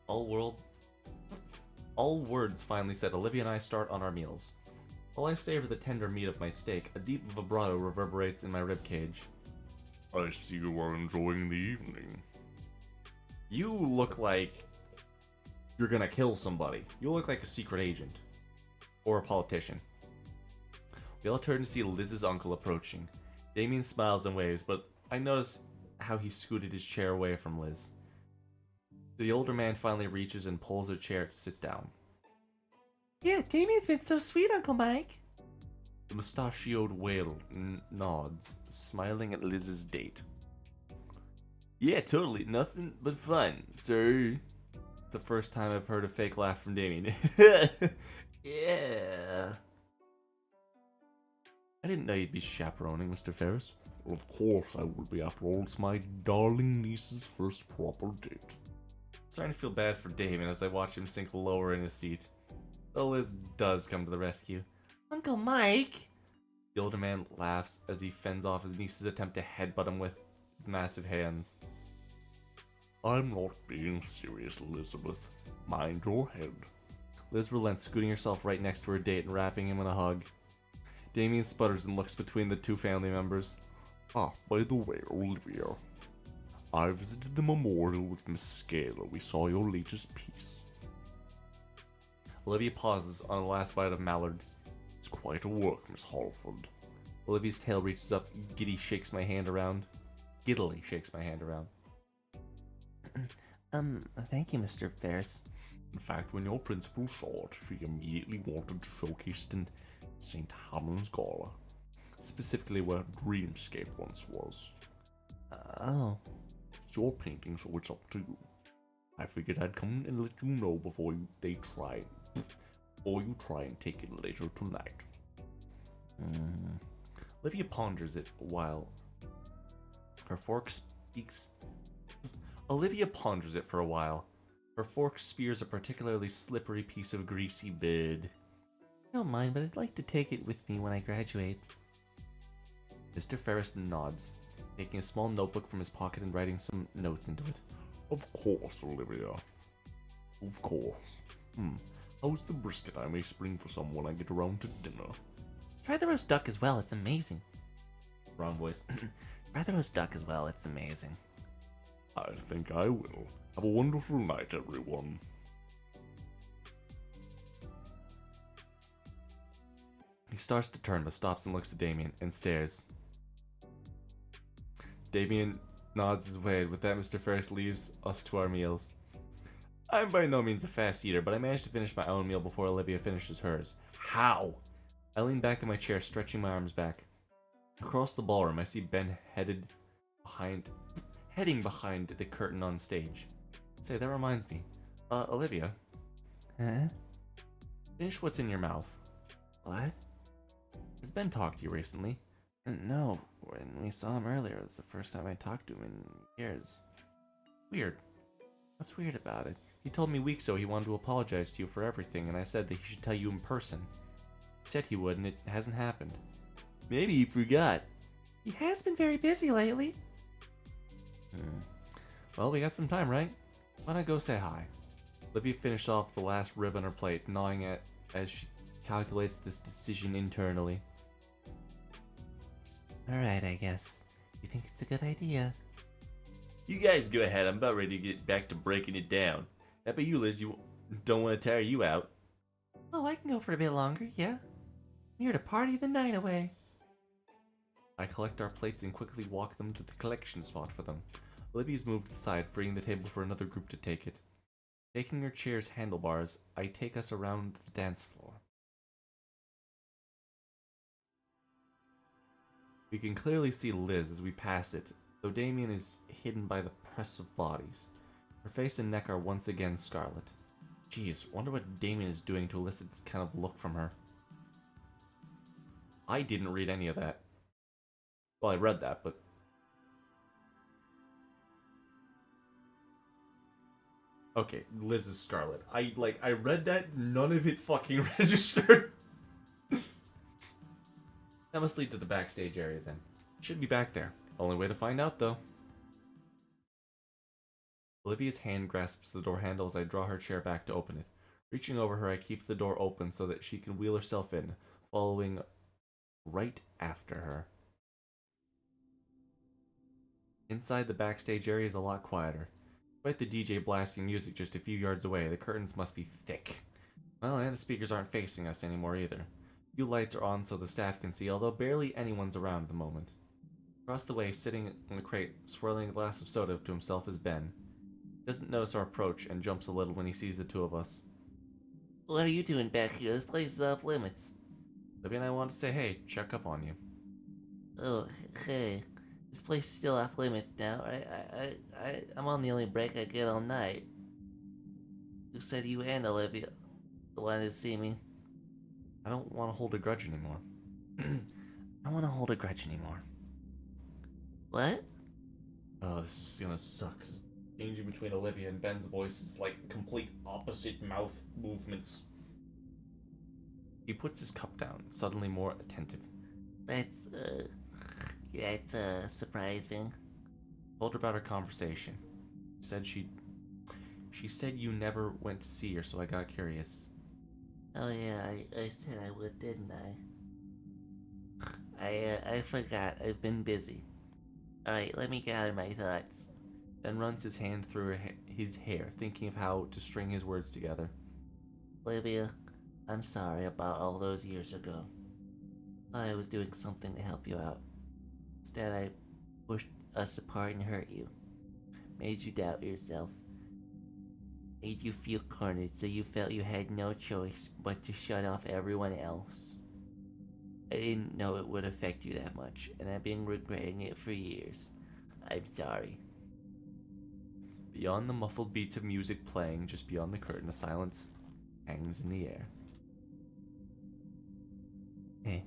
All words finally said, Olivia and I start on our meals. While I savor the tender meat of my steak, a deep vibrato reverberates in my ribcage. I see you are enjoying the evening. You look like you're gonna kill somebody. You look like a secret agent. Or a politician. We all turn to see Liz's uncle approaching. Damien smiles and waves, but I notice how he scooted his chair away from Liz. The older man finally reaches and pulls a chair to sit down. Yeah, Damien's been so sweet, Uncle Mike. The mustachioed whale nods, smiling at Liz's date. Yeah, totally. Nothing but fun, sir. It's the first time I've heard a fake laugh from Damien. Yeah. I didn't know you'd be chaperoning, Mr. Ferris. Well, of course I would be. After all, it's my darling niece's first proper date. Starting to feel bad for Damien as I watch him sink lower in his seat. Though Liz does come to the rescue. Uncle Mike! The older man laughs as he fends off his niece's attempt to headbutt him with his massive hands. I'm not being serious, Elizabeth. Mind your head. Liz relents, scooting herself right next to her date and wrapping him in a hug. Damien sputters and looks between the two family members. Ah, by the way, Olivia. I visited the memorial with Miss Scala. We saw your latest piece. Olivia pauses on the last bite of mallard. It's quite a work, Miss Halford. Olivia's tail reaches up, giddily shakes my hand around. Thank you, Mr. Ferris. In fact, when your principal saw it, she immediately wanted to showcase it in St. Helens Gala. Specifically where Dreamscape once was. Oh. It's your painting, so it's up to you. I figured I'd come and let you know before you try and take it later tonight. Olivia ponders it while her fork speaks. Olivia ponders it for a while. Her fork spears a particularly slippery piece of greasy bed. I don't mind, but I'd like to take it with me when I graduate. Mr. Ferris nods, taking a small notebook from his pocket and writing some notes into it. Of course, Olivia. Of course. How's the brisket I may spring for some when I get around to dinner? Try the roast duck as well, it's amazing. Wrong voice. Try the roast duck as well, it's amazing. I think I will. Have a wonderful night, everyone. He starts to turn, but stops and looks at Damien and stares. Damien nods his way. With that, Mr. Ferris leaves us to our meals. I'm by no means a fast eater, but I managed to finish my own meal before Olivia finishes hers. How? I lean back in my chair, stretching my arms back. Across the ballroom, I see Ben heading behind the curtain on stage. Say, that reminds me. Olivia. Huh? Finish what's in your mouth. What? Has Ben talked to you recently? No, when we saw him earlier, it was the first time I talked to him in years. Weird. What's weird about it? He told me weeks ago he wanted to apologize to you for everything, and I said that he should tell you in person. He said he would, and it hasn't happened. Maybe he forgot. He has been very busy lately. Well, we got some time, right? Why not go say hi? Olivia finished off the last rib on her plate, gnawing it as she calculates this decision internally. Alright, I guess. You think it's a good idea? You guys go ahead, I'm about ready to get back to breaking it down. How about you, Liz? You don't want to tire you out? Oh, I can go for a bit longer, yeah? I'm here to party the night away. I collect our plates and quickly walk them to the collection spot for them. Olivia's moved aside, freeing the table for another group to take it. Taking her chair's handlebars, I take us around the dance floor. We can clearly see Liz as we pass it, though Damien is hidden by the press of bodies. Her face and neck are once again scarlet. Geez, wonder what Damien is doing to elicit this kind of look from her. I didn't read any of that. Well, I read that, but... Okay, Liz is scarlet. I read that, none of it fucking registered. That must lead to the backstage area then. Should be back there. Only way to find out, though. Olivia's hand grasps the door handle as I draw her chair back to open it. Reaching over her, I keep the door open so that she can wheel herself in, following right after her. Inside the backstage area is a lot quieter. Despite the DJ blasting music just a few yards away, the curtains must be thick. Well, and the speakers aren't facing us anymore either. A few lights are on so the staff can see, although barely anyone's around at the moment. Across the way, sitting on a crate, swirling a glass of soda to himself, is Ben. He doesn't notice our approach and jumps a little when he sees the two of us. What are you doing back here? This place is off limits. Libby and I want to say hey, check up on you. Oh, hey. This place is still off limits now. I'm on the only break I get all night. You said you and Olivia wanted to see me. I don't want to hold a grudge anymore. I don't want to hold a grudge anymore. What? Oh, this is gonna suck. Changing between Olivia and Ben's voice is like complete opposite mouth movements. He puts his cup down, suddenly more attentive. That's surprising. Told her about our conversation. She said you never went to see her, so I got curious. Oh yeah, I said I would, didn't I? I forgot. I've been busy. Alright, let me gather my thoughts. Ben runs his hand through his hair, thinking of how to string his words together. Olivia, I'm sorry about all those years ago. Thought I was doing something to help you out. Instead, I pushed us apart and hurt you. Made you doubt yourself. Made you feel cornered so you felt you had no choice but to shut off everyone else. I didn't know it would affect you that much, and I've been regretting it for years. I'm sorry. Beyond the muffled beats of music playing just beyond the curtain, a silence hangs in the air. Hey,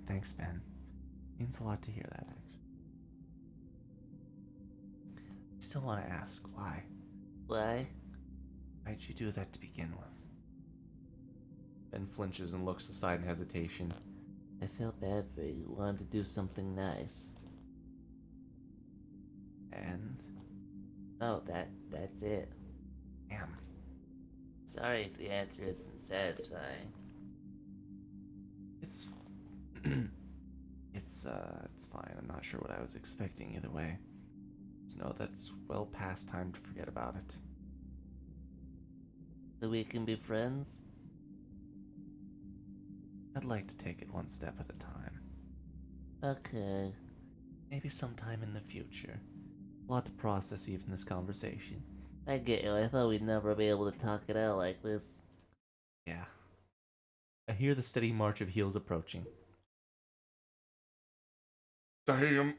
thanks, Ben. Means a lot to hear that, actually. I still want to ask, why? Why? Why'd you do that to begin with? Ben flinches and looks aside in hesitation. I felt bad for you. Wanted to do something nice. And? Oh, that's it. Damn. Sorry if the answer isn't satisfying. It's... it's fine. I'm not sure what I was expecting either way. Just know that it's well past time to forget about it. So we can be friends? I'd like to take it one step at a time. Okay. Maybe sometime in the future. A lot to process even this conversation. I get you. I thought we'd never be able to talk it out like this. Yeah. I hear the steady march of heels approaching. Damn.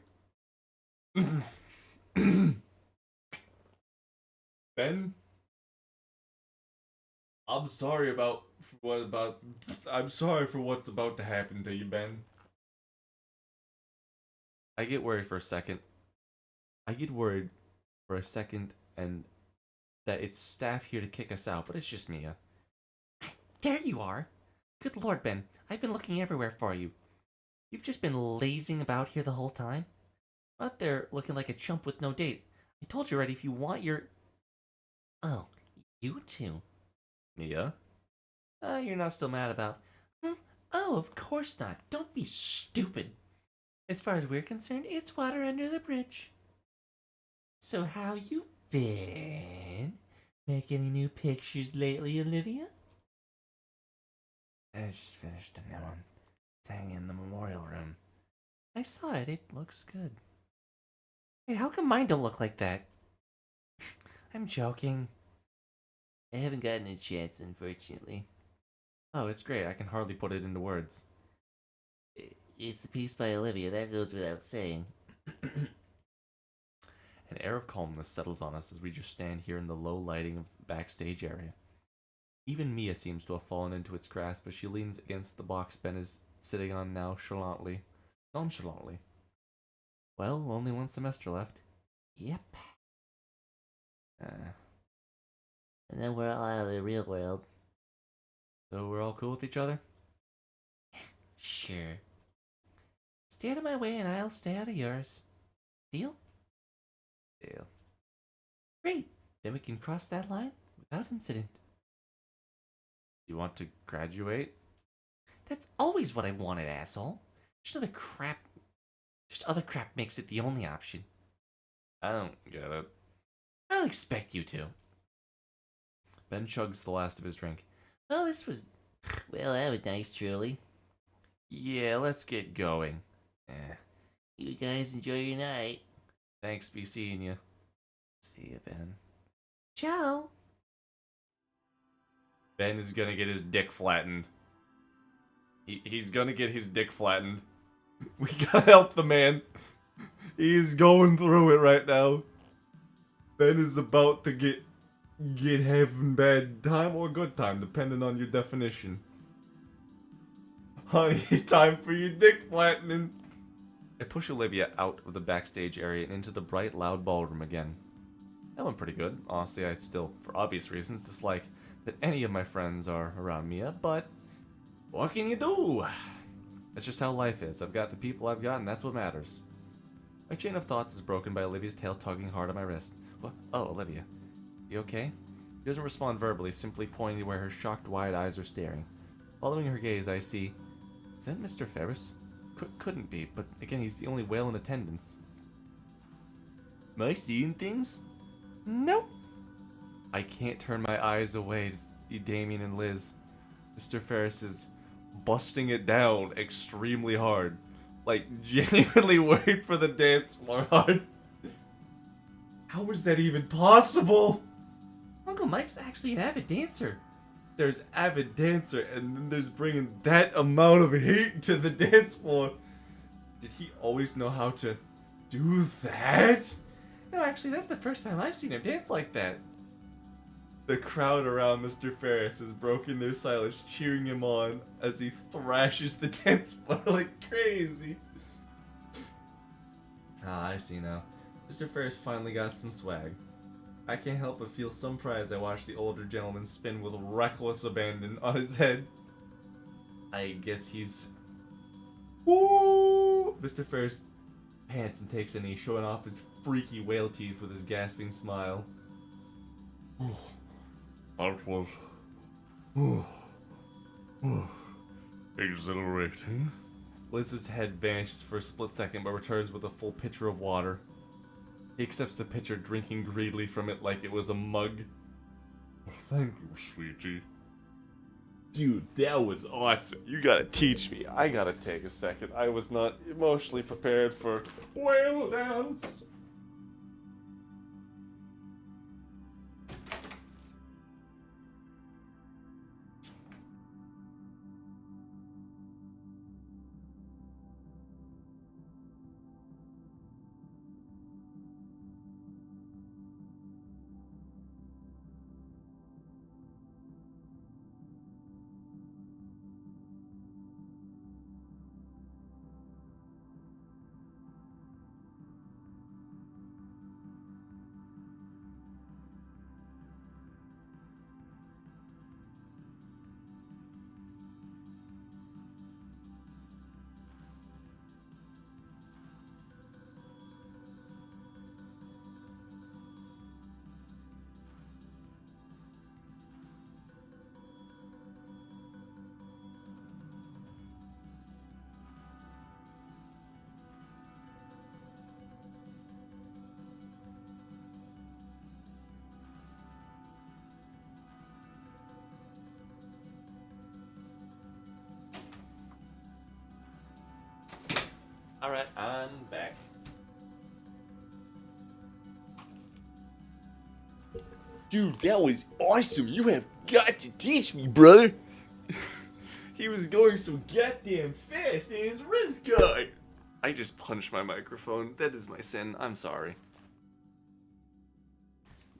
Ben? I'm sorry I'm sorry for what's about to happen to you, Ben. I get worried for a second. And that it's staff here to kick us out, but it's just Mia. There you are! Good lord, Ben. I've been looking everywhere for you. You've just been lazing about here the whole time? Out there looking like a chump with no date. I told you already if you want your... Oh, you two. Mia? You're not still mad about... Oh, of course not. Don't be stupid. As far as we're concerned, it's water under the bridge. So how you been? Make any new pictures lately, Olivia? I just finished a new one. It's hanging in the memorial room. I saw it. It looks good. Hey, how come mine don't look like that? I'm joking. I haven't gotten a chance, unfortunately. Oh, it's great. I can hardly put it into words. It's a piece by Olivia, that goes without saying. An air of calmness settles on us as we just stand here in the low lighting of the backstage area. Even Mia seems to have fallen into its grasp as she leans against the box Ben is sitting on nonchalantly. Well, only one semester left. Yep. And then we're all out of the real world. So we're all cool with each other? Sure. Stay out of my way and I'll stay out of yours. Deal? Deal. Great. Then we can cross that line without incident. You want to graduate? That's always what I wanted, asshole. Just other crap makes it the only option. I don't get it. I don't expect you to. Ben chugs the last of his drink. Well, that was nice, truly. Yeah, let's get going. You guys enjoy your night. Thanks, be seeing you. See you, Ben. Ciao. Ben is gonna get his dick flattened. He's gonna get his dick flattened. We gotta help the man. He's going through it right now. Ben is about to get having bad time or good time, depending on your definition. Honey, time for your dick flattening. I push Olivia out of the backstage area and into the bright, loud ballroom again. That went pretty good. Honestly, I still, for obvious reasons, dislike that any of my friends are around Mia, but what can you do? That's just how life is. I've got the people I've got, and that's what matters. My chain of thoughts is broken by Olivia's tail tugging hard on my wrist. What? Oh, Olivia. You okay? She doesn't respond verbally, simply pointing where her shocked, wide eyes are staring. Following her gaze, I see... Is that Mr. Ferris? Couldn't be, but again, he's the only whale in attendance. Am I seeing things? Nope. I can't turn my eyes away to see Damien and Liz. Mr. Ferris is busting it down extremely hard. Like, genuinely worried for the dance floor hard. How is that even possible? Uncle Mike's actually an avid dancer. There's avid dancer, and then there's bringing that amount of heat to the dance floor. Did he always know how to do that? No, actually, that's the first time I've seen him dance like that. The crowd around Mr. Ferris has broken their silence, cheering him on as he thrashes the dance floor like crazy. Ah, I see now. Mr. Ferris finally got some swag. I can't help but feel some pride as I watch the older gentleman spin with reckless abandon on his head. I guess he's... Woo! Mr. Ferris pants and takes a knee, showing off his freaky whale teeth with his gasping smile. That was exhilarating. Liz's head vanishes for a split second but returns with a full pitcher of water. He accepts the pitcher, drinking greedily from it like it was a mug. Thank you, sweetie. Dude, that was awesome. You gotta teach me. I gotta take a second. I was not emotionally prepared for whale dance. Alright, I'm back. Dude, that was awesome. You have got to teach me, brother. He was going so goddamn fast in his wrist guard. I just punched my microphone. That is my sin. I'm sorry.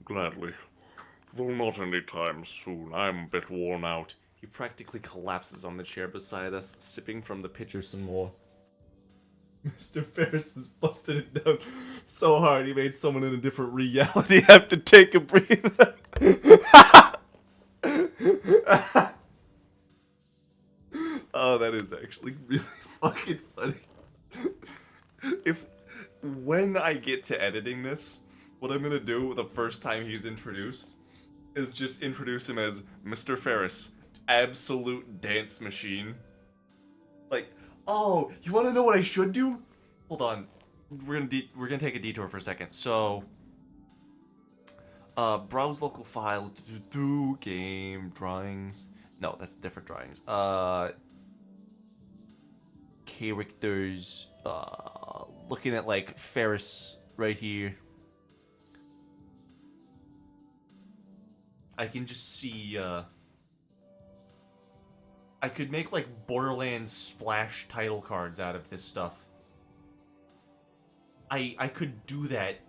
Gladly. Though not any time soon. I'm a bit worn out. He practically collapses on the chair beside us, sipping from the pitcher some more. Mr. Ferris has busted it down so hard he made someone in a different reality have to take a breather. Oh, that is actually really fucking funny. When I get to editing this, what I'm gonna do the first time he's introduced is just introduce him as Mr. Ferris, absolute dance machine. Like, oh, you want to know what I should do? Hold on, we're gonna take a detour for a second. So, browse local file, game drawings. No, that's different drawings. Characters. Looking at like Ferris right here. I can just see. I could make like Borderlands splash title cards out of this stuff. I could do that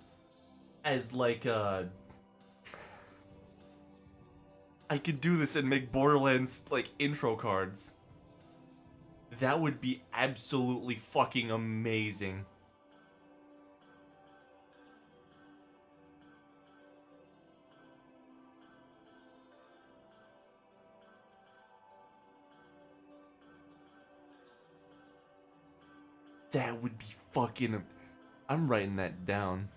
as like I could do this and make Borderlands like intro cards. That would be absolutely fucking amazing. That would be fucking... I'm writing that down.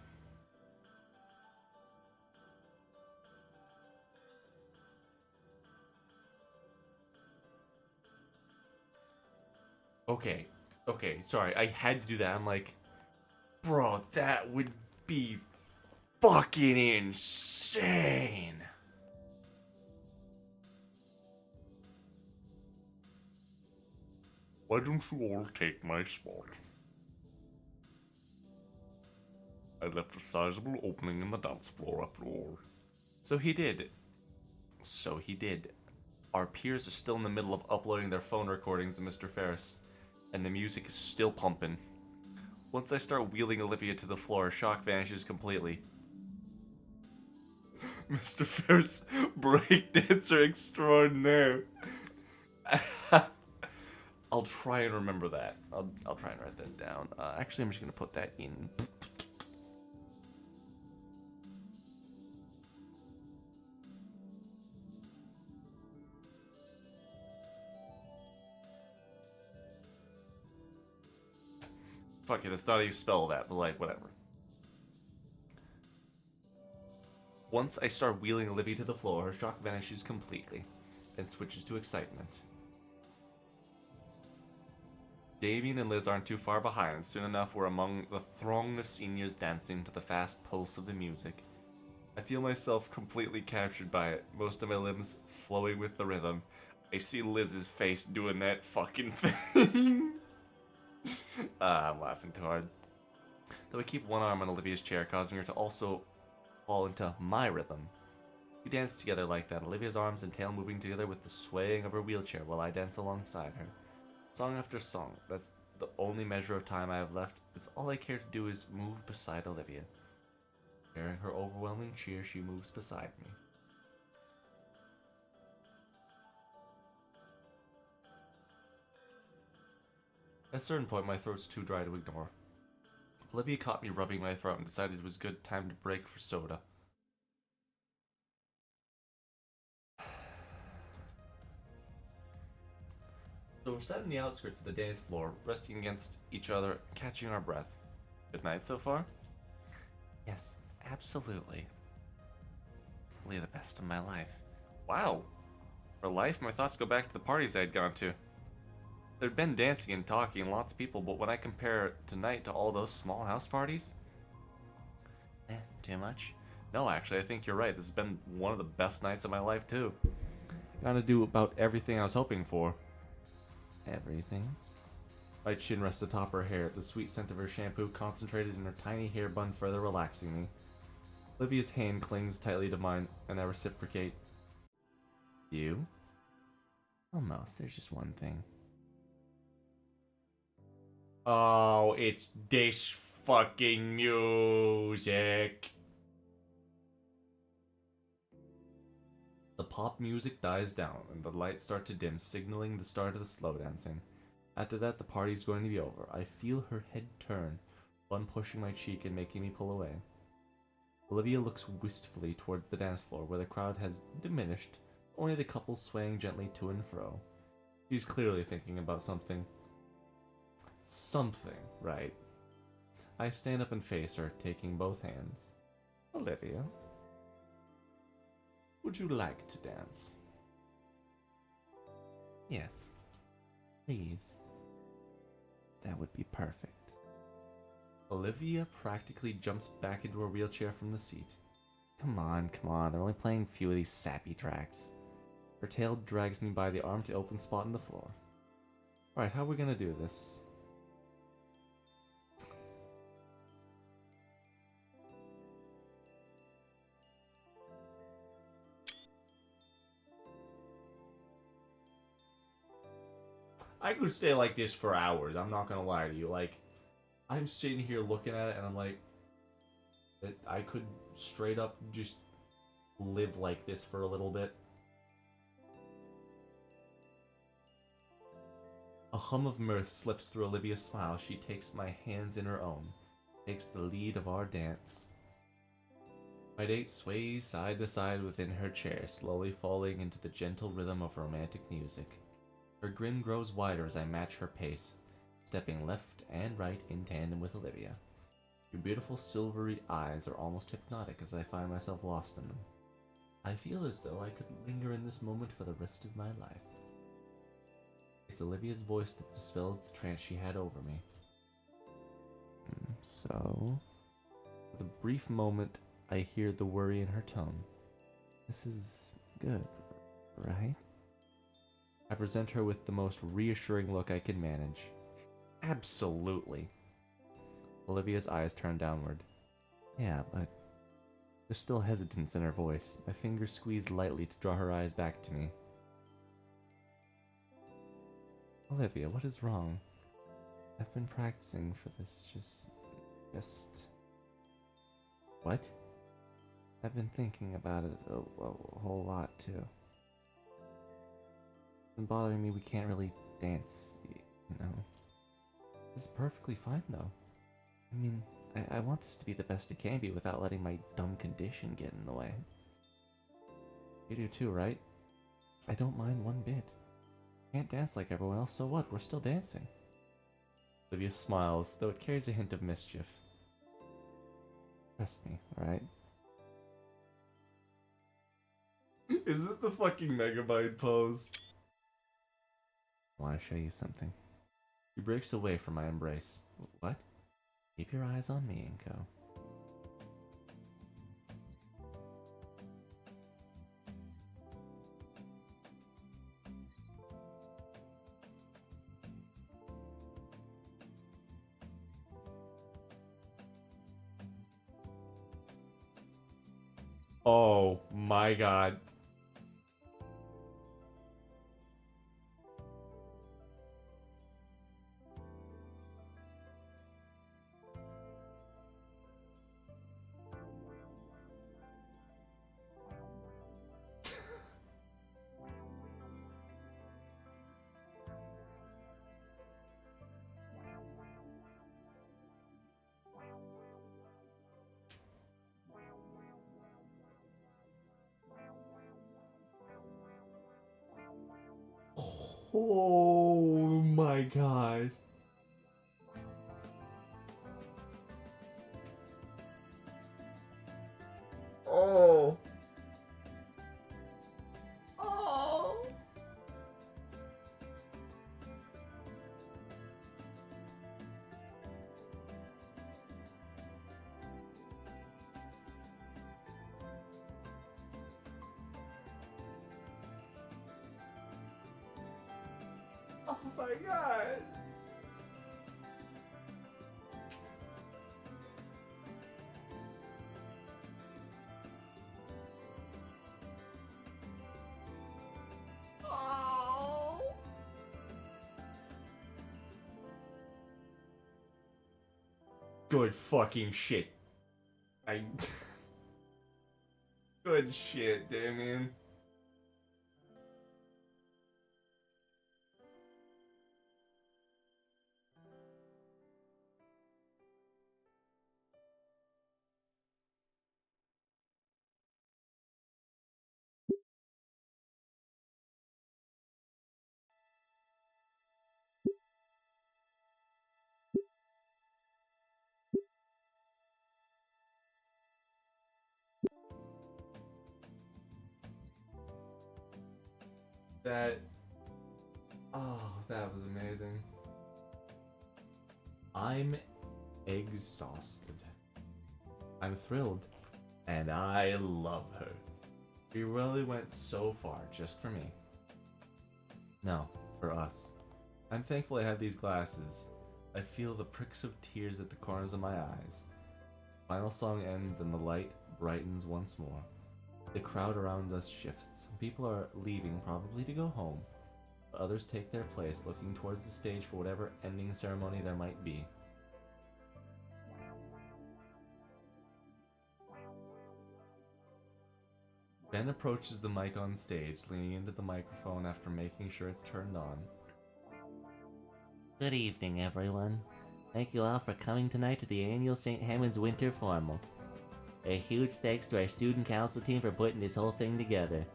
Okay. Okay, sorry. I had to do that. I'm like, bro, that would be fucking insane. Why don't you all take my spot? I left a sizable opening in the dance floor after all. So he did. Our peers are still in the middle of uploading their phone recordings of Mr. Ferris, and the music is still pumping. Once I start wheeling Olivia to the floor, shock vanishes completely. Mr. Ferris, breakdancer extraordinaire. I'll try and remember that. I'll try and write that down. Actually, I'm just gonna put that in. Fuck it, that's not how you spell that, but like, whatever. Once I start wheeling Olivia to the floor, her shock vanishes completely and switches to excitement. Damien and Liz aren't too far behind. Soon enough, we're among the throng of seniors dancing to the fast pulse of the music. I feel myself completely captured by it, most of my limbs flowing with the rhythm. I see Liz's face doing that fucking thing. I'm laughing too hard. Though I keep one arm on Olivia's chair, causing her to also fall into my rhythm. We dance together like that, Olivia's arms and tail moving together with the swaying of her wheelchair while I dance alongside her. Song after song, that's the only measure of time I have left, is all I care to do is move beside Olivia. Hearing her overwhelming cheer, she moves beside me. At a certain point, my throat's too dry to ignore. Olivia caught me rubbing my throat and decided it was good time to break for soda. So we're sat in the outskirts of the dance floor, resting against each other, catching our breath. Good night so far? Yes, absolutely. Really the best of my life. Wow. For life, my thoughts go back to the parties I had gone to. There'd been dancing and talking and lots of people, but when I compare tonight to all those small house parties... too much? No, actually, I think you're right. This has been one of the best nights of my life, too. Got to do about everything I was hoping for. Everything? My chin rests atop her hair, the sweet scent of her shampoo concentrated in her tiny hair bun further relaxing me. Olivia's hand clings tightly to mine, and I reciprocate. You? Almost, there's just one thing. Oh, it's this fucking music. The pop music dies down, and the lights start to dim, signaling the start of the slow dancing. After that, the party's going to be over. I feel her head turn, one pushing my cheek and making me pull away. Olivia looks wistfully towards the dance floor, where the crowd has diminished, only the couple swaying gently to and fro. She's clearly thinking about something. Something, right? I stand up and face her, taking both hands. Olivia, would you like to dance? Yes, please. That would be perfect. Olivia practically jumps back into her wheelchair from the seat. Come on, they're only playing a few of these sappy tracks. Her tail drags me by the arm to open spot in the floor. Alright, how are we gonna do this? I could stay like this for hours, I'm not gonna lie to you. Like, I'm sitting here looking at it and I'm like, I could straight up just live like this for a little bit. A hum of mirth slips through Olivia's smile. She takes my hands in her own, takes the lead of our dance. My date sways side to side within her chair, slowly falling into the gentle rhythm of romantic music. Her grin grows wider as I match her pace, stepping left and right in tandem with Olivia. Your beautiful silvery eyes are almost hypnotic as I find myself lost in them. I feel as though I could linger in this moment for the rest of my life. It's Olivia's voice that dispels the trance she had over me. So, with a brief moment, I hear the worry in her tone. This is good, right? I present her with the most reassuring look I can manage. Absolutely. Olivia's eyes turn downward. Yeah, but there's still hesitance in her voice. My fingers squeeze lightly to draw her eyes back to me. Olivia, what is wrong? I've been practicing for this just... What? I've been thinking about it a whole lot, too. It's been bothering me we can't really dance, you know. This is perfectly fine, though. I mean, I want this to be the best it can be without letting my dumb condition get in the way. You do too, right? I don't mind one bit. Can't dance like everyone else, so what? We're still dancing. Olivia smiles, though it carries a hint of mischief. Trust me, alright? Is this the fucking Megabyte pose? I want to show you something. He breaks away from my embrace. What? Keep your eyes on me, Inko. Oh my god. Oh my god. Oh. Oh. Oh my god. Oh. Good fucking shit. Good shit, Damien. That... Oh, that was amazing. I'm exhausted. I'm thrilled. And I love her. We really went so far just for me. No, for us. I'm thankful I have these glasses. I feel the pricks of tears at the corners of my eyes. Final song ends and the light brightens once more. The crowd around us shifts. Some people are leaving, probably to go home. But others take their place, looking towards the stage for whatever ending ceremony there might be. Ben approaches the mic on stage, leaning into the microphone after making sure it's turned on. Good evening, everyone. Thank you all for coming tonight to the annual St. Hammond's Winter Formal. A huge thanks to our student council team for putting this whole thing together.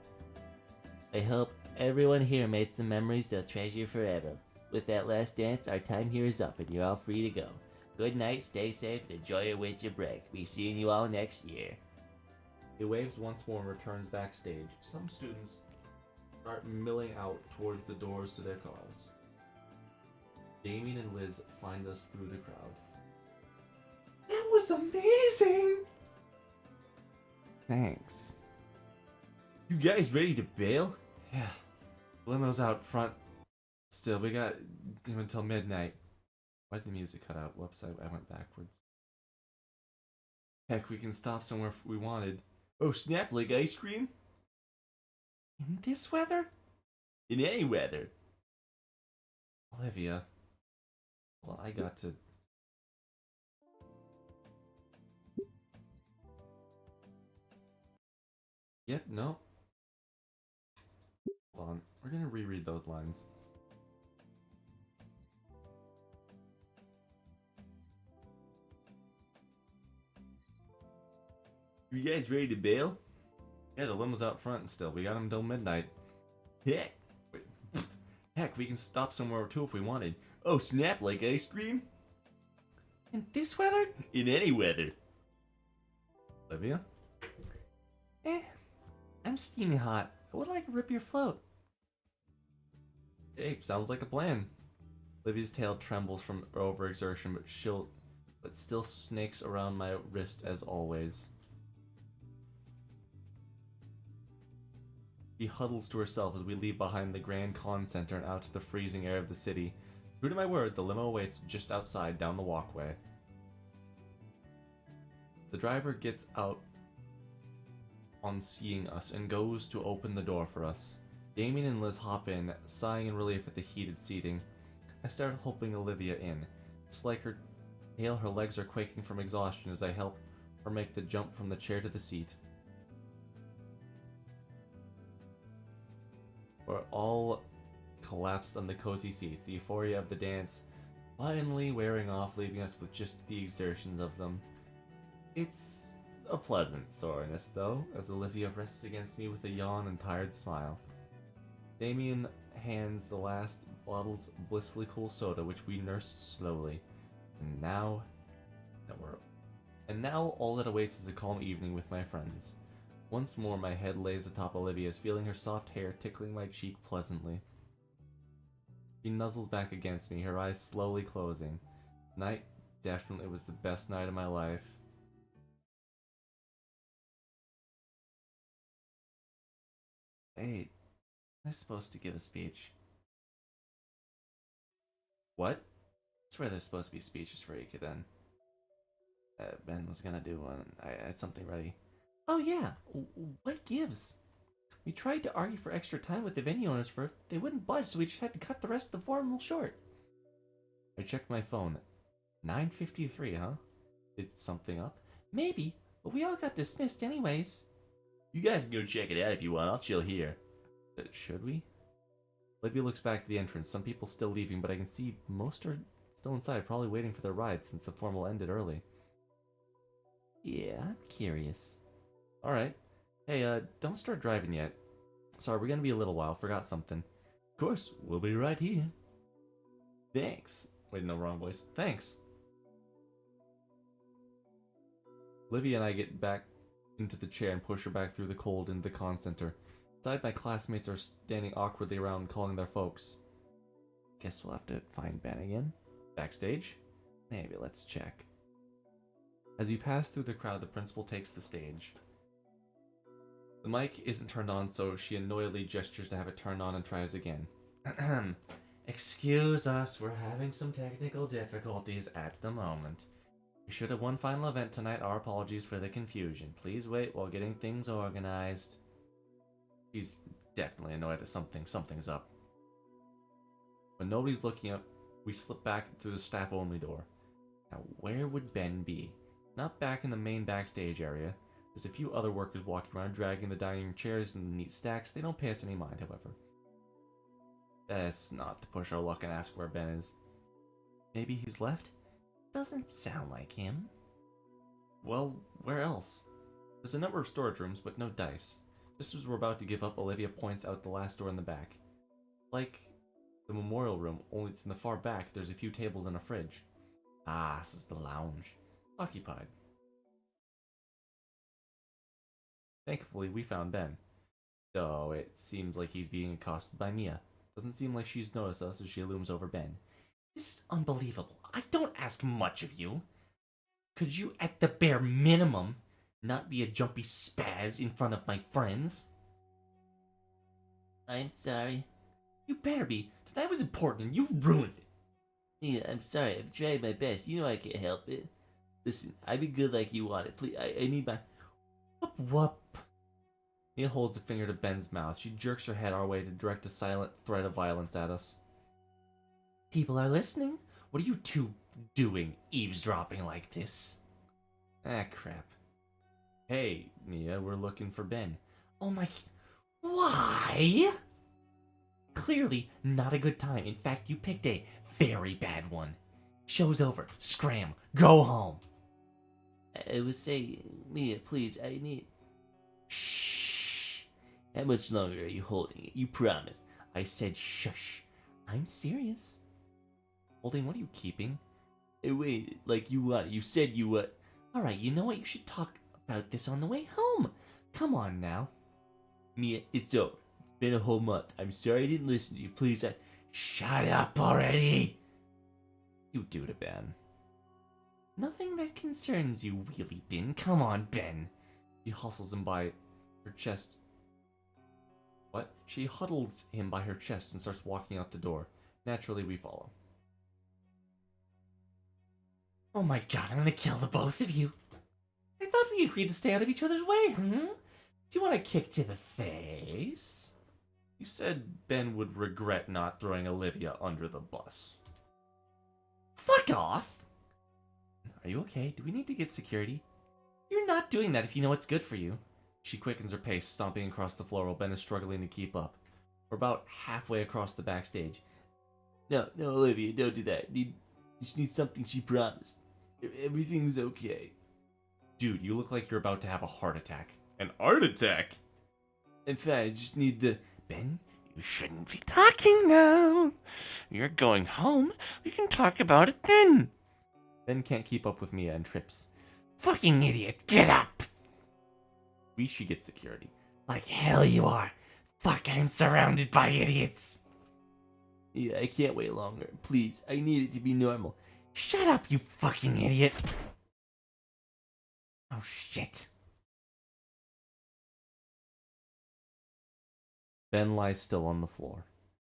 I hope everyone here made some memories they'll treasure forever. With that last dance, our time here is up and you're all free to go. Good night, stay safe, and enjoy your winter break. Be seeing you all next year. He waves once more and returns backstage. Some students start milling out towards the doors to their cars. Damien and Liz find us through the crowd. That was amazing! Thanks. You guys ready to bail? Yeah. Limo's out front. Still, we got him until midnight. Why'd the music cut out? Whoops, I went backwards. Heck, we can stop somewhere if we wanted. Oh snap, like ice cream? In this weather? In any weather. Olivia. Well, I got to... Yep, no. Hold on. We're gonna reread those lines. You guys ready to bail? Yeah, the limo's out front still. We got him till midnight. Heck. Wait. Heck, we can stop somewhere too if we wanted. Oh, snap, like ice cream? In this weather? In any weather. Olivia? I'm steaming hot. I would like to rip your float. Hey, sounds like a plan. Olivia's tail trembles from overexertion, but still snakes around my wrist as always. She huddles to herself as we leave behind the Grand Con Center and out to the freezing air of the city. True to my word, the limo waits just outside down the walkway. The driver gets out on seeing us and goes to open the door for us. Damien and Liz hop in, sighing in relief at the heated seating. I start helping Olivia in. Just like her tail, her legs are quaking from exhaustion as I help her make the jump from the chair to the seat. We're all collapsed on the cozy seat, the euphoria of the dance finally wearing off, leaving us with just the exertions of them. It's a pleasant soreness, though, as Olivia rests against me with a yawn and tired smile. Damien hands the last bottles of blissfully cool soda, which we nurse slowly. And now all that awaits is a calm evening with my friends. Once more my head lays atop Olivia's, feeling her soft hair tickling my cheek pleasantly. She nuzzles back against me, her eyes slowly closing. Night definitely was the best night of my life. Wait, I'm supposed to give a speech. What? I swear there's supposed to be speeches for Ikedan. Ben was gonna do one. I had something ready. Oh yeah, what gives? We tried to argue for extra time with the venue owners first. They wouldn't budge, so we just had to cut the rest of the formal short. I checked my phone. 9:53, huh? Did something up? Maybe, but we all got dismissed anyways. You guys can go check it out if you want. I'll chill here. Should we? Olivia looks back to the entrance. Some people still leaving, but I can see most are still inside, probably waiting for their ride since the formal ended early. Yeah, I'm curious. Alright. Hey, don't start driving yet. Sorry, we're gonna be a little while. Forgot something. Of course, we'll be right here. Thanks. Wait, no, wrong voice. Thanks. Olivia and I get back into the chair and push her back through the cold into the con center. Inside, my classmates are standing awkwardly around calling their folks. Guess we'll have to find Ben again. Backstage? Maybe, let's check. As we pass through the crowd, the principal takes the stage. The mic isn't turned on, so she annoyedly gestures to have it turned on and tries again. Excuse us, we're having some technical difficulties at the moment. We should have one final event tonight. Our apologies for the confusion. Please wait while getting things organized. She's definitely annoyed at something's up. When nobody's looking up, we slip back through the staff-only door. Now, where would Ben be? Not back in the main backstage area. There's a few other workers walking around, dragging the dining room chairs in neat stacks. They don't pay us any mind, however. Best not to push our luck and ask where Ben is. Maybe he's left? Doesn't sound like him. Well, where else? There's a number of storage rooms, but no dice. Just as we're about to give up, Olivia points out the last door in the back. Like the memorial room, only it's in the far back. There's a few tables and a fridge. Ah, this is the lounge. Occupied. Thankfully, we found Ben. Though it seems like he's being accosted by Mia. Doesn't seem like she's noticed us as she looms over Ben. This is unbelievable. I don't ask much of you. Could you, at the bare minimum, not be a jumpy spaz in front of my friends? I'm sorry. You better be. Tonight was important and you ruined it. Yeah, I'm sorry. I've tried my best. You know I can't help it. Listen, I've been good like you wanted. Please, I need my... Whoop. Mia holds a finger to Ben's mouth. She jerks her head our way to direct a silent threat of violence at us. People are listening. What are you two doing eavesdropping like this? Ah, crap. Hey, Mia, we're looking for Ben. Oh my... Why? Clearly not a good time. In fact, you picked a very bad one. Show's over. Scram. Go home. I was saying, Mia, please, I need. Shh. How much longer are you holding it? You promised. I said shush. I'm serious. Holding, what are you keeping? Wait, like you what? You said you what? Alright, you know what? You should talk about this on the way home. Come on now. Mia, it's over. It's been a whole month. I'm sorry I didn't listen to you. Please, Shut up already! You do to Ben. Nothing that concerns you, Wheelie Bin. Come on, Ben. She hustles him by her chest. What? She huddles him by her chest and starts walking out the door. Naturally, we follow. Oh my god, I'm gonna kill the both of you. I thought we agreed to stay out of each other's way, huh? Do you want a kick to the face? You said Ben would regret not throwing Olivia under the bus. Fuck off! Are you okay? Do we need to get security? You're not doing that if you know what's good for you. She quickens her pace, stomping across the floor while Ben is struggling to keep up. We're about halfway across the backstage. No, Olivia, don't do that. You just need something she promised. Everything's okay. Dude, you look like you're about to have a heart attack. An heart attack? In fact, I just need the... Ben, you shouldn't be talking now. You're going home. We can talk about it then. Ben can't keep up with Mia and trips. Fucking idiot, get up! We should get security. Like hell you are. Fuck, I'm surrounded by idiots. Yeah, I can't wait longer. Please, I need it to be normal. Shut up, you fucking idiot. Oh shit. Ben lies still on the floor.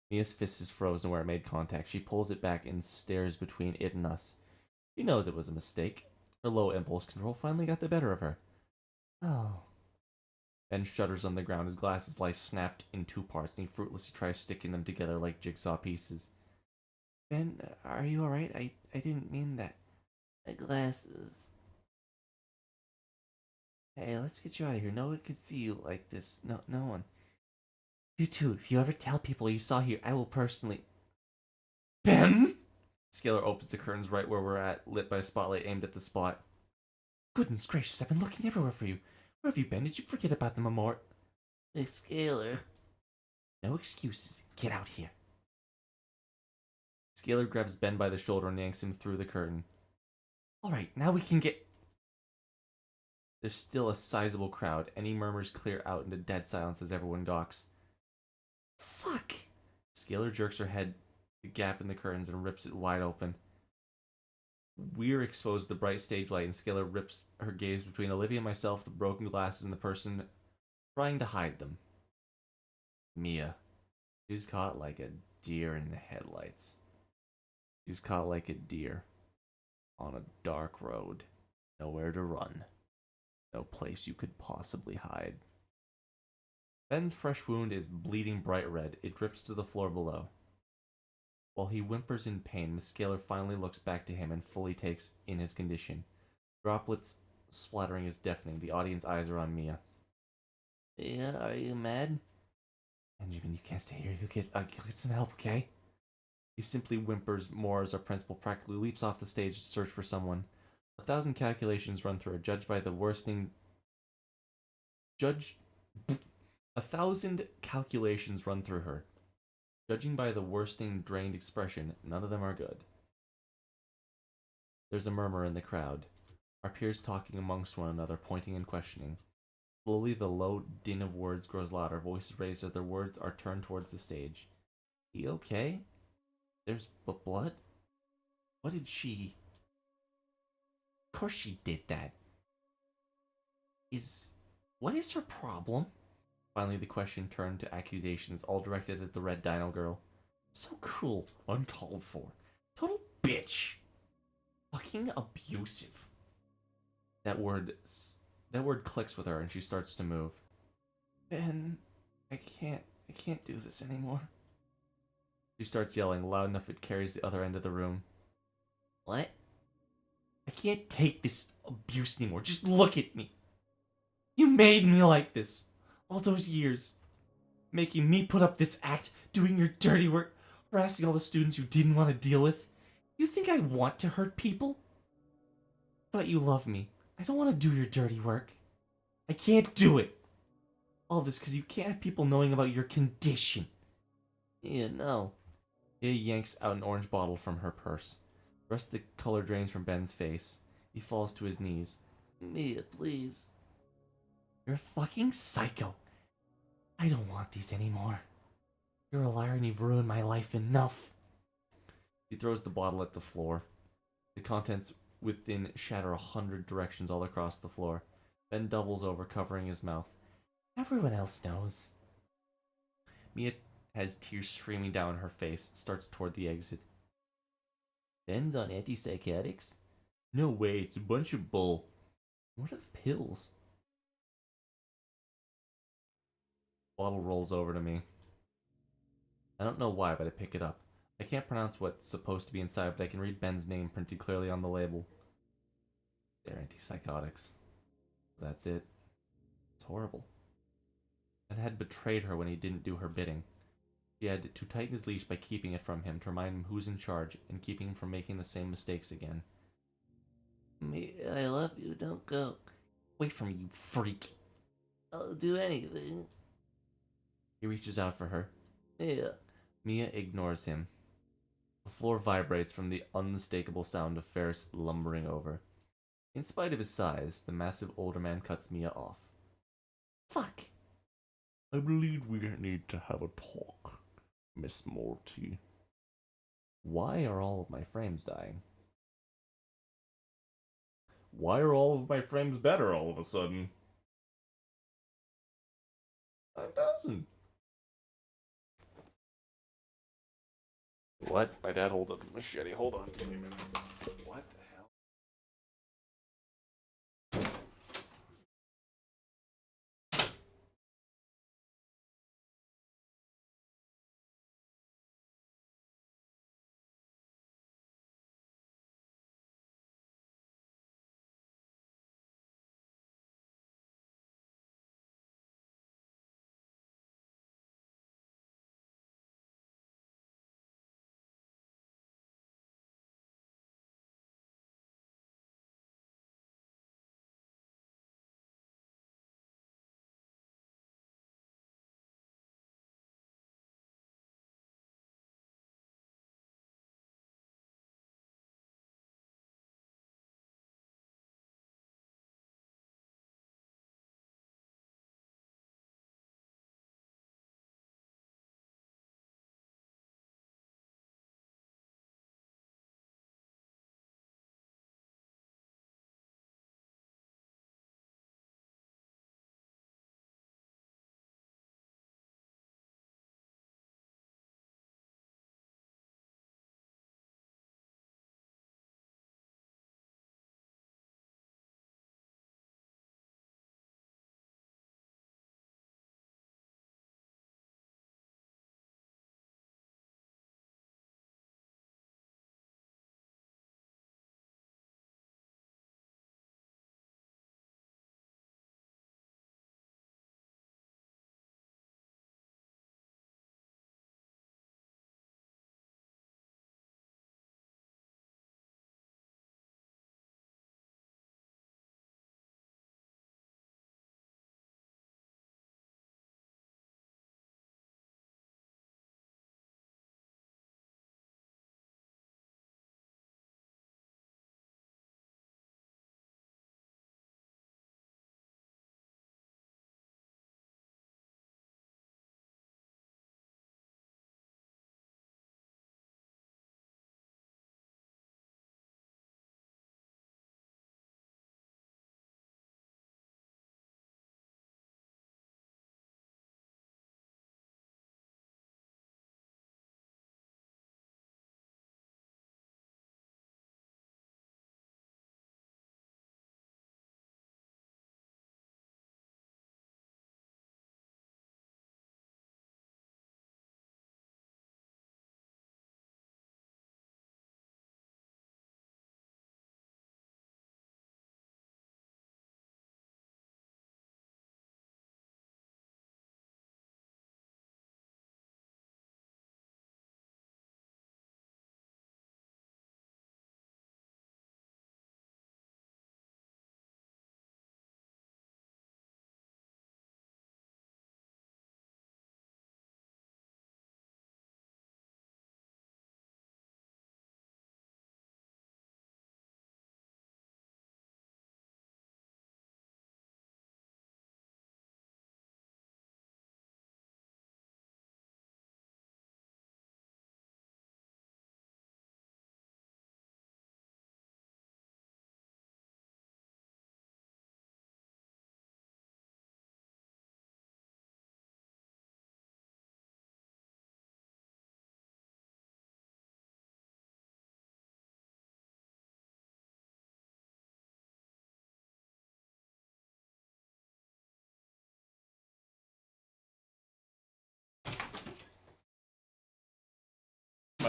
Mia's fist is frozen where it made contact. She pulls it back and stares between it and us. She knows it was a mistake. Her low impulse control finally got the better of her. Oh. Ben shudders on the ground. His glasses lie snapped in two parts, and he fruitlessly tries sticking them together like jigsaw pieces. Ben, are you alright? I didn't mean that. My glasses. Hey, let's get you out of here. No one could see you like this. No one. You too. If you ever tell people you saw here, I will personally... Ben? Scalar opens the curtains right where we're at, lit by a spotlight aimed at the spot. Goodness gracious, I've been looking everywhere for you. Where have you been? Did you forget about the memorial? It's Scalar. No excuses. Get out here. Scalar grabs Ben by the shoulder and yanks him through the curtain. Alright, now we can get... There's still a sizable crowd. Any murmurs clear out into dead silence as everyone gawks. Fuck! Scalar jerks her head the gap in the curtains and rips it wide open. We're exposed to the bright stage light, and Scalar rips her gaze between Olivia and myself, the broken glasses, and the person trying to hide them. Mia. She's caught like a deer in the headlights. She's caught like a deer on a dark road. Nowhere to run. No place you could possibly hide. Ben's fresh wound is bleeding bright red. It drips to the floor below. While he whimpers in pain, Miss Scalar finally looks back to him and fully takes in his condition. Droplets splattering is deafening. The audience eyes are on Mia. Yeah, are you mad? Benjamin, you can't stay here. You get some help, okay? He simply whimpers more as our principal practically leaps off the stage to search for someone. 1,000 calculations run through her, judged by the worsening... 1,000 calculations run through her. Judging by the worsting, drained expression, none of them are good. There's a murmur in the crowd. Our peers talking amongst one another, pointing and questioning. Slowly, the low din of words grows louder, voices raised as their words are turned towards the stage. He okay? There's blood? What did she... Of course she did that. What is her problem? Finally, the question turned to accusations, all directed at the red dino girl. So cruel, uncalled for. Total bitch. Fucking abusive. That word clicks with her and she starts to move. Ben, I can't do this anymore. She starts yelling loud enough it carries the other end of the room. What? I can't take this abuse anymore. Just look at me. You made me like this. All those years. Making me put up this act, doing your dirty work, harassing all the students you didn't want to deal with. You think I want to hurt people? Thought you loved me. I don't want to do your dirty work. I can't do it. All this because you can't have people knowing about your condition. Mia, no. Mia yanks out an orange bottle from her purse. The rest of the color drains from Ben's face. He falls to his knees. Mia, please. You're a fucking psycho. I don't want these anymore. You're a liar and you've ruined my life enough. He throws the bottle at the floor. The contents within shatter 100 directions all across the floor. Ben doubles over, covering his mouth. Everyone else knows. Mia has tears streaming down her face, starts toward the exit. Ben's on antipsychotics? No way, it's a bunch of bull. What are the pills? Bottle rolls over to me. I don't know why, but I pick it up. I can't pronounce what's supposed to be inside, but I can read Ben's name printed clearly on the label. They're antipsychotics. That's it. It's horrible. Ben had betrayed her when he didn't do her bidding. She had to tighten his leash by keeping it from him to remind him who's in charge and keeping him from making the same mistakes again. Mia, I love you. Don't go. Wait from me, you freak. I'll do anything. He reaches out for her. Mia. Mia ignores him. The floor vibrates from the unmistakable sound of Ferris lumbering over. In spite of his size, the massive older man cuts Mia off. Fuck. I believe we need to have a talk, Miss Morty. Why are all of my frames dying? Why are all of my frames better all of a sudden? 9,000. What? My dad hold a machete. Hold on. Give me a minute. What?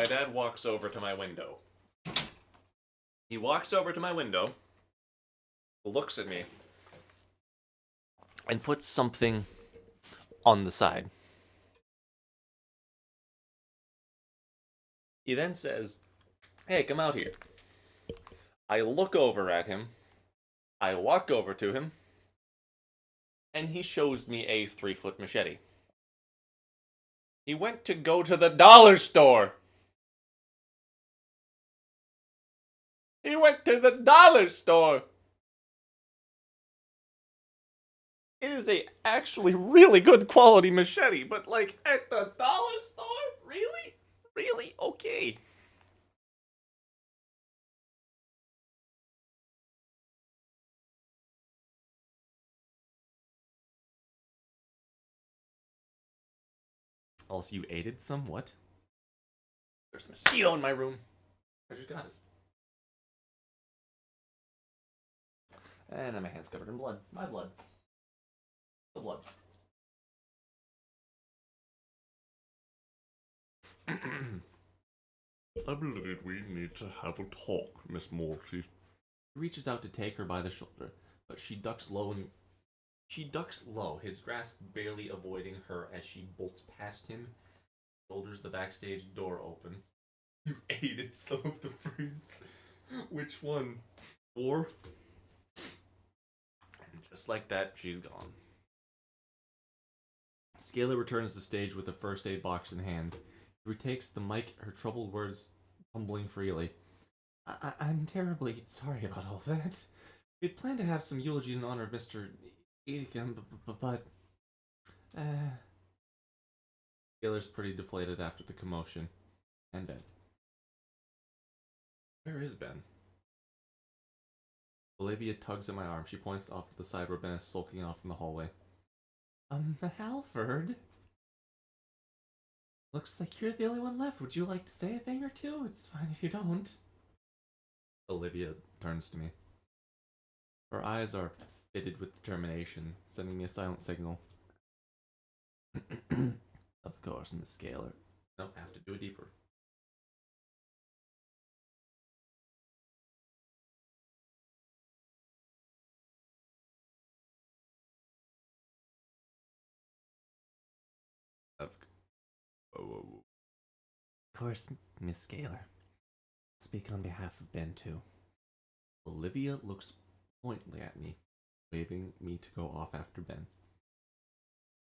my dad walks over to my window. He walks over to my window, looks at me, and puts something on the side. He then says, "Hey, come out here." I look over at him. I walk over to him. And he shows me a 3-foot machete. He went to go to the dollar store. He went to the dollar store. It is a actually really good quality machete, but like at the dollar store? Really? Really? Okay. Also, you aided some? What? There's a mosquito in my room. I just got it. And then my hand's covered in blood. My blood. The blood. I believe we need to have a talk, Miss Morty. He reaches out to take her by the shoulder, but she ducks low, his grasp barely avoiding her as she bolts past him, shoulders the backstage door open. You aided some of the frames. Which one? 4? And just like that, she's gone. Scalar returns to stage with a first aid box in hand. He retakes the mic, her troubled words tumbling freely. I'm terribly sorry about all that. We'd planned to have some eulogies in honor of Mr. Edicum, but... Scalar's pretty deflated after the commotion. And Ben. Where is Ben? Olivia tugs at my arm. She points off to the side where Ben is sulking off in the hallway. Halford? Looks like you're the only one left. Would you like to say a thing or two? It's fine if you don't. Olivia turns to me. Her eyes are fitted with determination, sending me a silent signal. Of course, Miss Scalar. Nope, have to do it deeper. Of course, Miss Scalar. Speak on behalf of Ben, too. Olivia looks pointedly at me, waving me to go off after Ben.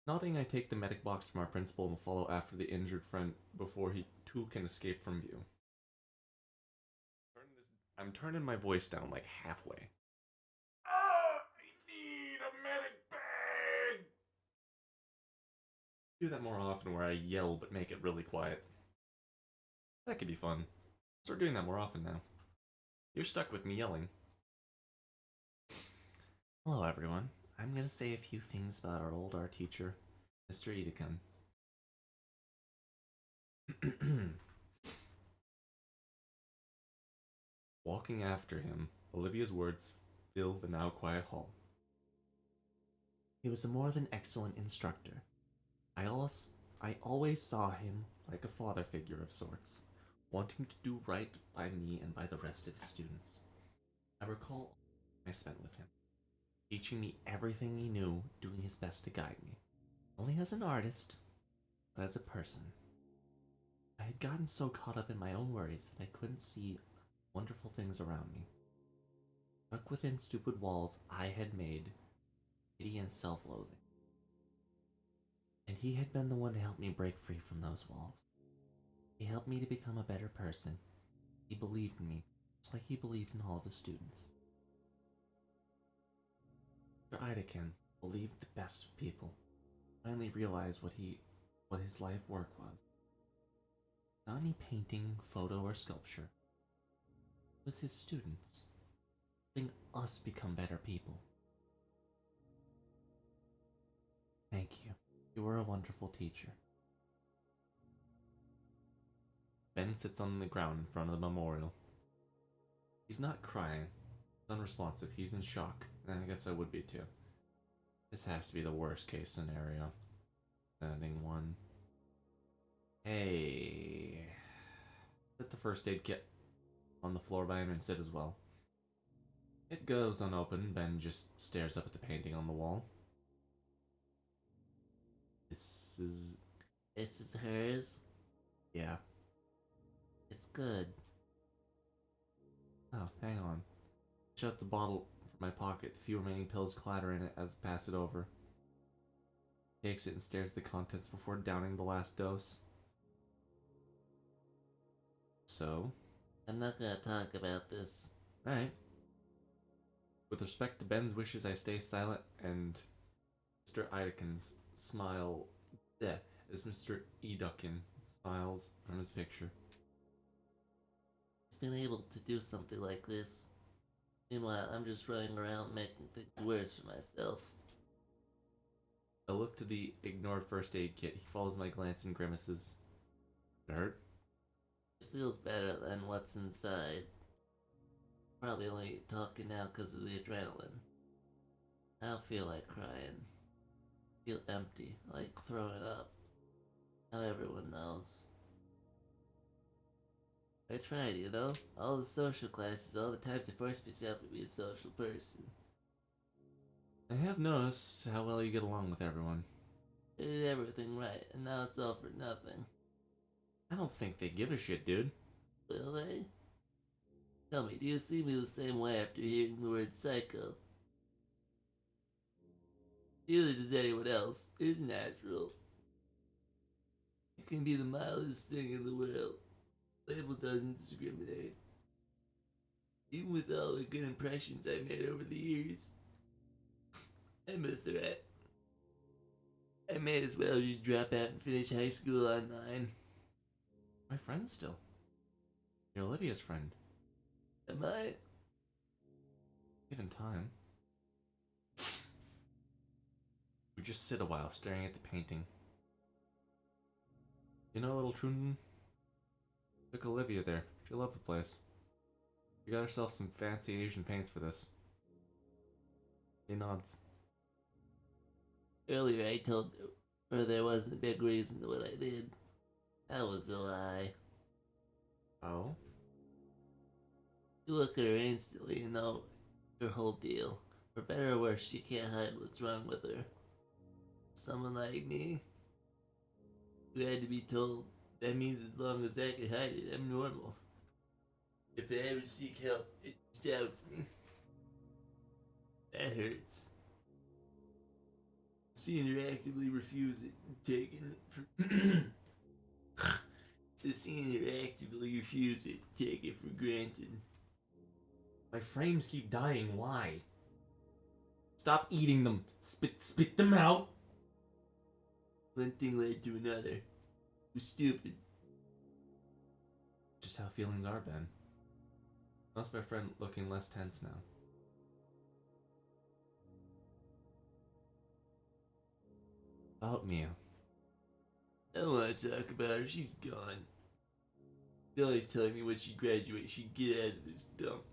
Nodding, I take the medic box from our principal and follow after the injured friend before he too can escape from view. I'm turning my voice down like halfway. I need a medic bag! Do that more often where I yell but make it really quiet. That could be fun. Start doing that more often now. You're stuck with me yelling. Hello, everyone. I'm gonna say a few things about our old art teacher, Mr. Edicum. Walking after him, Olivia's words fill the now quiet hall. He was a more than excellent instructor. I always saw him like a father figure of sorts, wanting to do right by me and by the rest of his students. I recall I spent with him, teaching me everything he knew, doing his best to guide me. Only as an artist, but as a person. I had gotten so caught up in my own worries that I couldn't see wonderful things around me. Stuck within stupid walls I had made, pity and self-loathing. And he had been the one to help me break free from those walls. He helped me to become a better person. He believed in me, just like he believed in all of his students. Mr. Ideken believed the best of people. Finally realized what his life work was. Not any painting, photo, or sculpture. It was his students. Helping us become better people. Thank you. You were a wonderful teacher. Ben sits on the ground in front of the memorial. He's not crying. He's unresponsive. He's in shock. And I guess I would be too. This has to be the worst case scenario. Standing one. Hey. Set the first aid kit on the floor by him and sit as well. It goes unopened. Ben just stares up at the painting on the wall. This is... This is hers. yeah. It's good. Oh, hang on. Shut the bottle from my pocket. The few remaining pills clatter in it as I pass it over. Takes it and stares at the contents before downing the last dose. So? I'm not gonna talk about this. Alright. With respect to Ben's wishes, I stay silent, and Mr. Idekins smile. Yeah, as Mr. Edukin smiles from his picture. He's been able to do something like this. Meanwhile, I'm just running around making things worse for myself. I look to the ignored first aid kit. He follows my glance and grimaces. It hurt? It feels better than what's inside. Probably only talking now because of the adrenaline. I don't feel like crying. I feel empty, like throwing up. Now everyone knows. I tried, you know? All the social classes, all the times I forced myself to be a social person. I have noticed how well you get along with everyone. I did everything right, and now it's all for nothing. I don't think they give a shit, dude. Will they? Tell me, do you see me the same way after hearing the word psycho? Neither does anyone else. It's natural. It can be the mildest thing in the world. Label doesn't discriminate. Even with all the good impressions I made over the years, I'm a threat. I may as well just drop out and finish high school online. My friend still. You're Olivia's friend. Am I? Given time. We just sit a while staring at the painting. You know, little Trundon? Took Olivia there. She loved the place. We got herself some fancy Asian paints for this. He nods. Earlier I told her there wasn't a big reason to what I did. That was a lie. Oh? You look at her instantly and know her whole deal. For better or worse, she can't hide what's wrong with her. Someone like me, who had to be told, that means as long as I can hide it, I'm normal. If I ever seek help, it doubts me. That hurts. Seeing her actively refuse it and taking it for seeing her actively refuse it, take it for granted. My frames keep dying. Why? Stop eating them. Spit them out. One thing led to another. It was stupid. Just how feelings are, Ben. How's my friend looking less tense now? About Mia. I don't want to talk about her. She's gone. She's always telling me when she graduates she'd get out of this dump.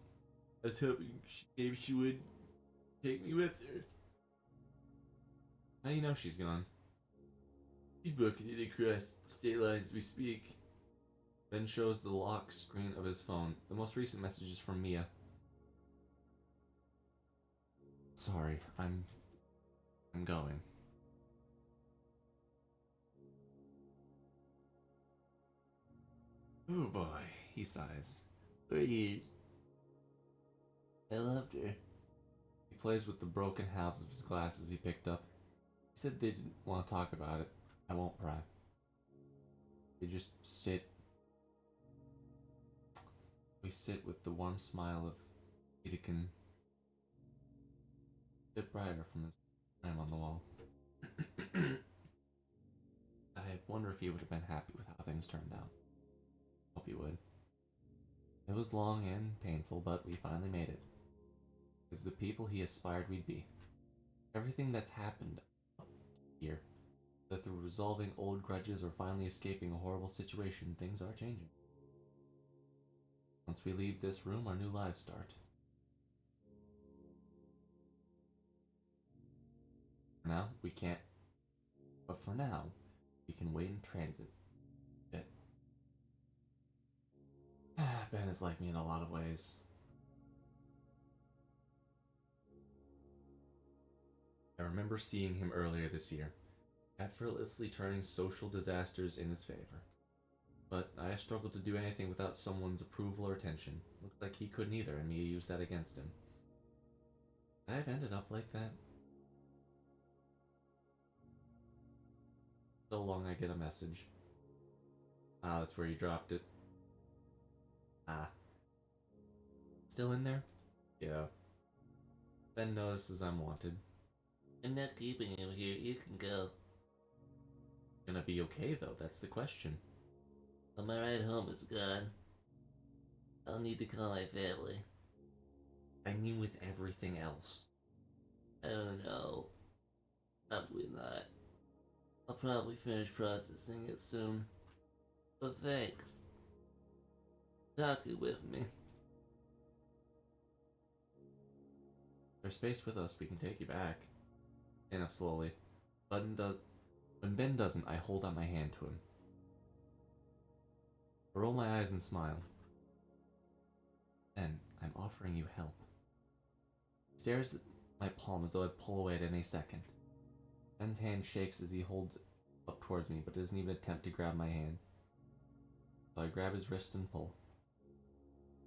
I was hoping maybe she would take me with her. How do you know she's gone? She's booking it across state lines as we speak. Ben shows the lock screen of his phone. The most recent message is from Mia. Sorry, I'm going. Oh boy, he sighs. For years. I loved her. He plays with the broken halves of his glasses he picked up. He said they didn't want to talk about it. I won't pry. They just sit. We sit with the warm smile of Edekin a bit brighter from his frame on the wall. I wonder if he would have been happy with how things turned out. Hope he would. It was long and painful, but we finally made it. As the people he aspired we'd be. Everything that's happened here, that through resolving old grudges or finally escaping a horrible situation, things are changing. Once we leave this room, our new lives start. For now, we can't. But for now, we can wait in transit. Ben is like me in a lot of ways. I remember seeing him earlier this year, effortlessly turning social disasters in his favor. But I struggled to do anything without someone's approval or attention. Looks like he couldn't either, and me used that against him. I've ended up like that. So long I get a message. Ah, that's where you dropped it. Ah. Still in there? Yeah. Ben notices I'm wanted. I'm not keeping you here. You can go. Gonna be okay though, that's the question. On my ride home, it's gone. I'll need to call my family. I mean with everything else. I don't know. Probably not. I'll probably finish processing it soon. But thanks. Talking with me. There's space with us, we can take you back. Stand up slowly. When Ben doesn't, I hold out my hand to him. I roll my eyes and smile. Ben, I'm offering you help. He stares at my palm as though I'd pull away at any second. Ben's hand shakes as he holds it up towards me, but doesn't even attempt to grab my hand. So I grab his wrist and pull.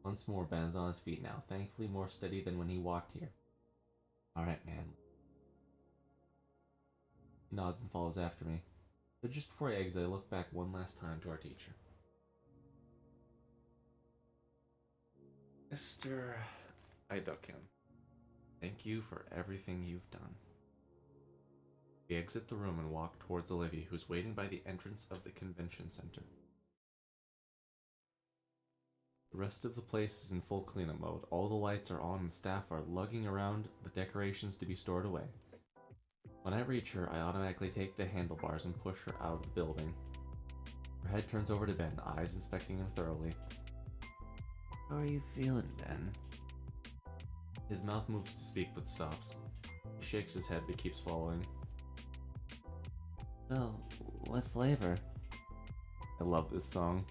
Once more, Ben is on his feet now, thankfully more steady than when he walked here. Alright, man. He nods and follows after me. But just before I exit, I look back one last time to our teacher. Mr. Idokin, thank you for everything you've done. We exit the room and walk towards Olivia, who's waiting by the entrance of the convention center. The rest of the place is in full cleanup mode. All the lights are on and staff are lugging around the decorations to be stored away. When I reach her, I automatically take the handlebars and push her out of the building. Her head turns over to Ben, eyes inspecting him thoroughly. How are you feeling, Ben? His mouth moves to speak but stops. He shakes his head but keeps following. So, what flavor? I love this song.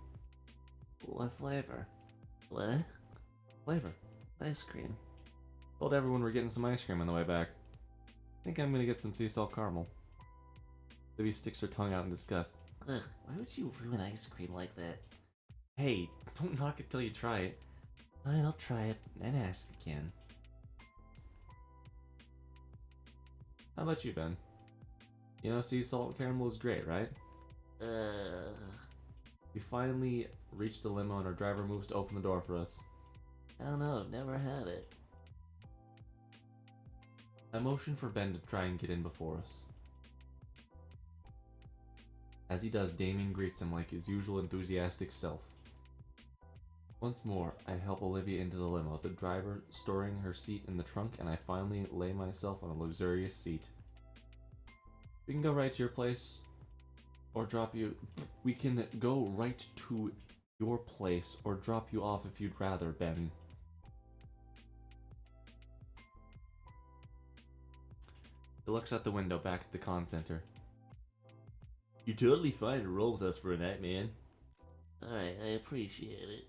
What flavor? What? Flavor. Ice cream. Told everyone we're getting some ice cream on the way back. Think I'm gonna get some sea salt caramel. Libby sticks her tongue out in disgust. Ugh, why would you ruin ice cream like that? Hey, don't knock it till you try it. Fine, I'll try it, and ask again. How about you, Ben? You know sea salt caramel is great, right? We finally reached the limo and our driver moves to open the door for us. I don't know, I've never had it. I motion for Ben to try and get in before us. As he does, Damien greets him like his usual enthusiastic self. Once more, I help Olivia into the limo, the driver storing her seat in the trunk, and I finally lay myself on a luxurious seat. We can go right to your place, or drop you... We can go right to your place, or drop you off if you'd rather, Ben. He looks out the window back at the con center. You're totally fine to roll with us for a night, man. Alright, I appreciate it.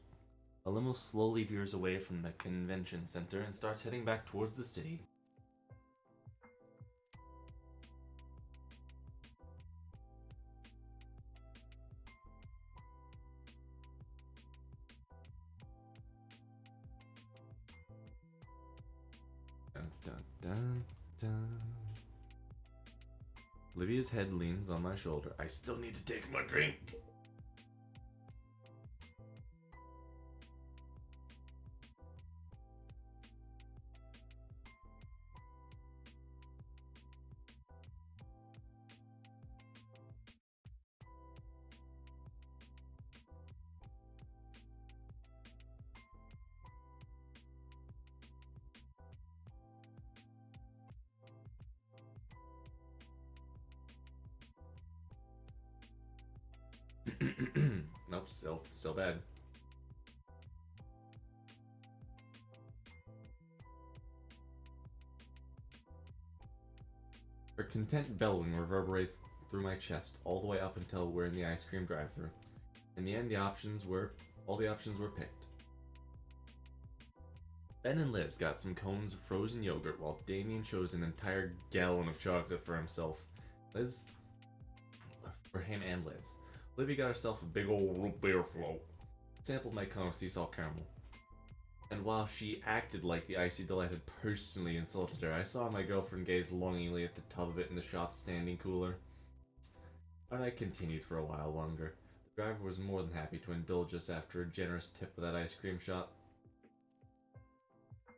A limo slowly veers away from the convention center and starts heading back towards the city. Dun, dun, dun, dun. Olivia's head leans on my shoulder. I still need to take my drink. Nope, still bad. Her content bellowing reverberates through my chest all the way up until we're in the ice cream drive-thru. In the end, all the options were picked. Ben and Liz got some cones of frozen yogurt while Damien chose an entire gallon of chocolate for himself. For him and Liz. Olivia got herself a big old root beer float. Sampled my cone of sea salt caramel. And while she acted like the icy delight had personally insulted her, I saw my girlfriend gaze longingly at the tub of it in the shop's standing cooler. Our night continued for a while longer. The driver was more than happy to indulge us after a generous tip of that ice cream shop.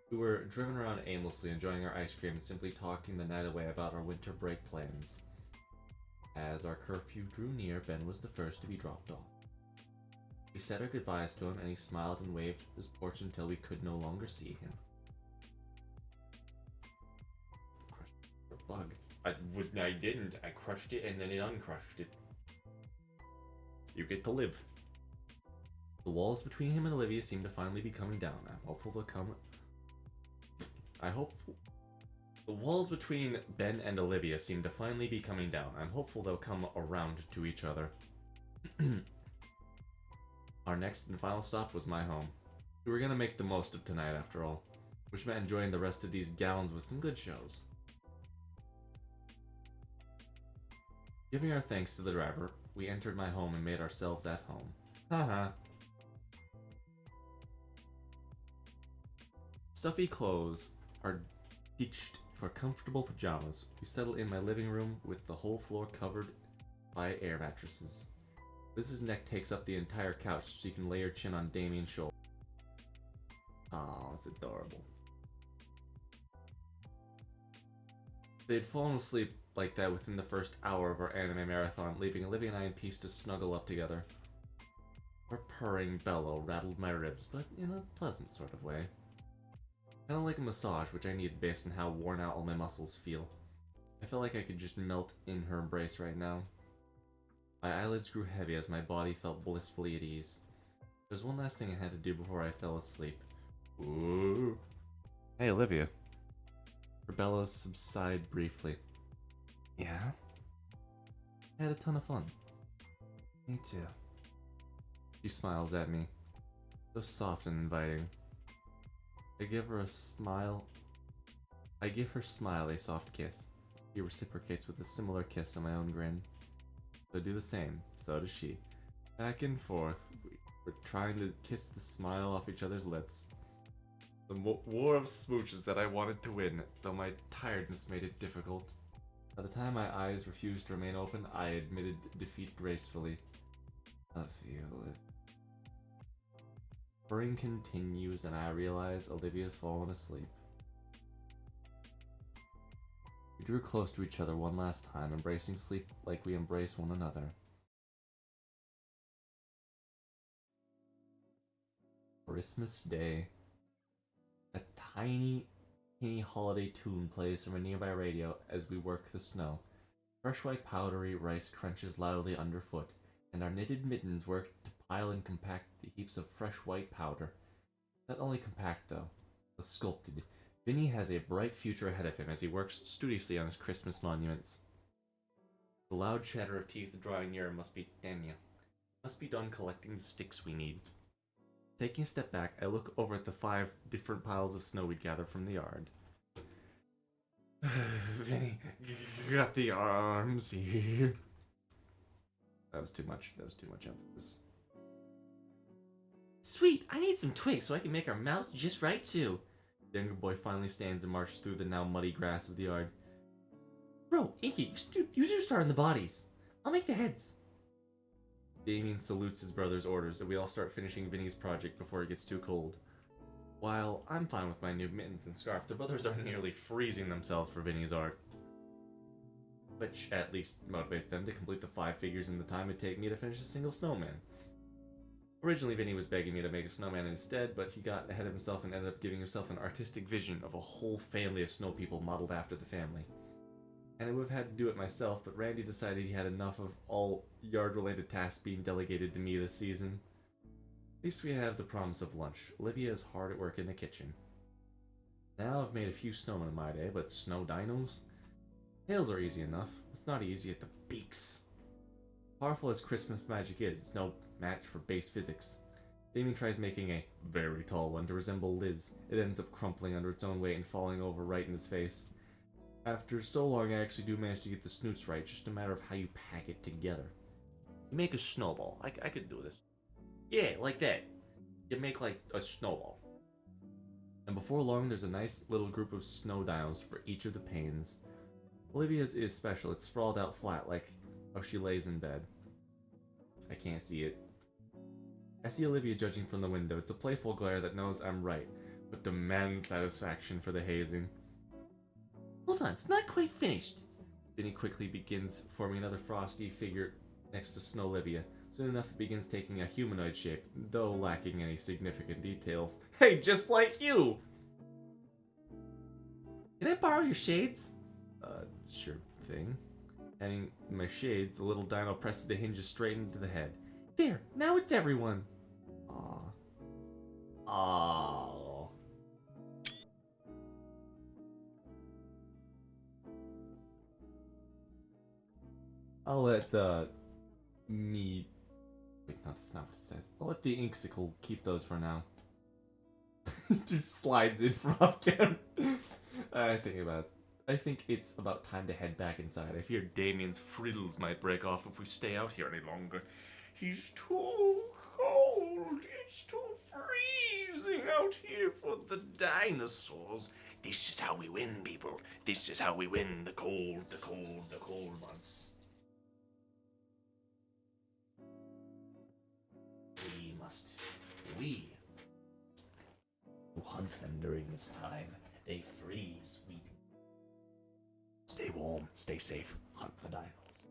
We were driven around aimlessly, enjoying our ice cream and simply talking the night away about our winter break plans. As our curfew drew near, Ben was the first to be dropped off. We said our goodbyes to him, and he smiled and waved his porch until we could no longer see him. Crushed a bug. I didn't. I crushed it and then it uncrushed it. You get to live. The walls between him and Olivia seem to finally be coming down. I'm hopeful they'll come. The walls between Ben and Olivia seem to finally be coming down. I'm hopeful they'll come around to each other. Our next and final stop was my home. We were gonna make the most of tonight after all, which meant enjoying the rest of these gallons with some good shows. Giving our thanks to the driver, we entered my home and made ourselves at home. Haha. Stuffy clothes are ditched for comfortable pajamas. We settle in my living room with the whole floor covered by air mattresses. Liz's neck takes up the entire couch so you can lay your chin on Damien's shoulder. Aw, it's adorable. They'd fallen asleep like that within the first hour of our anime marathon, leaving Olivia and I in peace to snuggle up together. Her purring bellow rattled my ribs, but in a pleasant sort of way. Kinda like a massage, which I needed based on how worn out all my muscles feel. I felt like I could just melt in her embrace right now. My eyelids grew heavy as my body felt blissfully at ease. There's one last thing I had to do before I fell asleep. Ooh. Hey, Olivia. Her bellows subside briefly. Yeah? I had a ton of fun. Me too. She smiles at me. So soft and inviting. I give her smile a soft kiss. She reciprocates with a similar kiss on my own grin. So I do the same. So does she. Back and forth. We're trying to kiss the smile off each other's lips. The war of smooches that I wanted to win, though my tiredness made it difficult. By the time my eyes refused to remain open, I admitted defeat gracefully. Love you. Purring continues, and I realize Olivia's fallen asleep. We drew close to each other one last time, embracing sleep like we embrace one another. Christmas Day. A tiny holiday tune plays from a nearby radio as we work the snow. Fresh white powdery rice crunches loudly underfoot, and our knitted mittens work to pile and compact the heaps of fresh white powder. Not only compact though, but sculpted. Vinny has a bright future ahead of him as he works studiously on his Christmas monuments. The loud chatter of teeth drawing near must be done collecting the sticks we need. Taking a step back, I look over at the 5 different piles of snow we'd gathered from the yard. Vinny, got the arms here. That was too much emphasis. Sweet, I need some twigs so I can make our mouths just right too. The younger boy finally stands and marches through the now muddy grass of the yard. Bro, Inky, you should start on the bodies. I'll make the heads. Damien salutes his brother's orders, and we all start finishing Vinny's project before it gets too cold. While I'm fine with my new mittens and scarf, the brothers are nearly freezing themselves for Vinny's art. Which at least motivates them to complete the 5 figures in the time it'd take me to finish a single snowman. Originally, Vinny was begging me to make a snowman instead, but he got ahead of himself and ended up giving himself an artistic vision of a whole family of snow people modeled after the family. And I would have had to do it myself, but Randy decided he had enough of all yard-related tasks being delegated to me this season. At least we have the promise of lunch. Olivia is hard at work in the kitchen. Now I've made a few snowmen in my day, but snow dinos? Tails are easy enough. What's not easy at the beaks? Powerful as Christmas magic is, it's no match for base physics. Damien tries making a very tall one to resemble Liz. It ends up crumpling under its own weight and falling over right in his face. After so long, I actually do manage to get the snoots right, just a matter of how you pack it together. You make a snowball. I could do this. Yeah, like that. You make like a snowball. And before long, there's a nice little group of snow dinos for each of the panes. Olivia's is special. It's sprawled out flat, like how she lays in bed. I can't see it. I see Olivia judging from the window. It's a playful glare that knows I'm right, but demands satisfaction for the hazing. Hold on, it's not quite finished. Vinny quickly begins forming another frosty figure next to Snow Olivia. Soon enough, it begins taking a humanoid shape, though lacking any significant details. Hey, just like you! Can I borrow your shades? Sure thing. Handing my shades, the little dino presses the hinges straight into the head. There, now it's everyone! Aww. Aww. I'll let me... Wait, no, that's not what it says. I'll let the Inksicle keep those for now. Just slides in from off camera. I think it's about time to head back inside. I fear Damien's frittles might break off if we stay out here any longer. He's too cold. It's too freezing out here for the dinosaurs. This is how we win, people. This is how we win the cold months. We hunt them during this time. They freeze. We stay warm, stay safe, hunt the dinos.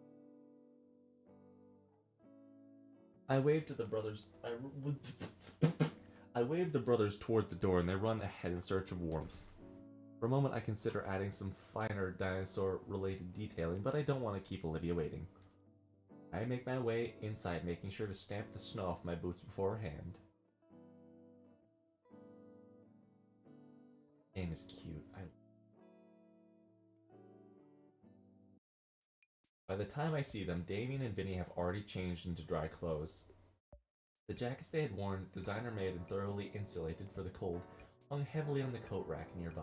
I waved to the brothers. I waved the brothers toward the door, and they run ahead in search of warmth. For a moment, I consider adding some finer dinosaur-related detailing, but I don't want to keep Olivia waiting. I make my way inside, making sure to stamp the snow off my boots beforehand. Name is cute. By the time I see them, Damien and Vinny have already changed into dry clothes. The jackets they had worn, designer made and thoroughly insulated for the cold, hung heavily on the coat rack nearby.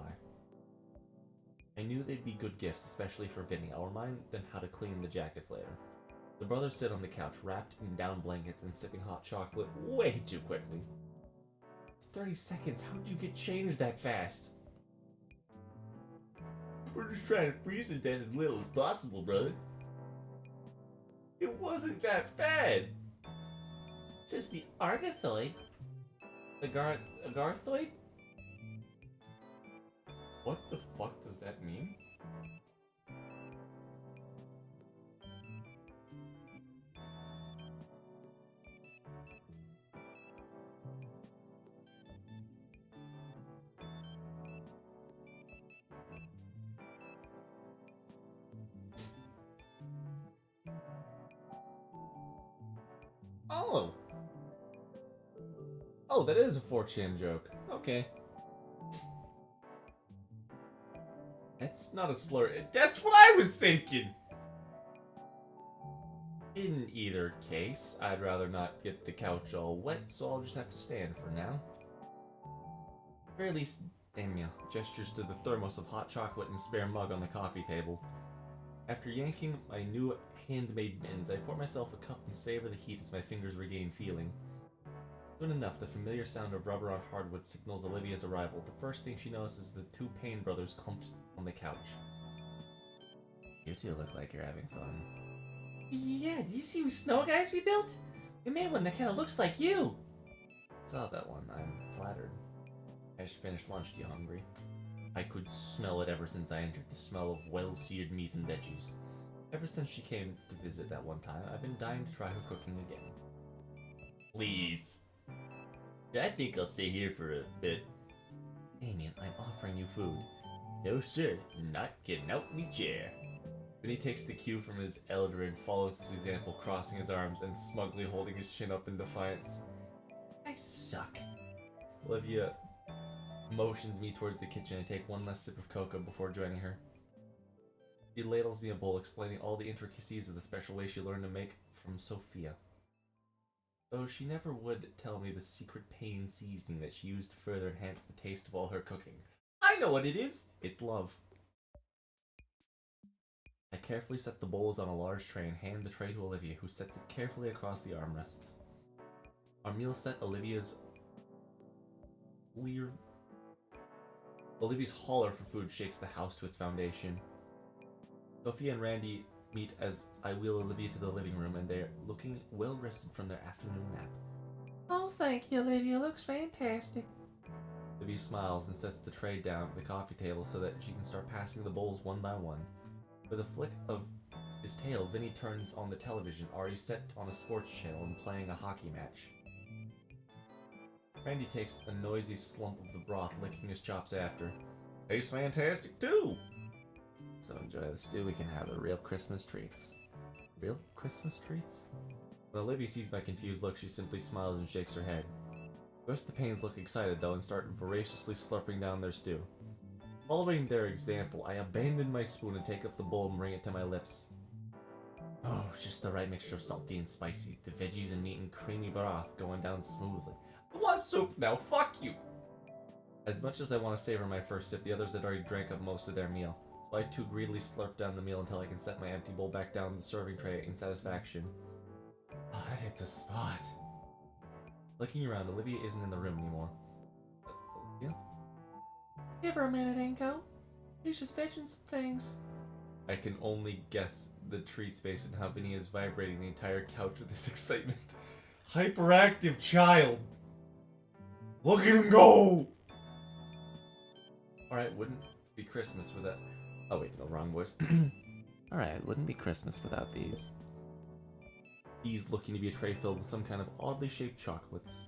I knew they'd be good gifts, especially for Vinny. I'll remind them how to clean the jackets later. The brothers sit on the couch, wrapped in down blankets and sipping hot chocolate way too quickly. It's 30 seconds. How'd you get changed that fast? We're just trying to freeze it down as little as possible, brother. It wasn't that bad. It says the Argathoid. Agarthoid? What the fuck does that mean? Oh. Oh, that is a 4chan joke. Okay. That's not a slur. That's what I was thinking! In either case, I'd rather not get the couch all wet, so I'll just have to stand for now. At the very least, Damien gestures to the thermos of hot chocolate and spare mug on the coffee table. After yanking my new handmade mittens, I pour myself a cup and savor the heat as my fingers regain feeling. Soon enough, the familiar sound of rubber on hardwood signals Olivia's arrival. The first thing she notices is the two Payne brothers clumped on the couch. You two look like you're having fun. Yeah, did you see the snow guys we built? We made one that kind of looks like you. Saw that one. I'm flattered. I just finished lunch. Do you hungry? I could smell it ever since I entered, the smell of well-seared meat and veggies. Ever since she came to visit that one time, I've been dying to try her cooking again. Please. I think I'll stay here for a bit. Damien, I'm offering you food. No, sir. Not getting out me chair. Then he takes the cue from his elder and follows his example, crossing his arms and smugly holding his chin up in defiance. I suck. Olivia motions me towards the kitchen and take one last sip of cocoa before joining her. She ladles me a bowl, explaining all the intricacies of the special way she learned to make from Sophia. though she never would tell me the secret pain seasoning that she used to further enhance the taste of all her cooking. I know what it is! It's love. I carefully set the bowls on a large tray and hand the tray to Olivia, who sets it carefully across the armrests. Our meal set, Olivia's holler for food shakes the house to its foundation. Sophia and Randy meet as I wheel Olivia to the living room, and they're looking well rested from their afternoon nap. Oh, thank you, Olivia. Looks fantastic. Olivia smiles and sets the tray down at the coffee table so that she can start passing the bowls one by one. With a flick of his tail, Vinny turns on the television, already set on a sports channel and playing a hockey match. Randy takes a noisy slump of the broth, licking his chops after. Tastes fantastic too! So enjoy the stew, we can have the real Christmas treats. Real Christmas treats? When Olivia sees my confused look, she simply smiles and shakes her head. The rest of the Paynes look excited though and start voraciously slurping down their stew. Following their example, I abandon my spoon and take up the bowl and bring it to my lips. Oh, just the right mixture of salty and spicy, the veggies and meat and creamy broth going down smoothly. I want soup now, fuck you! As much as I want to savor my first sip, the others had already drank up most of their meal, so I too greedily slurp down the meal until I can set my empty bowl back down the serving tray in satisfaction. Oh, that hit the spot. Looking around, Olivia isn't in the room anymore. Olivia? Give her a minute, Inko. She's just fetching some things. I can only guess the tree space and how Vinny is vibrating the entire couch with this excitement. Hyperactive child! Look at him go! Alright, wouldn't be Christmas without... Oh wait, no, wrong voice. Alright, wouldn't be Christmas without these. These looking to be a tray filled with some kind of oddly shaped chocolates.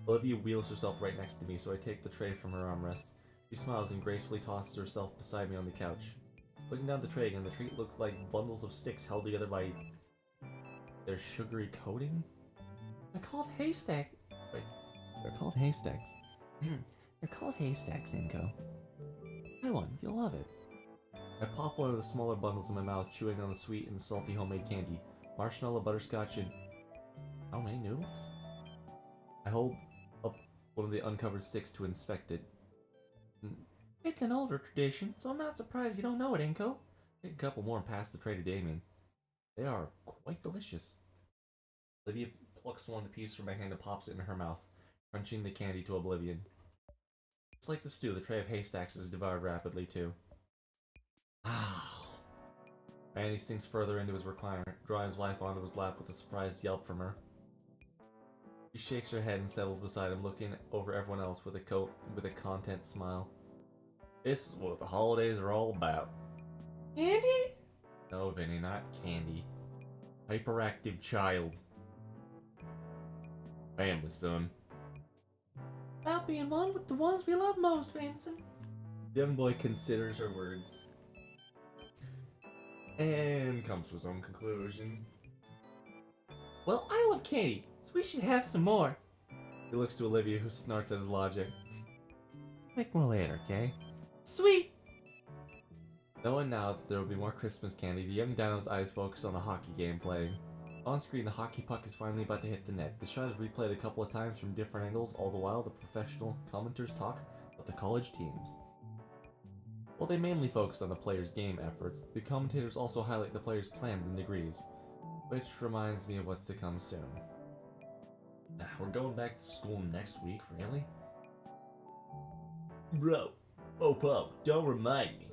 Olivia wheels herself right next to me, so I take the tray from her armrest. She smiles and gracefully tosses herself beside me on the couch. Looking down the tray again, the treat looks like bundles of sticks held together by their sugary coating? They're called haystack. Wait, they're called haystacks. They're called haystacks, Inko. Try one, you'll love it. I pop one of the smaller bundles in my mouth, chewing on the sweet and salty homemade candy. Marshmallow, butterscotch, and... how many noodles? I hold up one of the uncovered sticks to inspect it. It's an older tradition, so I'm not surprised you don't know it, Inko. Take a couple more and pass the tray to Damien. They are quite delicious. Olivia plucks one of the pieces from my hand and pops it in her mouth, crunching the candy to oblivion. Just like the stew, the tray of haystacks is devoured rapidly too. Ah! Randy sinks further into his recliner, drawing his wife onto his lap with a surprised yelp from her. She shakes her head and settles beside him, looking over everyone else with a content smile. This is what the holidays are all about. Andy? No, Vinny, not candy. Hyperactive child. Family, son. About being one with the ones we love most, Vincent. The young boy considers her words. And comes to his own conclusion. Well, I love candy, so we should have some more. He looks to Olivia, who snorts at his logic. Make more later, okay? Sweet! Knowing now that there will be more Christmas candy, the young Dino's eyes focus on the hockey game playing. On screen, the hockey puck is finally about to hit the net. The shot is replayed a couple of times from different angles, all the while the professional commenters talk about the college teams. While they mainly focus on the players' game efforts, the commentators also highlight the players' plans and degrees, which reminds me of what's to come soon. We're going back to school next week, really? Bro, don't remind me.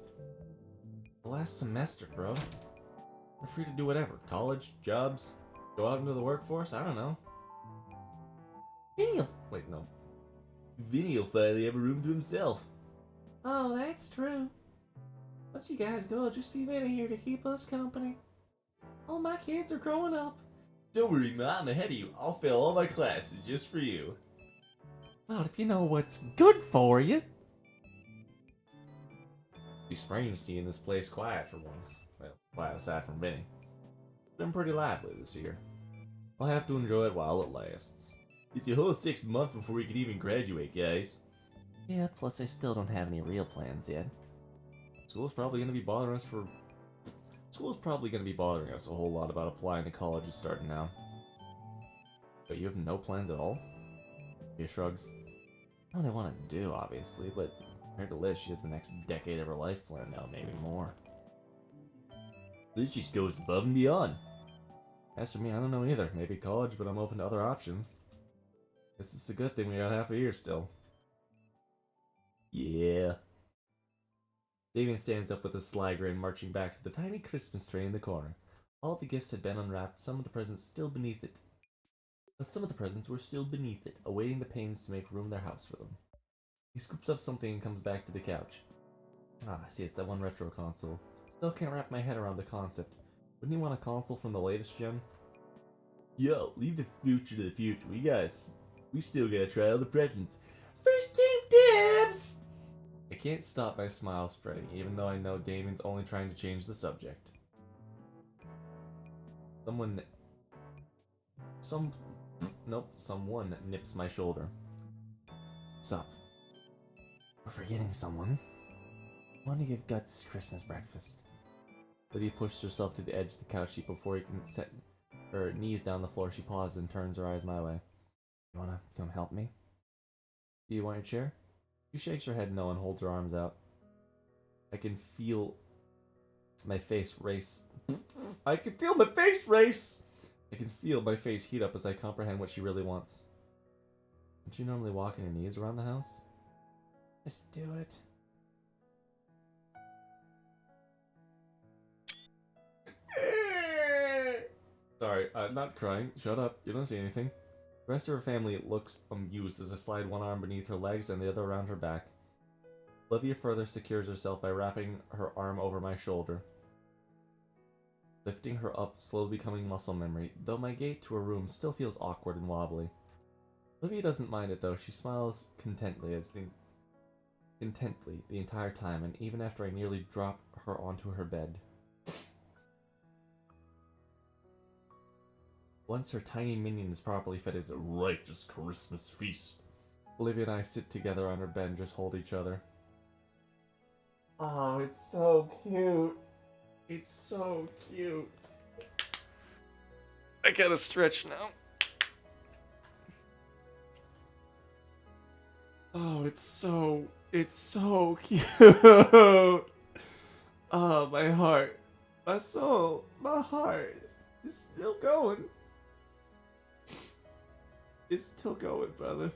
The last semester, bro. We're free to do whatever. College, jobs, go out into the workforce, I don't know. Vinny will finally have a room to himself. Oh, that's true. Once you guys go, just be Vinny here to keep us company. All my kids are growing up. Don't worry, Ma, I'm ahead of you. I'll fail all my classes just for you. Well, if you know what's good for you. It'd be strange seeing this place quiet for once. Well, quiet aside from Vinny. It's been pretty lively this year. I'll have to enjoy it while it lasts. It's a whole 6 months before we can even graduate, guys. Yeah, plus I still don't have any real plans yet. School's probably gonna be bothering us a whole lot about applying to colleges starting now. But you have no plans at all? He shrugs. Not what I want to do, obviously, but compared to Liz, she has the next decade of her life planned out, maybe more. Liz just goes above and beyond. As for me, I don't know either. Maybe college, but I'm open to other options. Guess it's a good thing we got half a year still. Yeah. Damien stands up with a sly grin, marching back to the tiny Christmas tree in the corner. All of the gifts had been unwrapped, some of the presents still beneath it. But some of the presents were still beneath it, awaiting the pains to make room in their house for them. He scoops up something and comes back to the couch. Ah, see, it's that one retro console. Still can't wrap my head around the concept. Wouldn't you want a console from the latest gen? Yo, leave the future to the future. We still gotta try all the presents. First game dibs! I can't stop my smile spreading, even though I know Damien's only trying to change the subject. Someone nips my shoulder. Sup? We're forgetting someone. I want to give Guts Christmas breakfast. Lydia pushes herself to the edge of the couch seat before he can set her knees down the floor. She pauses and turns her eyes my way. You wanna come help me? Do you want your chair? She shakes her head no and holds her arms out. I can feel my face race. I can feel my face race! I can feel my face heat up as I comprehend what she really wants. Don't you normally walk on your knees around the house? Just do it. Sorry, not crying. Shut up. You don't see anything. The rest of her family looks amused as I slide one arm beneath her legs and the other around her back. Olivia further secures herself by wrapping her arm over my shoulder. Lifting her up, slowly becoming muscle memory, though my gait to her room still feels awkward and wobbly. Olivia doesn't mind it though. She smiles contently the entire time, and even after I nearly drop her onto her bed. Once her tiny minion is properly fed, it's a righteous Christmas feast. Olivia and I sit together on her bed and just hold each other. Oh, it's so cute. It's so cute. I gotta stretch now. Oh, it's so cute. Oh, my heart, my soul, my heart is still going. It's still going, brother.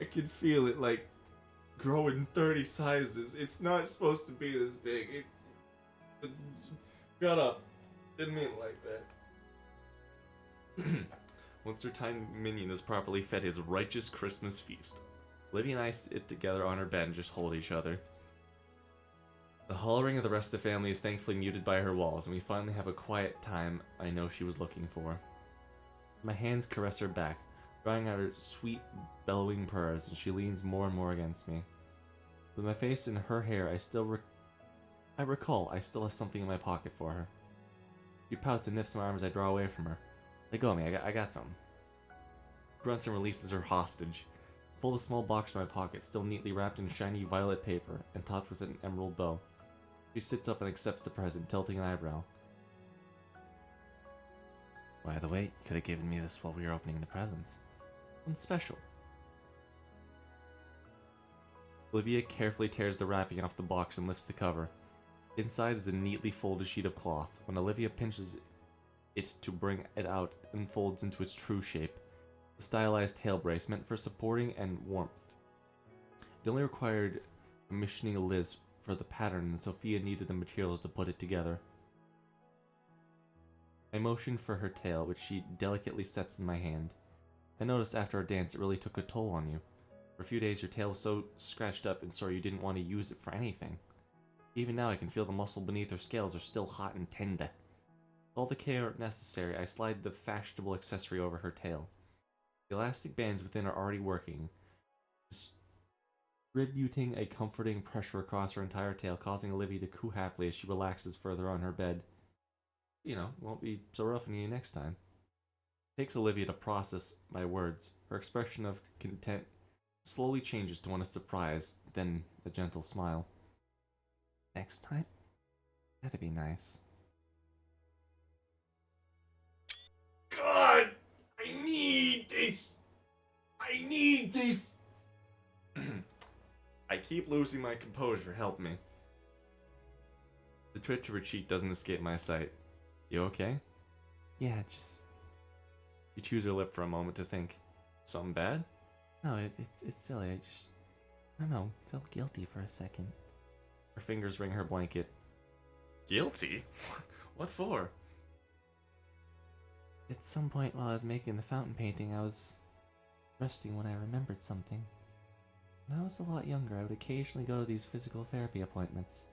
I can feel it, like, growing 30 sizes. It's not supposed to be this big. Shut up. Didn't mean it like that. Once her tiny minion is properly fed his righteous Christmas feast, Olivia and I sit together on her bed and just hold each other. The hollering of the rest of the family is thankfully muted by her walls, and we finally have a quiet time I know she was looking for. My hands caress her back, drawing out her sweet, bellowing purrs, and she leans more and more against me. With my face in her hair, I recall I still have something in my pocket for her. She pouts and nips my arm as I draw away from her. Let go of me, I got something. Grunts and releases her hostage. I pull the small box from my pocket, still neatly wrapped in shiny violet paper and topped with an emerald bow. She sits up and accepts the present, tilting an eyebrow. By the way, you could have given me this while we were opening the presents. Something special. Olivia carefully tears the wrapping off the box and lifts the cover. Inside is a neatly folded sheet of cloth. When Olivia pinches it to bring it out, it unfolds into its true shape. The stylized tail brace meant for supporting and warmth. It only required commissioning Liz for the pattern, and Sophia needed the materials to put it together. I motioned for her tail, which she delicately sets in my hand. I noticed after our dance it really took a toll on you. For a few days your tail was so scratched up and sore you didn't want to use it for anything. Even now I can feel the muscle beneath her scales are still hot and tender. With all the care necessary, I slide the fashionable accessory over her tail. The elastic bands within are already working, distributing a comforting pressure across her entire tail, causing Olivia to coo happily as she relaxes further on her bed. You know, won't be so rough on you next time. It takes Olivia to process my words. Her expression of content slowly changes to one of surprise, then a gentle smile. Next time? That'd be nice. God! I need I need this! I keep losing my composure, help me. The twitch of her cheek doesn't escape my sight. You okay? Yeah, just... She chews her lip for a moment to think. Something bad? No, it's silly, I don't know, felt guilty for a second. Her fingers ring her blanket. Guilty? What for? At some point while I was making the fountain painting, I was resting when I remembered something. When I was a lot younger, I would occasionally go to these physical therapy appointments.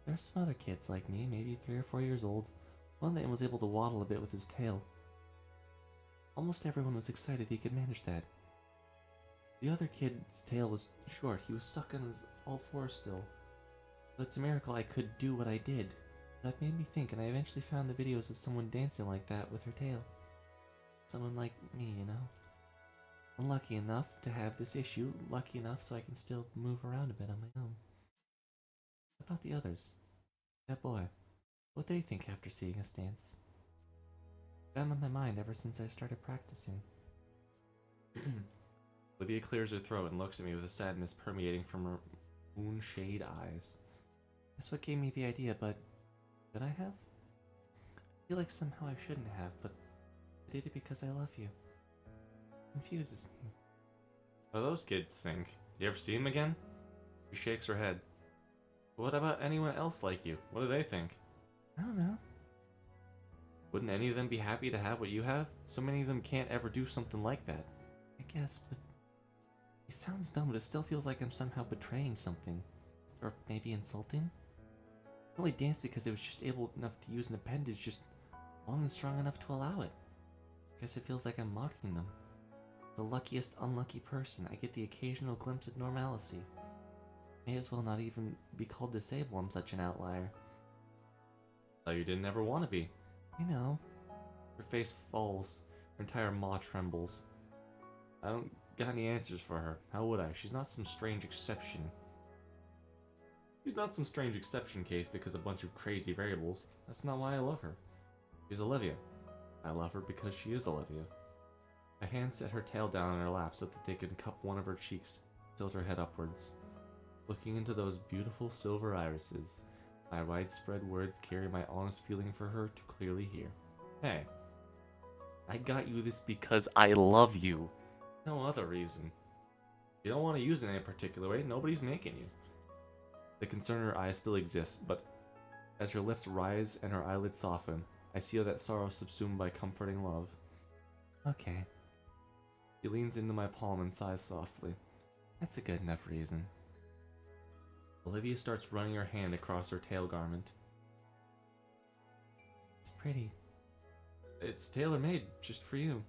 There were some other kids like me, maybe 3 or 4 years old. One of them was able to waddle a bit with his tail. Almost everyone was excited he could manage that. The other kid's tail was short. He was stuck on his all fours still. So it's a miracle I could do what I did. That made me think, and I eventually found the videos of someone dancing like that with her tail. Someone like me, you know? Unlucky enough to have this issue, lucky enough so I can still move around a bit on my own. What about the others? That boy. What they think after seeing us dance? Been on my mind ever since I started practicing. Olivia clears her throat and looks at me with a sadness permeating from her moonshade eyes. That's what gave me the idea, but should I have? I feel like somehow I shouldn't have, but I did it because I love you. It confuses me. What do those kids think? You ever see him again? She shakes her head. What about anyone else like you? What do they think? I don't know. Wouldn't any of them be happy to have what you have? So many of them can't ever do something like that. I guess, but it sounds dumb, but it still feels like I'm somehow betraying something. Or maybe insulting? I only danced because I was just able enough to use an appendage just long and strong enough to allow it. I guess it feels like I'm mocking them. The luckiest unlucky person, I get the occasional glimpse of normalcy. May as well not even be called disabled, I'm such an outlier. Oh, you didn't ever want to be. I know. Her face falls, her entire maw trembles. I don't got any answers for her. How would I? She's not some strange exception. She's not some strange exception case because a bunch of crazy variables. That's not why I love her. She's Olivia. I love her because she is Olivia. My hands set her tail down in her lap so that they could cup one of her cheeks, tilt her head upwards. Looking into those beautiful silver irises, my widespread words carry my honest feeling for her to clearly hear. Hey, I got you this because I love you. No other reason. You don't want to use it in any particular way, nobody's making you. The concern in her eyes still exists, but as her lips rise and her eyelids soften, I see that sorrow subsumed by comforting love. Okay. She leans into my palm and sighs softly. That's a good enough reason. Olivia starts running her hand across her tail garment. It's pretty. It's tailor-made, just for you.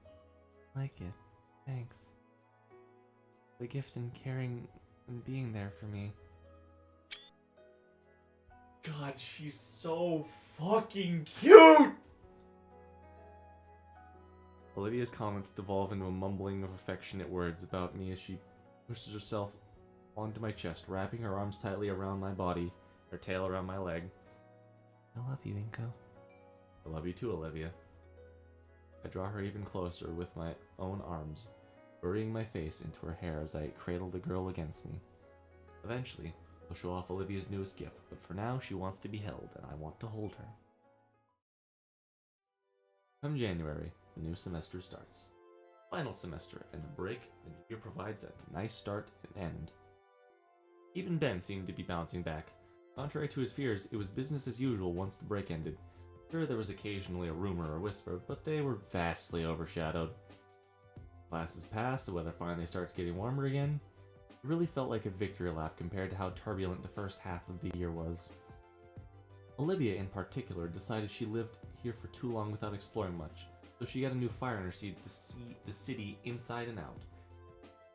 Like it. Thanks. The gift in caring and being there for me. God, she's so fucking cute! Olivia's comments devolve into a mumbling of affectionate words about me as she pushes herself onto my chest, wrapping her arms tightly around my body, her tail around my leg. I love you, Inko. I love you too, Olivia. I draw her even closer with my own arms, burying my face into her hair as I cradle the girl against me. Eventually, I'll show off Olivia's newest gift, but for now she wants to be held, and I want to hold her. Come January, the new semester starts. Final semester, and the break the new year provides a nice start and end. Even Ben seemed to be bouncing back. Contrary to his fears, it was business as usual once the break ended. Sure, there was occasionally a rumor or whisper, but they were vastly overshadowed. Classes pass, the weather finally starts getting warmer again. It really felt like a victory lap compared to how turbulent the first half of the year was. Olivia, in particular, decided she lived here for too long without exploring much, so she got a new fire in her seat to see the city inside and out.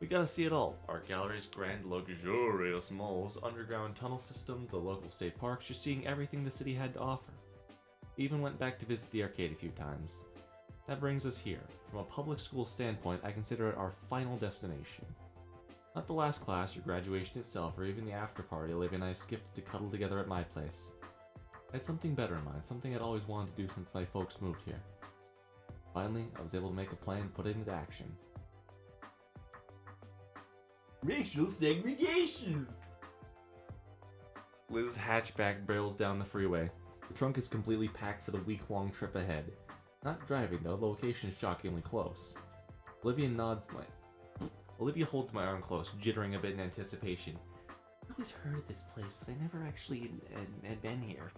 We gotta see it all. Art galleries, grand, luxurious malls, underground tunnel systems, the local state parks, just seeing everything the city had to offer. We even went back to visit the arcade a few times. That brings us here. From a public school standpoint, I consider it our final destination. Not the last class or graduation itself, or even the after party Olivia and I skipped to cuddle together at my place. I had something better in mind, something I'd always wanted to do since my folks moved here. Finally, I was able to make a plan and put it into action. Racial segregation. Liz's hatchback barrels down the freeway. The trunk is completely packed for the week-long trip ahead. Not driving though, the location is shockingly close. Olivia holds my arm close, jittering a bit in anticipation. I always heard of this place, but I never actually had been here.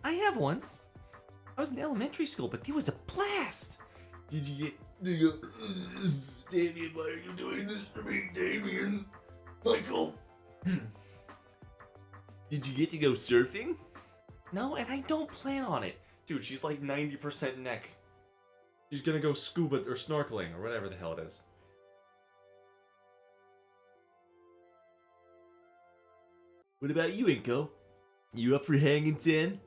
I have once. I was in elementary school, but it was a blast. Did you get Damien, why are you doing this to me, Damien? Michael. Did you get to go surfing? No, and I don't plan on it. Dude, she's like 90% neck. She's gonna go scuba or snorkeling or whatever the hell it is. What about you, Inko? You up for hanging 10?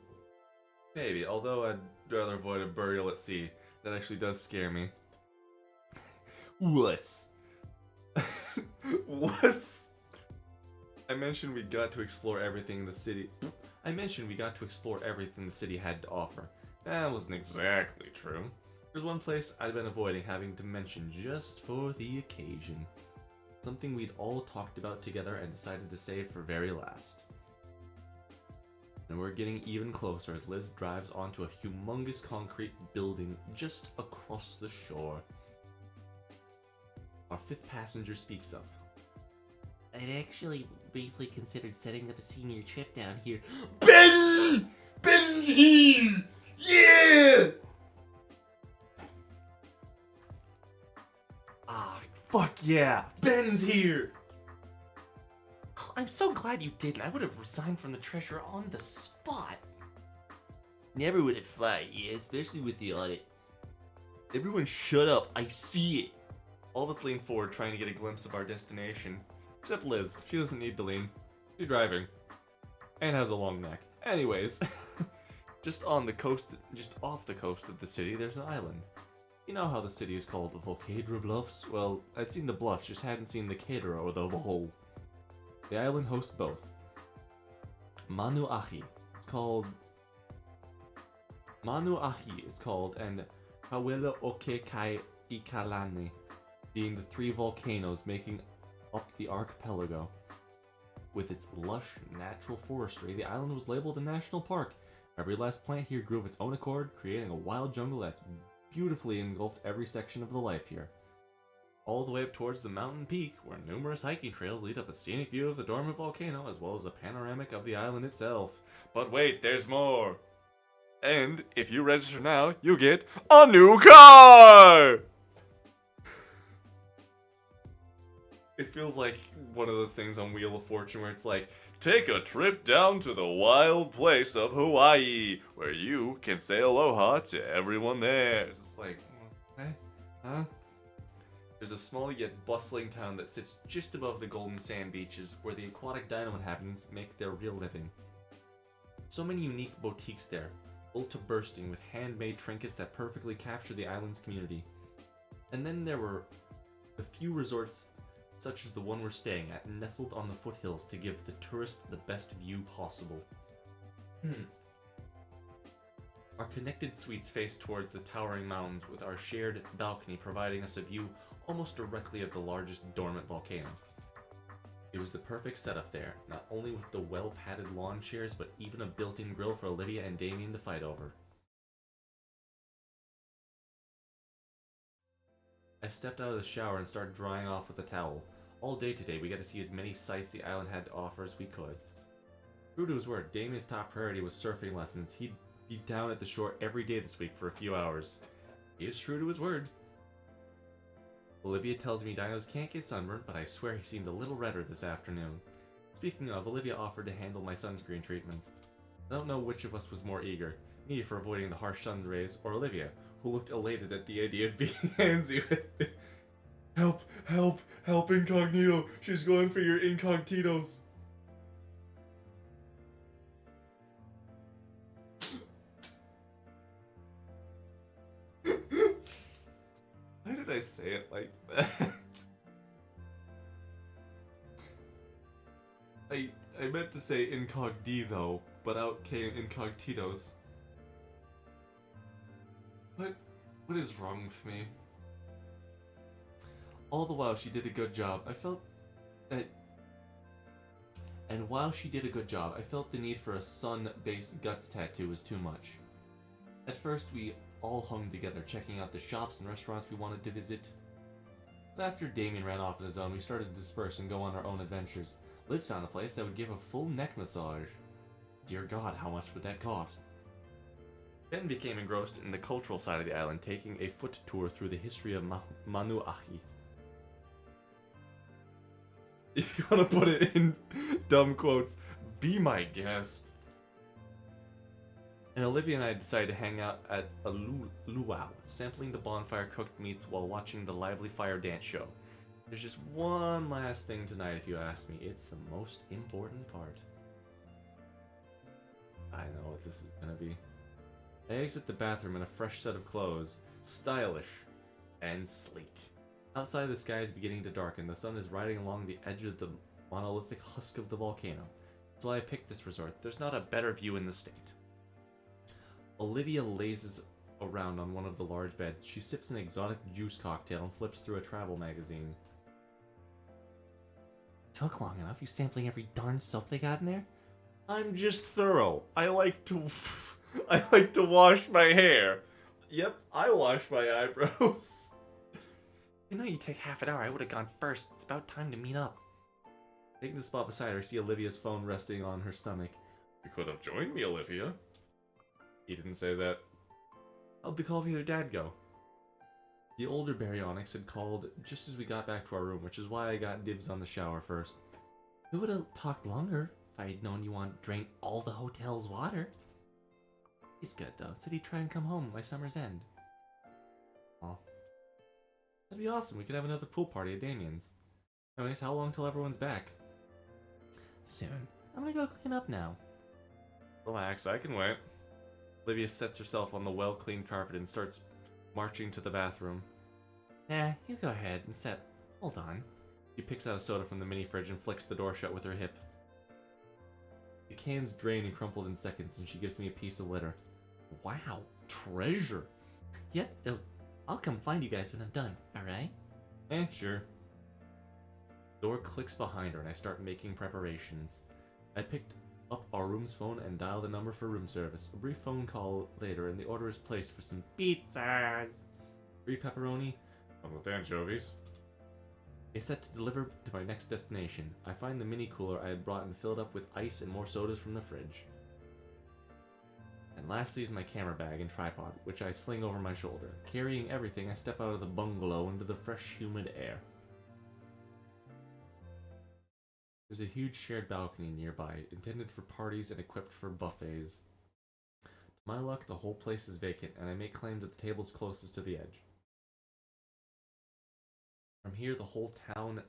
Maybe, although I'd rather avoid a burial at sea. That actually does scare me. Wuss. Wuss? I mentioned we got to explore everything the city had to offer. That wasn't exactly true. There's one place I'd been avoiding having to mention just for the occasion. Something we'd all talked about together and decided to save for very last. And we're getting even closer as Liz drives onto a humongous concrete building just across the shore. Our fifth passenger speaks up. I'd actually briefly considered setting up a senior trip down here. Ben! Ben's here! Yeah! Ah, fuck yeah! Ben's here! Oh, I'm so glad you didn't. I would have resigned from the treasurer on the spot. Never would have fired you, especially with the audit. Everyone shut up, I see it. All of us lean forward trying to get a glimpse of our destination. Except Liz, she doesn't need to lean. She's driving. And has a long neck. Anyways, just off the coast of the city, there's an island. You know how the city is called Volcadra Bluffs? Well, I'd seen the bluffs, just hadn't seen the Cadra or the Vol. The island hosts both. Manuahi, it's called, and Hawela Oke Kai Ikalani, being the three volcanoes making up the archipelago. With its lush natural forestry, the island was labeled a national park. Every last plant here grew of its own accord, creating a wild jungle that's beautifully engulfed every section of the life here. All the way up towards the mountain peak, where numerous hiking trails lead up a scenic view of the dormant volcano, as well as a panoramic of the island itself. But wait, there's more! And if you register now, you get a new car! It feels like one of those things on Wheel of Fortune where it's like, take a trip down to the wild place of Hawaii, where you can say aloha to everyone there. So it's like, huh? There's a small yet bustling town that sits just above the golden sand beaches, where the aquatic dino inhabitants make their real living. So many unique boutiques there, full to bursting with handmade trinkets that perfectly capture the island's community. And then there were a few resorts such as the one we're staying at, nestled on the foothills to give the tourist the best view possible. Our connected suites face towards the towering mountains, with our shared balcony providing us a view almost directly of the largest dormant volcano. It was the perfect setup there, not only with the well-padded lawn chairs, but even a built-in grill for Olivia and Damien to fight over. I stepped out of the shower and started drying off with a towel. All day today, we got to see as many sights the island had to offer as we could. True to his word, Damien's top priority was surfing lessons. He'd be down at the shore every day this week for a few hours. He is true to his word. Olivia tells me dinos can't get sunburned, but I swear he seemed a little redder this afternoon. Speaking of, Olivia offered to handle my sunscreen treatment. I don't know which of us was more eager, me for avoiding the harsh sun rays, or Olivia, who looked elated at the idea of being handsy with me. Help, incognito! She's going for your incognitos! Why did I say it like that? I meant to say incognito, but out came incognitos. What is wrong with me? All the while she did a good job. And while she did a good job, I felt the need for a sun-based guts tattoo was too much. At first, we all hung together, checking out the shops and restaurants we wanted to visit. But after Damien ran off on his own, we started to disperse and go on our own adventures. Liz found a place that would give a full neck massage. Dear God, how much would that cost? Ben became engrossed in the cultural side of the island, taking a foot tour through the history of Manuahi. If you want to put it in dumb quotes, be my guest. And Olivia and I decided to hang out at a luau, sampling the bonfire cooked meats while watching the lively fire dance show. There's just one last thing tonight, if you ask me. It's the most important part. I know what this is gonna be. I exit the bathroom in a fresh set of clothes, stylish and sleek. Outside, the sky is beginning to darken. The sun is riding along the edge of the monolithic husk of the volcano. That's why I picked this resort. There's not a better view in the state. Olivia lazes around on one of the large beds. She sips an exotic juice cocktail and flips through a travel magazine. Took long enough? You sampling every darn soap they got in there? I'm just thorough. I like to wash my hair. Yep, I wash my eyebrows. I know you take half an hour. I would have gone first. It's about time to meet up. Taking the spot beside her, I see Olivia's phone resting on her stomach. You could have joined me, Olivia. He didn't say that. How'd the call with your dad go? The older baryonyx had called just as we got back to our room, which is why I got dibs on the shower first. We would have talked longer if I had known you wanted to drain all the hotel's water. He's good, though. Said he'd try and come home by summer's end. Aw. That'd be awesome. We could have another pool party at Damien's. Anyways, how long till everyone's back? Soon. I'm gonna go clean up now. Relax, I can wait. Olivia sets herself on the well-cleaned carpet and starts marching to the bathroom. Nah, you go ahead and set. Hold on. She picks out a soda from the mini fridge and flicks the door shut with her hip. The cans drain and crumpled in seconds, and she gives me a piece of litter. Wow, treasure! Yep, I'll come find you guys when I'm done, alright? Sure. The door clicks behind her and I start making preparations. I picked up our room's phone and dialed the number for room service. A brief phone call later and the order is placed for some pizzas. 3 pepperoni, 1 with anchovies. A set to deliver to my next destination. I find the mini cooler I had brought and filled up with ice and more sodas from the fridge. And lastly is my camera bag and tripod, which I sling over my shoulder. Carrying everything, I step out of the bungalow into the fresh, humid air. There's a huge shared balcony nearby, intended for parties and equipped for buffets. To my luck, the whole place is vacant, and I make claim to the tables closest to the edge. From here, the whole town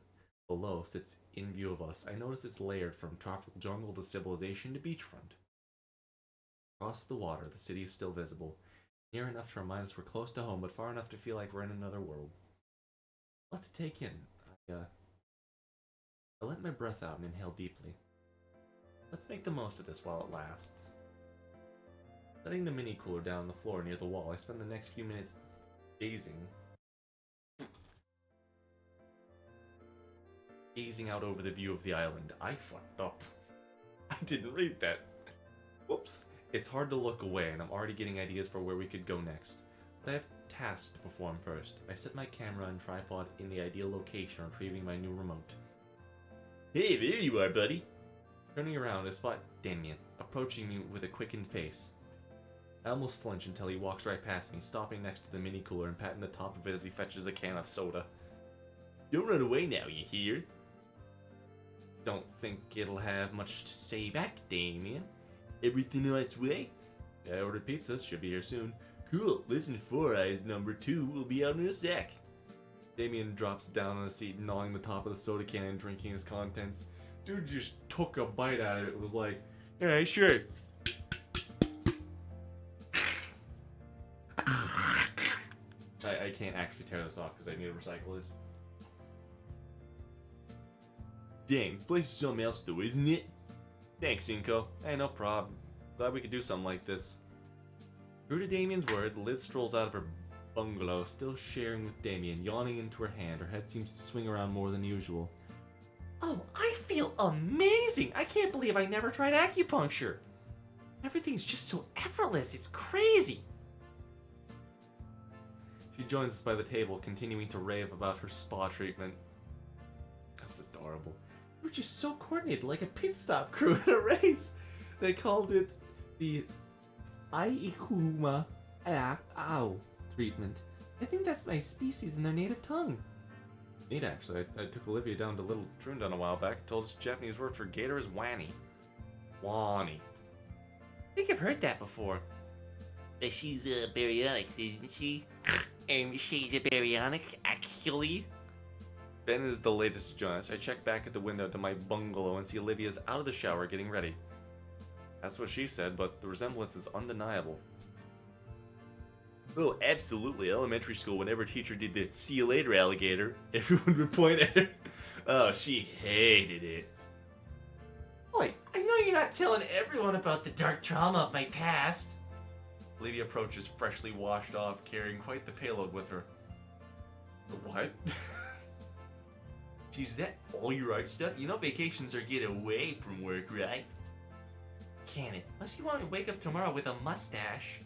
below sits in view of us. I notice it's layered from tropical jungle to civilization to beachfront. Across the water, the city is still visible, near enough to remind us we're close to home, but far enough to feel like we're in another world. A lot to take in. I let my breath out and inhale deeply. Let's make the most of this while it lasts. Setting the mini cooler down on the floor near the wall, I spend the next few minutes gazing out over the view of the island. I fucked up. I didn't read that. Whoops. It's hard to look away, and I'm already getting ideas for where we could go next. But I have tasks to perform first. I set my camera and tripod in the ideal location, retrieving my new remote. Hey, there you are, buddy! Turning around, I spot Damien, approaching me with a quickened face. I almost flinch until he walks right past me, stopping next to the mini cooler and patting the top of it as he fetches a can of soda. Don't run away now, you hear? Don't think it'll have much to say back, Damien. Everything on its way? I ordered pizzas, should be here soon. Cool, listen, 4 Eyes number 2 will be out in a sec. Damien drops down on a seat, gnawing the top of the soda can and drinking his contents. Dude just took a bite out of it and was like, "Alright, sure." I can't actually tear this off because I need to recycle this. Dang, this place is something else though, isn't it? Thanks, Inko. Hey, no problem. Glad we could do something like this. True to Damien's word, Liz strolls out of her bungalow, still sharing with Damien, yawning into her hand. Her head seems to swing around more than usual. Oh, I feel amazing! I can't believe I never tried acupuncture. Everything's just so effortless, it's crazy. She joins us by the table, continuing to rave about her spa treatment. That's adorable. We're just so coordinated, like a pit stop crew in a race. They called it the Aikuma Ow treatment. I think that's my species in their native tongue. Neat, actually. I took Olivia down to Little Trundon a while back. Told us Japanese word for gator is Wani. Wani. I think I've heard that before. But she's baryonic, isn't she? She's a baryonic, actually. Ben is the latest to join us. I check back at the window to my bungalow and see Olivia's out of the shower getting ready. That's what she said, but the resemblance is undeniable. Oh, absolutely. Elementary school, whenever a teacher did the "see you later, alligator," everyone would point at her. Oh, she hated it. Boy, I know you're not telling everyone about the dark trauma of my past. Olivia approaches, freshly washed off, carrying quite the payload with her. What? Geez, that all your art stuff? You know vacations are get away from work, right? Can it? Unless you want to wake up tomorrow with a mustache.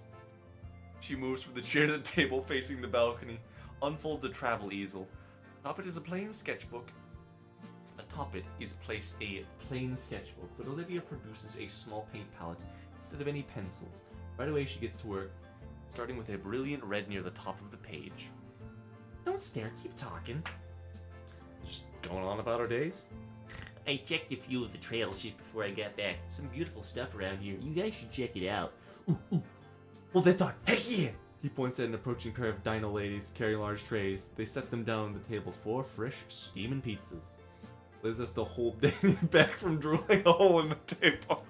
She moves from the chair to the table facing the balcony, unfolds a travel easel. Atop it is a plain sketchbook. Atop it is placed a plain sketchbook, but Olivia produces a small paint palette instead of any pencil. Right away she gets to work, starting with a brilliant red near the top of the page. Don't stare, keep talking. Just going on about our days? I checked a few of the trails just before I got back. Some beautiful stuff around here. You guys should check it out. Ooh. Hold that thought. Heck yeah! He points at an approaching pair of dino ladies carrying large trays. They set them down on the table for fresh, steaming pizzas. Liz has to hold Damien back from drooling a hole in the table.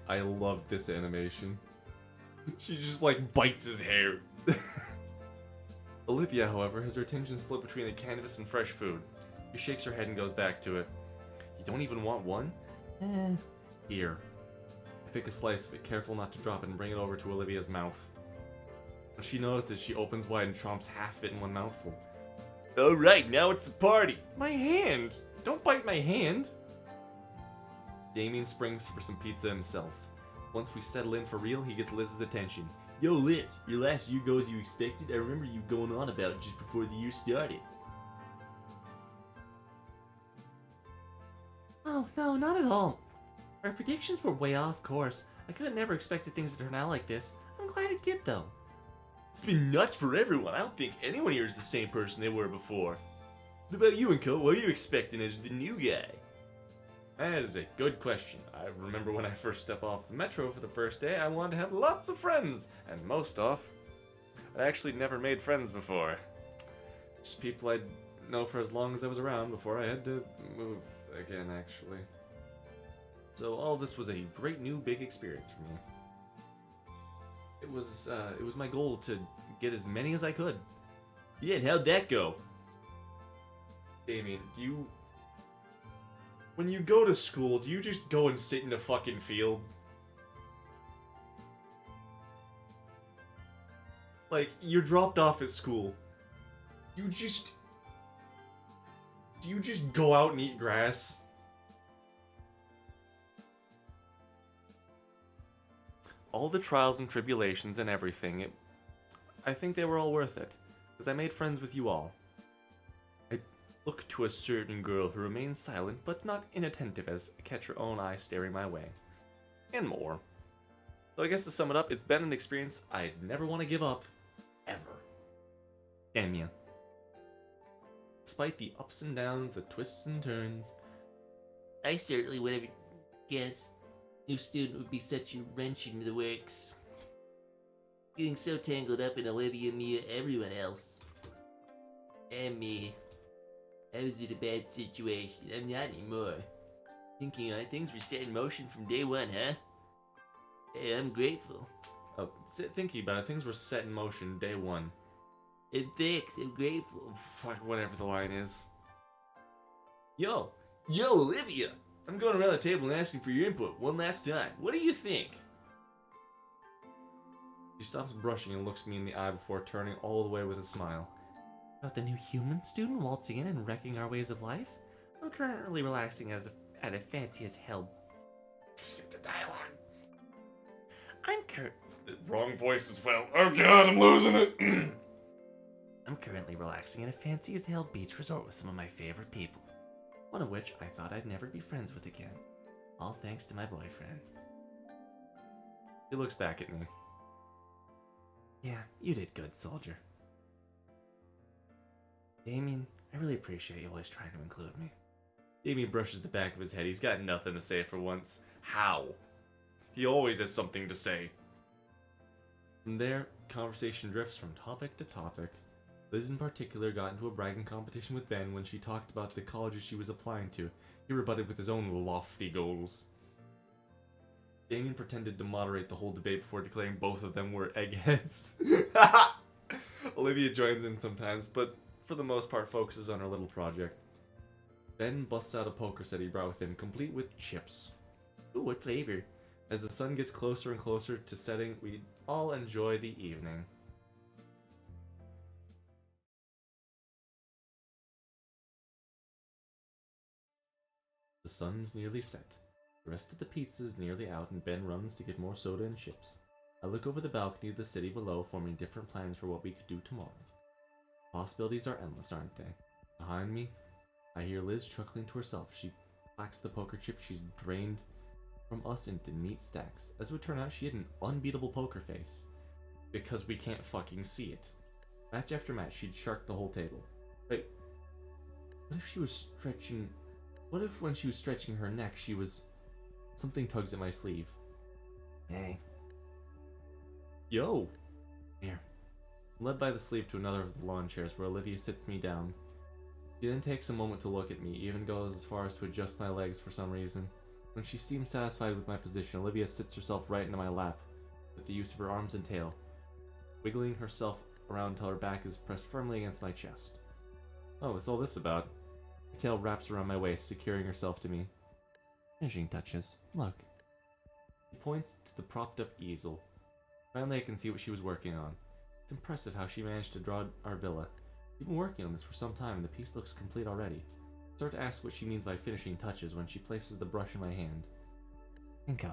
I love this animation. She just like bites his hair. Olivia, however, has her attention split between the canvas and fresh food. She shakes her head and goes back to it. You don't even want one? Here. I pick a slice of it, careful not to drop it, and bring it over to Olivia's mouth. When she notices, she opens wide and chomps half of it in one mouthful. Alright, now it's a party. My hand! Don't bite my hand! Damien springs for some pizza himself. Once we settle in for real, he gets Liz's attention. Yo, Liz, your last year go as you expected? I remember you going on about it just before the year started. Oh, no, not at all. Our predictions were way off course. I could have never expected things to turn out like this. I'm glad it did, though. It's been nuts for everyone. I don't think anyone here is the same person they were before. What about you, Uncle? What are you expecting as the new guy? That is a good question. I remember when I first stepped off the metro for the first day, I wanted to have lots of friends, and most off. I'd actually never made friends before. Just people I'd know for as long as I was around before I had to move again, actually. So all this was a great new big experience for me. It was my goal to get as many as I could. Yeah, and how'd that go? Damien, when you go to school, do you just go and sit in a fucking field? Like, you're dropped off at school. Do you just go out and eat grass? All the trials and tribulations and everything, I think they were all worth it, because I made friends with you all. Look to a certain girl who remains silent but not inattentive as I catch her own eye staring my way. And more. So I guess to sum it up, it's been an experience I'd never want to give up. Ever. Damien. Despite the ups and downs, the twists and turns. I certainly would have guessed new student would be such a wrench in the works. Getting so tangled up in Olivia, Mia, everyone else. And me. I was in a bad situation. I'm not anymore. Thinking on things were set in motion from day one, huh? Hey, I'm grateful. Oh, thinking about it, things were set in motion day one. And thanks, I'm grateful. Fuck, whatever the line is. Yo, Yo, Olivia! I'm going around the table and asking for your input one last time. What do you think? She stops brushing and looks me in the eye before turning all the way with a smile. About the new human student waltzing in and wrecking our ways of life? I'm currently relaxing at a fancy as hell. Skip the dialogue. Wrong voice as well. Oh god, I'm losing it! I'm currently relaxing at a fancy as hell beach resort with some of my favorite people. One of which I thought I'd never be friends with again. All thanks to my boyfriend. He looks back at me. Yeah, you did good, soldier. Damien, I really appreciate you always trying to include me. Damien brushes the back of his head. He's got nothing to say for once. How? He always has something to say. From there, conversation drifts from topic to topic. Liz in particular got into a bragging competition with Ben when she talked about the colleges she was applying to. He rebutted with his own lofty goals. Damien pretended to moderate the whole debate before declaring both of them were eggheads. Olivia joins in sometimes, but for the most part focuses on her little project. Ben busts out a poker set he brought with him, complete with chips. Ooh, what flavor? As the sun gets closer and closer to setting, we all enjoy the evening. The sun's nearly set. The rest of the pizza's nearly out and Ben runs to get more soda and chips. I look over the balcony of the city below, forming different plans for what we could do tomorrow. Possibilities are endless, aren't they? Behind me, I hear Liz chuckling to herself. She packs the poker chips she's drained from us into neat stacks. As it would turn out, she had an unbeatable poker face. Because we can't fucking see it. Match after match, she'd sharked the whole table. Wait, what if she was stretching... What if when she was stretching her neck, she was... Something tugs at my sleeve. Hey. Yo! Here. I'm led by the sleeve to another of the lawn chairs where Olivia sits me down. She then takes a moment to look at me, even goes as far as to adjust my legs for some reason. When she seems satisfied with my position, Olivia sits herself right into my lap, with the use of her arms and tail, wiggling herself around until her back is pressed firmly against my chest. Oh, what's all this about? Her tail wraps around my waist, securing herself to me. Finishing touches. Look. She points to the propped up easel. Finally, I can see what she was working on. It's impressive how she managed to draw our villa. We've been working on this for some time and the piece looks complete already. I start to ask what she means by finishing touches when she places the brush in my hand. Inko,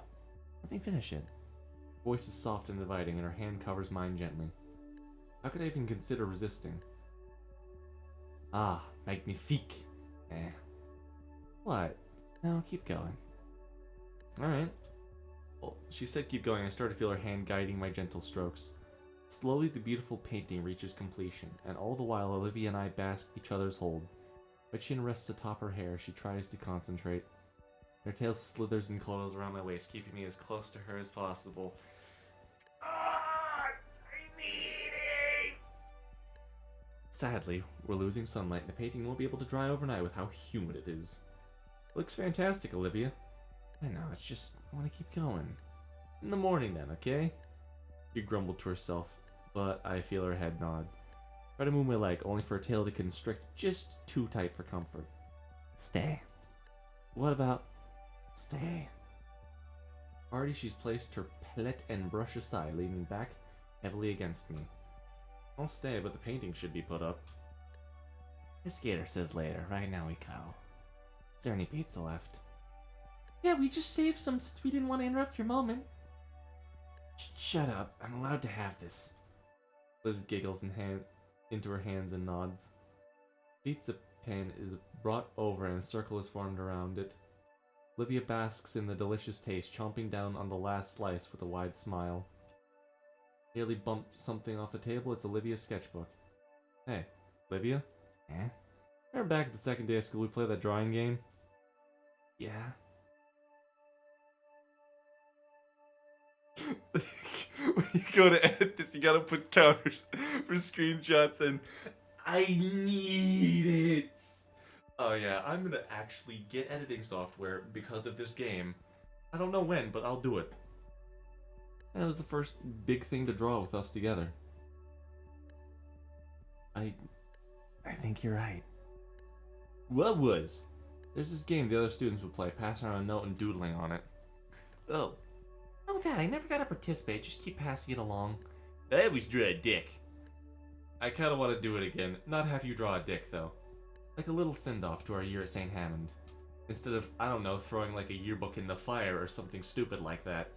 let me finish it. Her voice is soft and inviting and her hand covers mine gently. How could I even consider resisting? Ah, magnifique. What? No, keep going. Alright. Well, she said keep going. I start to feel her hand guiding my gentle strokes. Slowly, the beautiful painting reaches completion, and all the while, Olivia and I bask each other's hold. My chin rests atop her hair. She tries to concentrate. Her tail slithers and coils around my waist, keeping me as close to her as possible. Ah, I need it. Sadly, we're losing sunlight, and the painting won't be able to dry overnight with how humid it is. Looks fantastic, Olivia. I know, it's just, I want to keep going. In the morning then, okay? She grumbled to herself, but I feel her head nod. Try to move my leg, only for her tail to constrict just too tight for comfort. Stay. What about... Stay. Already she's placed her palette and brush aside, leaning back heavily against me. I'll stay, but the painting should be put up. The skater says later. Right now we cuddle. Is there any pizza left? Yeah, we just saved some since we didn't want to interrupt your moment. Shut up. I'm allowed to have this. Liz giggles into her hands and nods. Pizza pan is brought over and a circle is formed around it. Olivia basks in the delicious taste, chomping down on the last slice with a wide smile. Nearly bumped something off the table. It's Olivia's sketchbook. Hey, Olivia? Eh? Remember back at the second day of school we played that drawing game? Yeah? When you go to edit this, you gotta put counters for screenshots, and I need it. Oh yeah, I'm gonna actually get editing software because of this game. I don't know when, but I'll do it. That was the first big thing to draw with us together. I think you're right. What was? There's this game the other students would play, passing around a note and doodling on it. Oh, Oh, that, I never got to participate, just keep passing it along. I always drew a dick. I kinda want to do it again, not have you draw a dick, though. Like a little send-off to our year at St. Hammond. Instead of, I don't know, throwing like a yearbook in the fire or something stupid like that.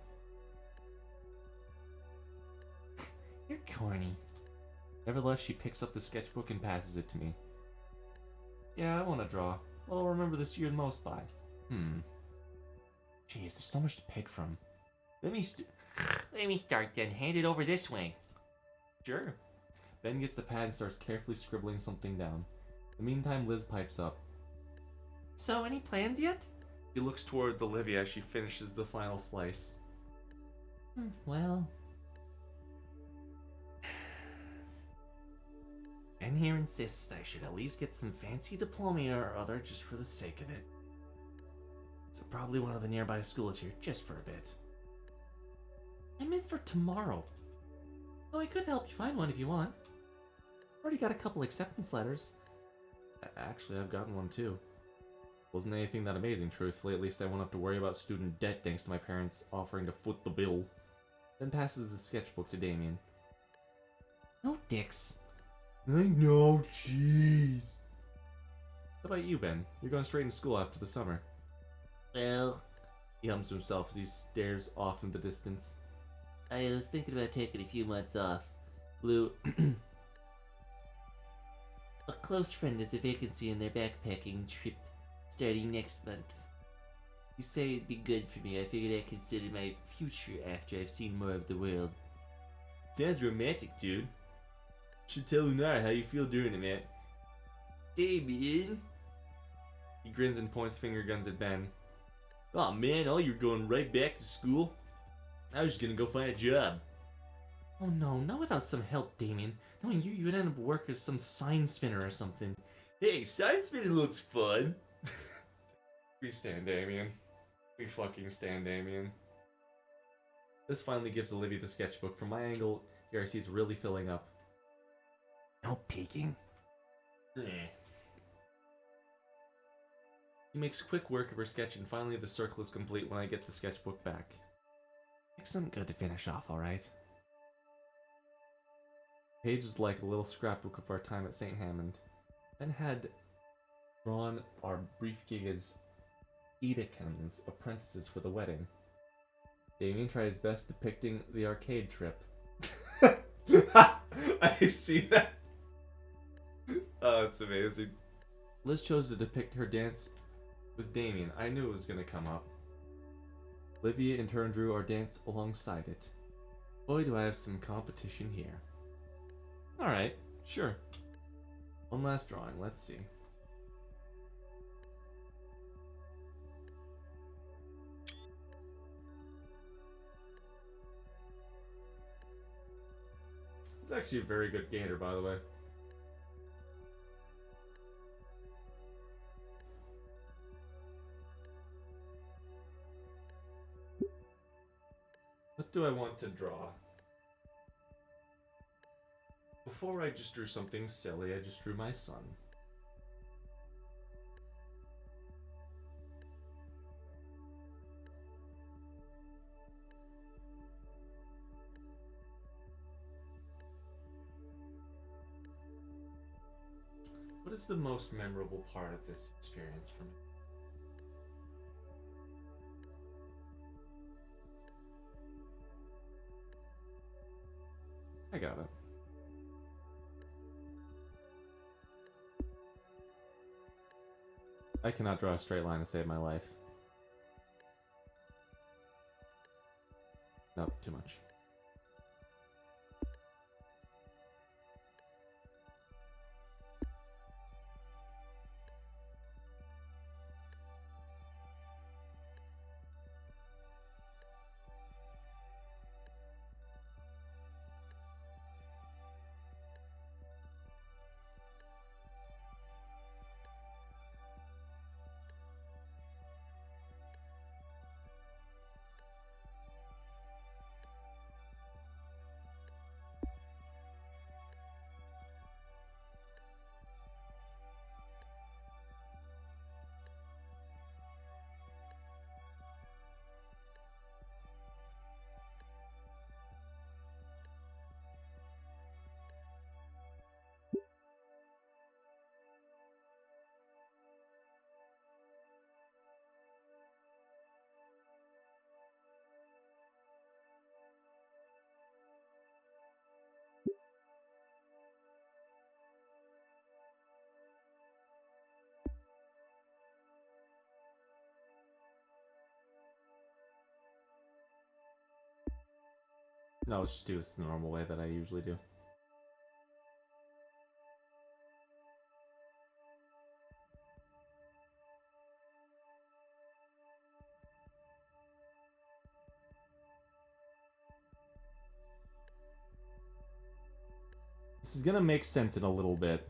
You're corny. Nevertheless, she picks up the sketchbook and passes it to me. Yeah, I want to draw. What I'll remember this year the most by. Jeez, there's so much to pick from. Let me start then. Hand it over this way. Sure. Ben gets the pad and starts carefully scribbling something down. In the meantime, Liz pipes up. So, any plans yet? He looks towards Olivia as she finishes the final slice. Well... Ben here insists I should at least get some fancy diploma or other just for the sake of it. So probably one of the nearby schools here, just for a bit. I meant for tomorrow. Oh, I could help you find one if you want. Already got a couple acceptance letters. Actually, I've gotten one too. Wasn't anything that amazing, truthfully. At least I won't have to worry about student debt thanks to my parents offering to foot the bill. Then passes the sketchbook to Damien. No dicks. I know, jeez. How about you, Ben? You're going straight into school after the summer. Well, He hums to himself as he stares off into the distance. I was thinking about taking a few months off. Lou, a close friend has a vacancy in their backpacking trip starting next month. You say it'd be good for me. I figured I'd consider my future after I've seen more of the world. Sounds romantic, dude. Should tell Lunar how you feel doing it, man. Damien. He grins and points finger guns at Ben. Aw, man, you're going right back to school? I was gonna go find a job. Oh no, not without some help, Damien. Knowing you would end up working as some sign spinner or something. Hey, sign spinning looks fun. We stand Damien. We fucking stand Damien. This finally gives Olivia the sketchbook. From my angle, here I see it's really filling up. No peeking. She makes quick work of her sketch and finally the circle is complete when I get the sketchbook back. Pick something good to finish off, alright? Page is like a little scrapbook of our time at St. Hammond. Ben had drawn our brief gig as Edekins, apprentices for the wedding. Damien tried his best depicting the arcade trip. I see that. Oh, that's amazing. Liz chose to depict her dance with Damien. I knew it was going to come up. Olivia in turn drew our dance alongside it. Boy, do I have some competition here. Alright, sure. One last drawing, let's see. It's actually a very good gator, by the way. What do I want to draw? Before I just drew something silly, I just drew my son. What is the most memorable part of this experience for me? I got it. I cannot draw a straight line to save my life. Nope, too much. No, let's just do this the normal way that I usually do. This is gonna make sense in a little bit.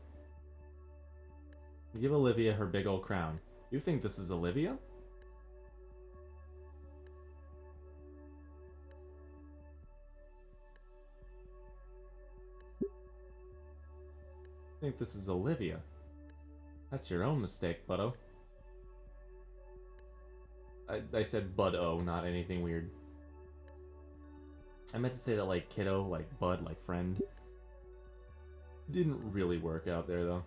Give Olivia her big old crown. You think this is Olivia? Think this is Olivia? That's your own mistake, buddo. I said bud-o, not anything weird. I meant to say that like kiddo, like bud, like friend. Didn't really work out there though.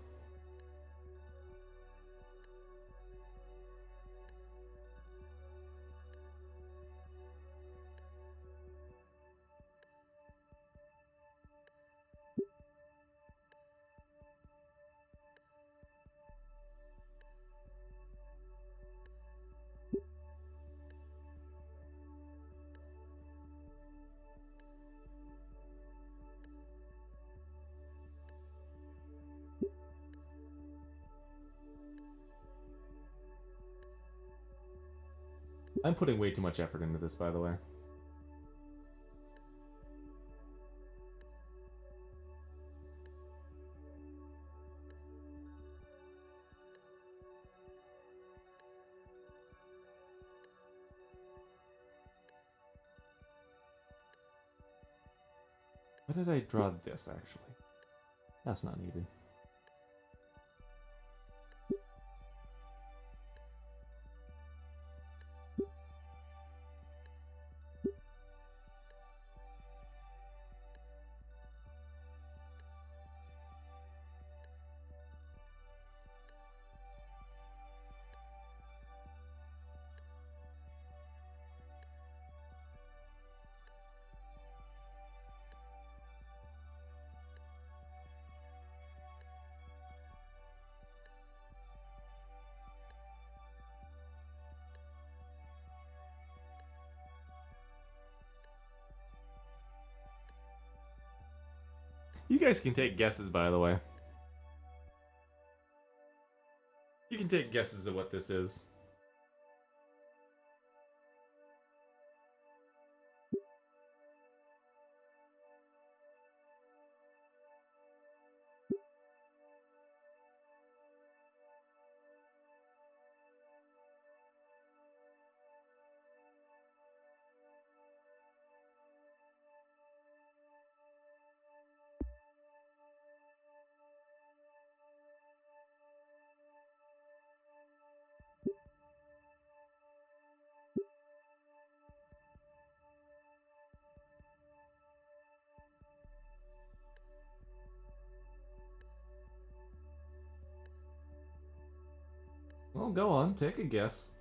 I'm putting way too much effort into this, by the way. Why did I draw this, actually? That's not needed. You guys can take guesses, by the way. You can take guesses at what this is. Well, go on, take a guess.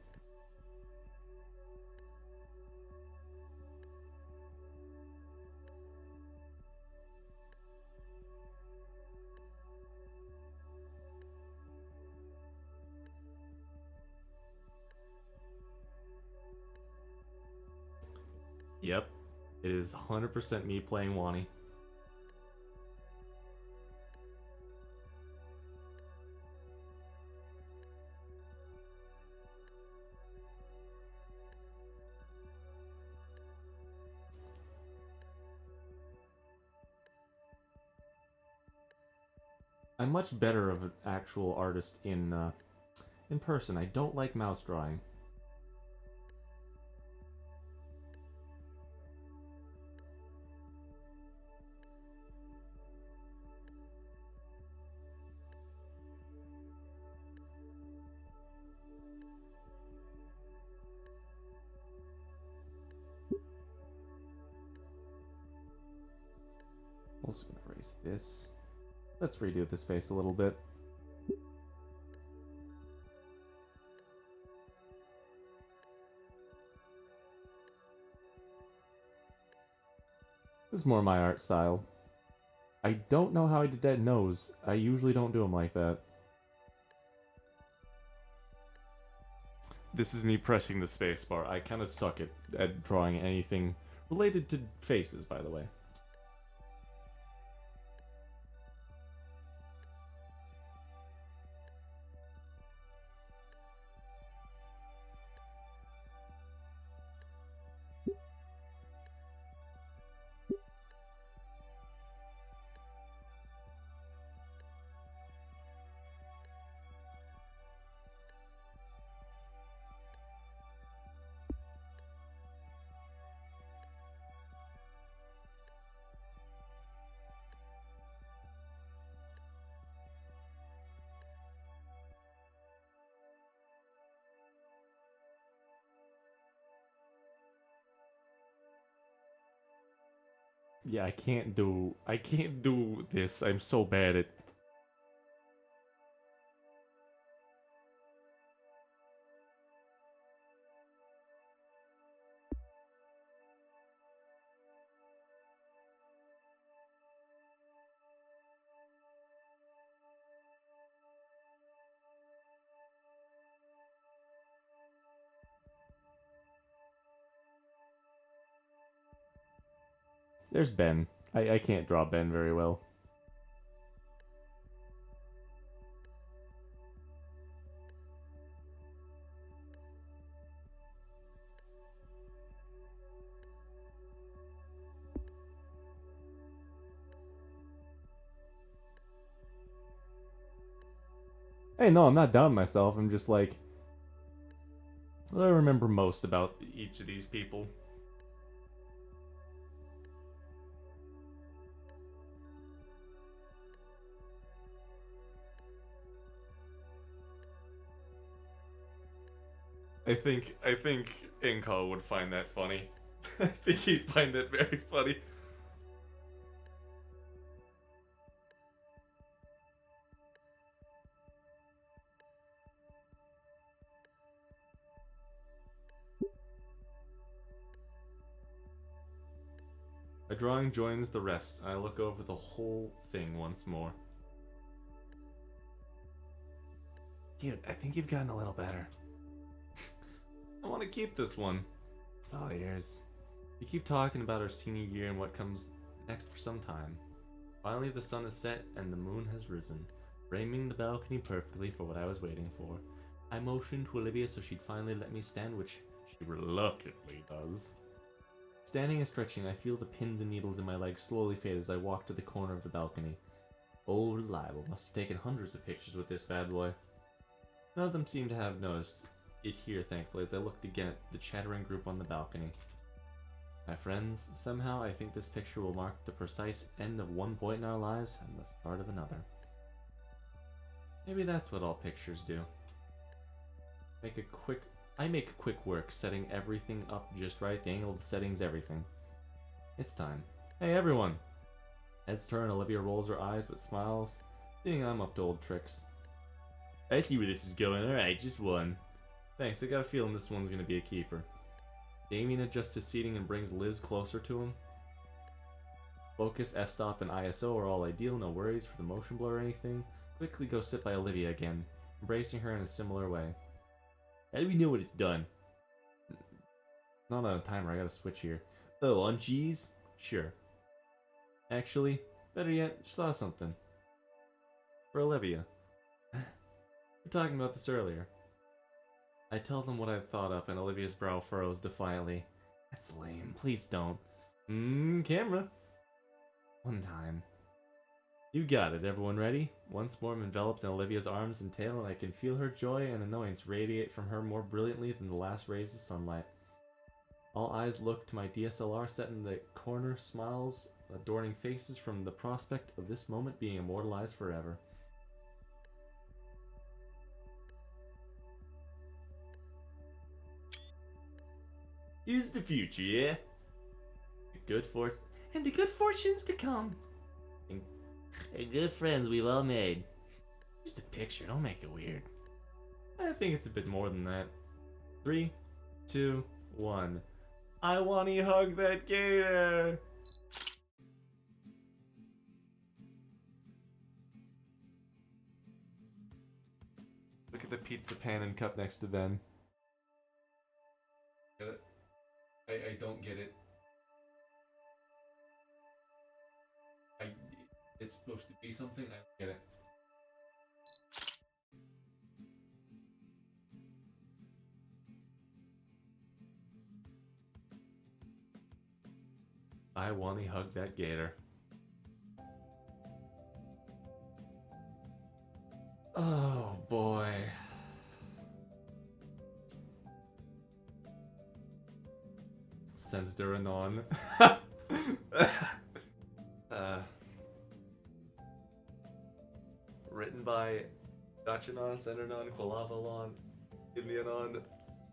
Yep, it is 100% me playing Wani. I'm much better of an actual artist in person. I don't like mouse drawing. Also gonna erase this. Let's redo this face a little bit. This is more my art style. I don't know how I did that nose. I usually don't do them like that. This is me pressing the spacebar. I kind of suck at drawing anything Related to faces, by the way. Yeah, I can't do this. I'm so bad at... There's Ben. I can't draw Ben very well. Hey, no, I'm not down myself. I'm just like... What do I remember most about each of these people? I think Inko would find that funny. I think he'd find that very funny. A drawing joins the rest. I look over the whole thing once more. Dude, I think you've gotten a little better. I want to keep this one. It's all yours. We keep talking about our senior year and what comes next for some time. Finally, the sun has set and the moon has risen, framing the balcony perfectly for what I was waiting for. I motioned to Olivia so she'd finally let me stand, which she reluctantly does. Standing and stretching, I feel the pins and needles in my legs slowly fade as I walk to the corner of the balcony. Old Reliable must have taken hundreds of pictures with this bad boy. None of them seem to have noticed it here, thankfully, as I looked again at the chattering group on the balcony. My friends, somehow I think this picture will mark the precise end of one point in our lives and the start of another. Maybe that's what all pictures do. I make quick work, setting everything up just right, the angle of the settings, everything. It's time. Hey everyone! Heads turn, Olivia rolls her eyes but smiles, seeing I'm up to old tricks. I see where this is going, alright, just one. Thanks, I got a feeling this one's gonna be a keeper. Damien adjusts his seating and brings Liz closer to him. Focus, f-stop, and ISO are all ideal, no worries for the motion blur or anything. Quickly go sit by Olivia again, embracing her in a similar way. How do we know when it's done? Not on a timer, I gotta switch here. Oh, on cheese? Sure. Actually, better yet, just thought of something. For Olivia. We were talking about this earlier. I tell them what I've thought up, and Olivia's brow furrows defiantly. That's lame, please don't. Camera. One time. You got it, everyone ready? Once more I'm enveloped in Olivia's arms and tail, and I can feel her joy and annoyance radiate from her more brilliantly than the last rays of sunlight. All eyes look to my DSLR set in the corner, smiles adorning faces from the prospect of this moment being immortalized forever. Here's the future, yeah? And the good fortunes to come. And good friends we've all made. Just a picture, don't make it weird. I think it's a bit more than that. 3, 2, 1. I wanna hug that gator! Look at the pizza pan and cup next to Ben. Get it? I don't get it. supposed to be something? I don't get it. I want to hug that gator. Oh boy. Senator Anon. Written by Dachinon, Senanon, Qualavalon, Indianon,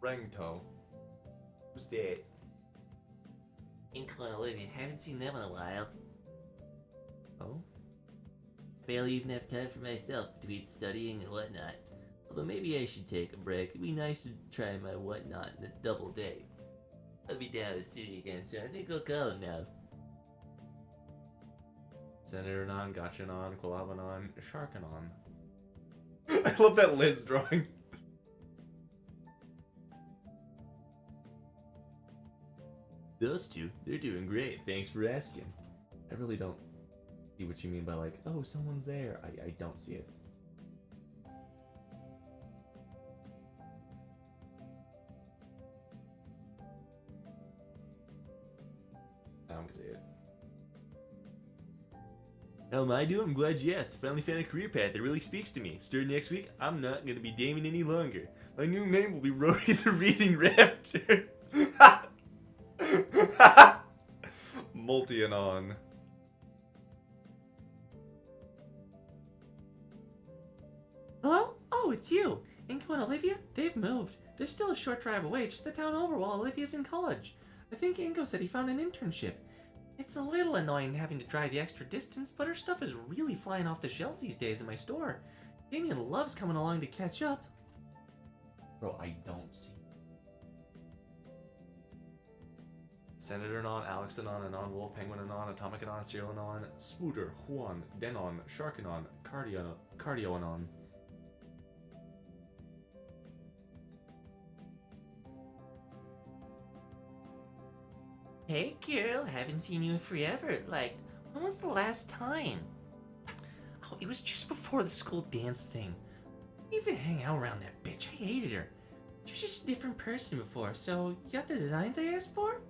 Rangto. Who's that? Inco and Olivia, haven't seen them in a while. Oh? Barely even have time for myself between studying and whatnot. Although maybe I should take a break. It'd be nice to try my whatnot in a double day. I'll be down to the city again soon. I think I'll call him now. Senator Anon, Gachanon, Qualavanon, Sharkanon. I love that Liz drawing. Those two, they're doing great. Thanks for asking. I really don't see what you mean by like, oh, someone's there. I don't see it. I don't see it. How am I doing? I'm glad you asked. Finally found a career path that really speaks to me. Starting next week, I'm not gonna be Damien any longer. My new name will be Rody the Reading Raptor. Multianon. Hello? Oh, it's you. Inco and Olivia? They've moved. They're still a short drive away, just the town over while Olivia's in college. I think Inco said he found an internship. It's a little annoying having to drive the extra distance, but her stuff is really flying off the shelves these days in my store. Damien loves coming along to catch up. Bro, I don't see. Senator Anon, Alex Anon, Anon Wolf, Penguin Anon, Atomic Anon, Serial Anon, Spooter, Juan, Denon, Shark Anon, Cardio Anon. Hey girl, haven't seen you in forever. Like, when was the last time? Oh, it was just before the school dance thing. I didn't even hang out around that bitch. I hated her. She was just a different person before, so you got the designs I asked for?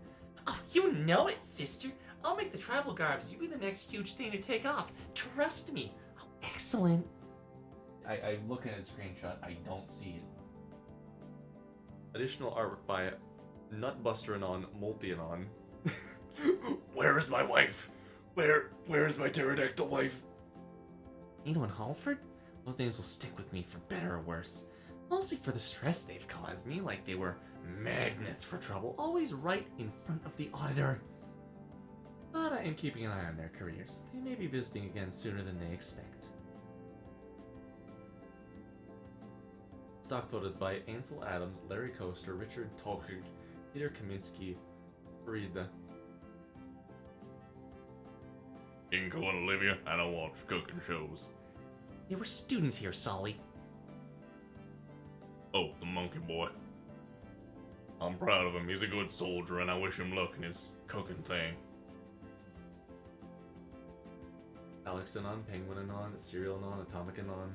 Oh, you know it, sister. I'll make the tribal garbs. You be the next huge thing to take off. Trust me. Oh, excellent. I'm looking at a screenshot. I don't see it. Additional artwork by Nutbuster Anon, Multianon. Where is my wife? Where is my pterodactyl wife? Nino and Halford? Those names will stick with me for better or worse. Mostly for the stress they've caused me, like they were magnets for trouble, always right in front of the auditor. But I am keeping an eye on their careers. They may be visiting again sooner than they expect. Stock photos by Ansel Adams, Larry Coaster, Richard Tolkien, Peter Kaminsky, Frida. Inco and Olivia, I don't watch cooking shows. They were students here, Solly. Oh, the monkey boy. I'm proud of him. He's a good soldier, and I wish him luck in his cooking thing. Alex Anon, Penguin Anon, Serial Anon, Atomic Anon.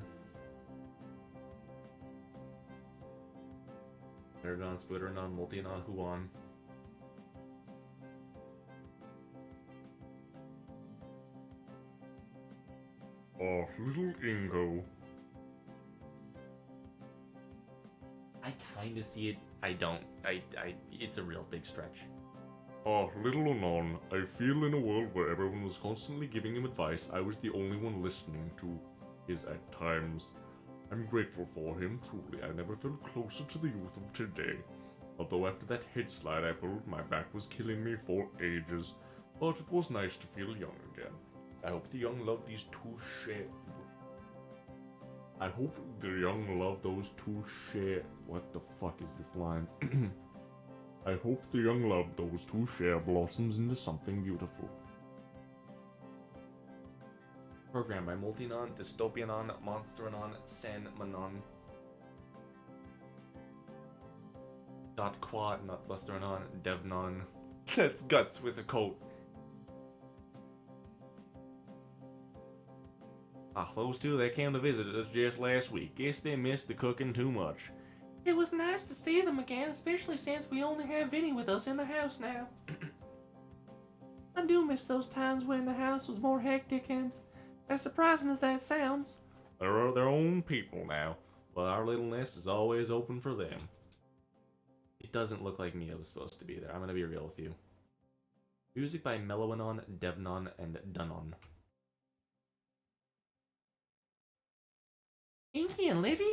Nerd Anon, Splitter Anon, Multi Anon, Huan. Oh, little Ingo. I kinda see it. I don't. It's a real big stretch. Oh, little Anon, I feel in a world where everyone was constantly giving him advice, I was the only one listening to his at times. I'm grateful for him, truly. I never felt closer to the youth of today. Although after that head slide I pulled, my back was killing me for ages. But it was nice to feel young again. I hope the young love these two I hope the young love those two What the fuck is this line? I hope the young love those two blossoms into something beautiful. Programmed by Multianon, Dystopianon, Monsteranon, San Manon. Dot Quad, Nutbusteranon, Devnon. That's Guts with a coat. Ah, those two that came to visit us just last week. Guess they missed the cooking too much. It was nice to see them again, especially since we only have Vinny with us in the house now. I do miss those times when the house was more hectic and, as surprising as that sounds, They're their own people now, but our little nest is always open for them. It doesn't look like Mia was supposed to be there. I'm gonna be real with you. Music by Meloanon, Devnon, and Dunnon. Inky and Livy?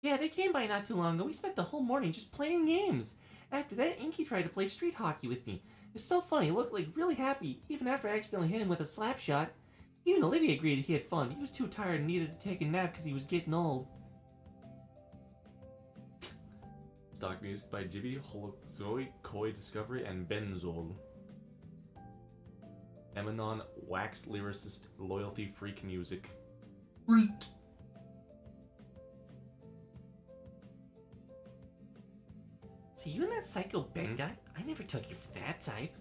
Yeah, they came by not too long ago. We spent the whole morning just playing games. After that, Inky tried to play street hockey with me. It was so funny. He looked like really happy, even after I accidentally hit him with a slap shot. Even Olivia agreed he had fun. He was too tired and needed to take a nap because he was getting old. Stock music by Jibby, Holozoe, Koi Discovery, and Benzol. Emanon, Wax Lyricist, Loyalty Freak Music. Freak! So you and that psycho Ben guy? I never took you for that type.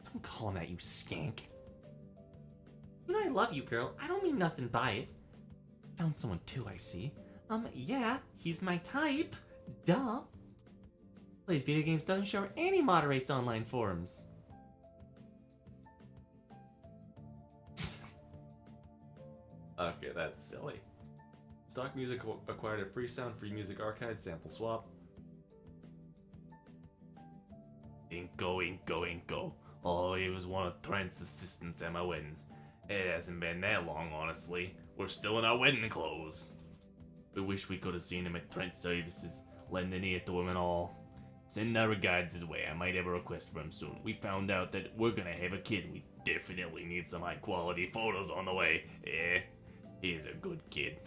Don't call him that, you skank. You know I love you, girl. I don't mean nothing by it. Found someone too, I see. Yeah, he's my type. Duh. Plays video games, doesn't show any moderates online forums. Okay, that's silly. Stock music acquired a free sound, free music archive, sample swap. Inko. Oh, he was one of Trent's assistants at my weddings. It hasn't been that long, honestly. We're still in our wedding clothes. We wish we could have seen him at Trent's services, lending ear to him and all. Send our regards his way. I might have a request for him soon. We found out that we're gonna have a kid. We definitely need some high quality photos on the way. Yeah, he's a good kid.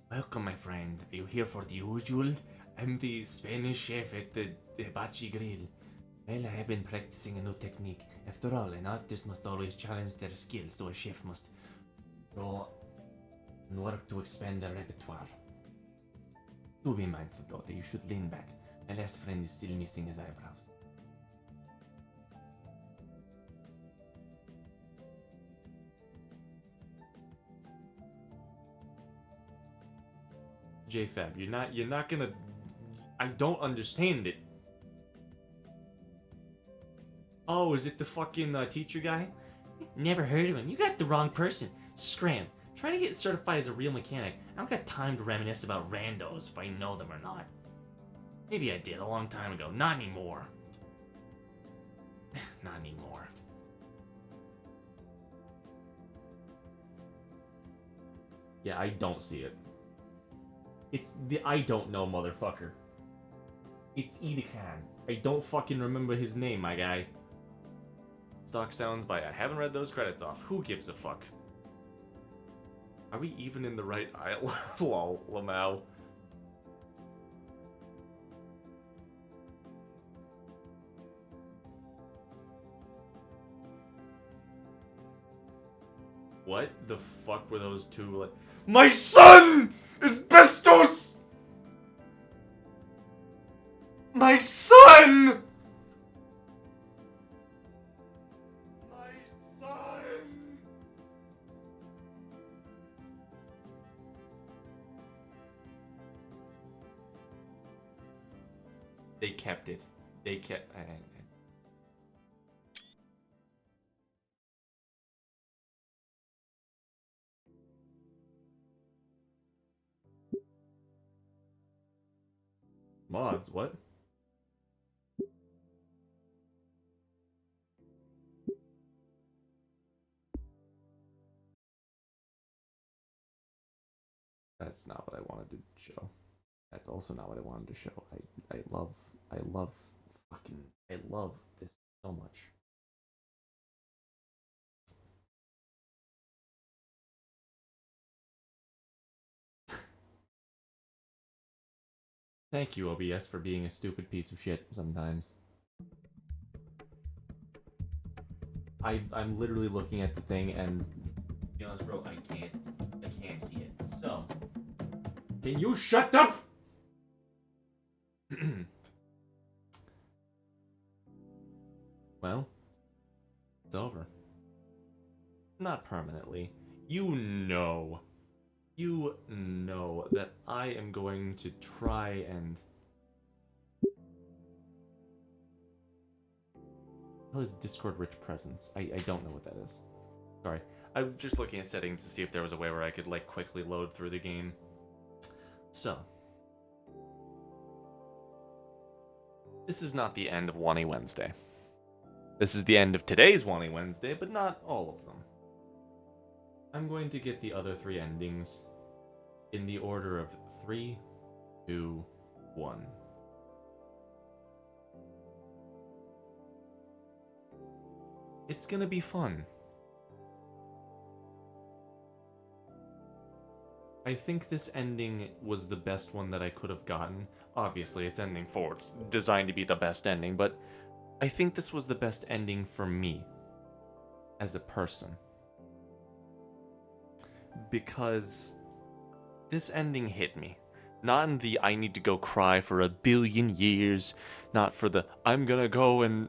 Welcome, my friend. Are you here for the usual? I'm the Spanish chef at the Hibachi Grill. Well, I have been practicing a new technique. After all, an artist must always challenge their skill, so a chef must draw and work to expand their repertoire. Do be mindful, though, that you should lean back. My last friend is still missing his eyebrows. JFab, you're not gonna. I don't understand it. Oh, is it the fucking teacher guy? Never heard of him. You got the wrong person. Scram. Trying to get certified as a real mechanic. I don't got time to reminisce about randos if I know them or not. Maybe I did a long time ago. Not anymore. Not anymore. Yeah, I don't see it. It's the I don't know motherfucker. It's Edekan. I don't fucking remember his name, my guy. Stock sounds by I haven't read those credits off. Who gives a fuck? Are we even in the right aisle? Lol, Lamau. What the fuck were those two like? My son is Bestos! My son! My son! They kept it. They kept. Mods, what? That's not what I wanted to show. That's also not what I wanted to show. I love this so much. Thank you, OBS, for being a stupid piece of shit sometimes. I'm literally looking at the thing and, to be honest, bro, I can't see it. So, Can you shut up? Well, it's over. Not permanently. You know that I am going to try and... What is Discord rich presence? I don't know what that is. Sorry. I'm just looking at settings to see if there was a way where I could, like, quickly load through the game. So. This is not the end of Wani Wednesday. This is the end of today's Wani Wednesday, but not all of them. I'm going to get the other 3 endings in the order of 3, 2, 1. It's gonna be fun. I think this ending was the best one that I could have gotten. Obviously, it's ending 4. It's designed to be the best ending, but I think this was the best ending for me as a person. Because this ending hit me. Not in the I need to go cry for 1 billion years, not for the I'm gonna go and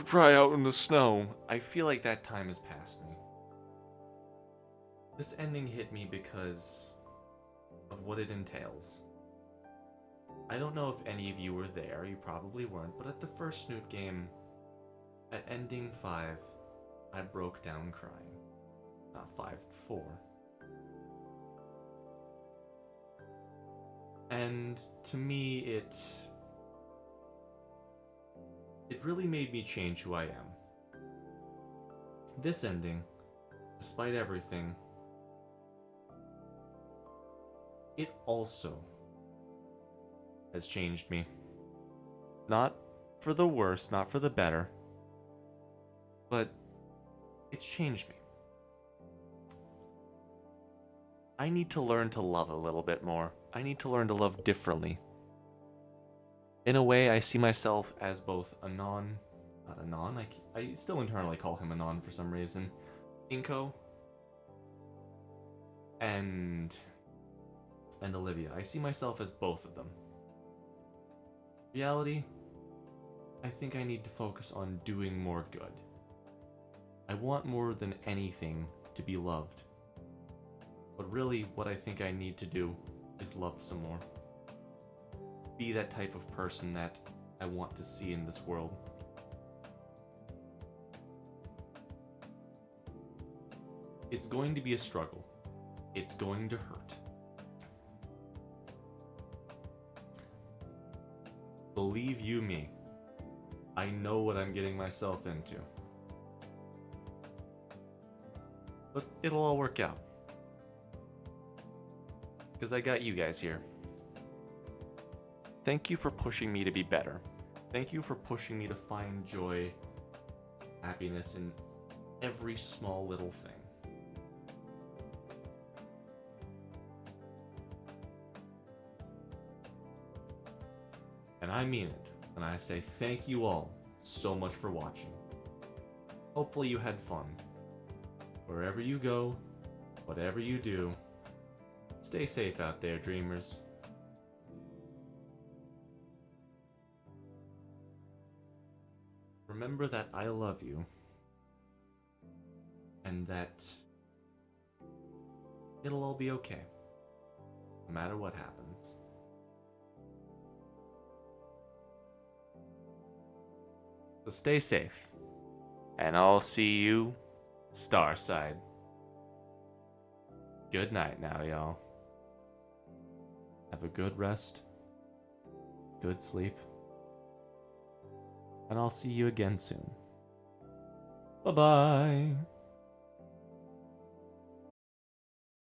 cry out in the snow. I feel like that time has passed me. This ending hit me because of what it entails. I don't know if any of you were there, you probably weren't, but at the first Snoot game, at ending 5, I broke down crying. Not 5, 4. And to me, it really made me change who I am. This ending, despite everything, it also has changed me. Not for the worse, not for the better, but it's changed me. I need to learn to love a little bit more. I need to learn to love differently. In a way, I see myself as both Anon, not Anon, I still internally call him Anon for some reason, Inko, and Olivia. I see myself as both of them. Reality, I think I need to focus on doing more good. I want more than anything to be loved. But really, what I think I need to do is love some more. Be that type of person that I want to see in this world. It's going to be a struggle. It's going to hurt. Believe you me, I know what I'm getting myself into. But it'll all work out. Because I got you guys here. Thank you for pushing me to be better. Thank you for pushing me to find joy, happiness in every small little thing. And I mean it when I say thank you all so much for watching. Hopefully you had fun. Wherever you go, whatever you do, stay safe out there, dreamers. Remember that I love you, and that it'll all be okay, no matter what happens. So stay safe, and I'll see you Starside. Good night now, y'all. Have a good rest, good sleep, and I'll see you again soon. Bye-bye.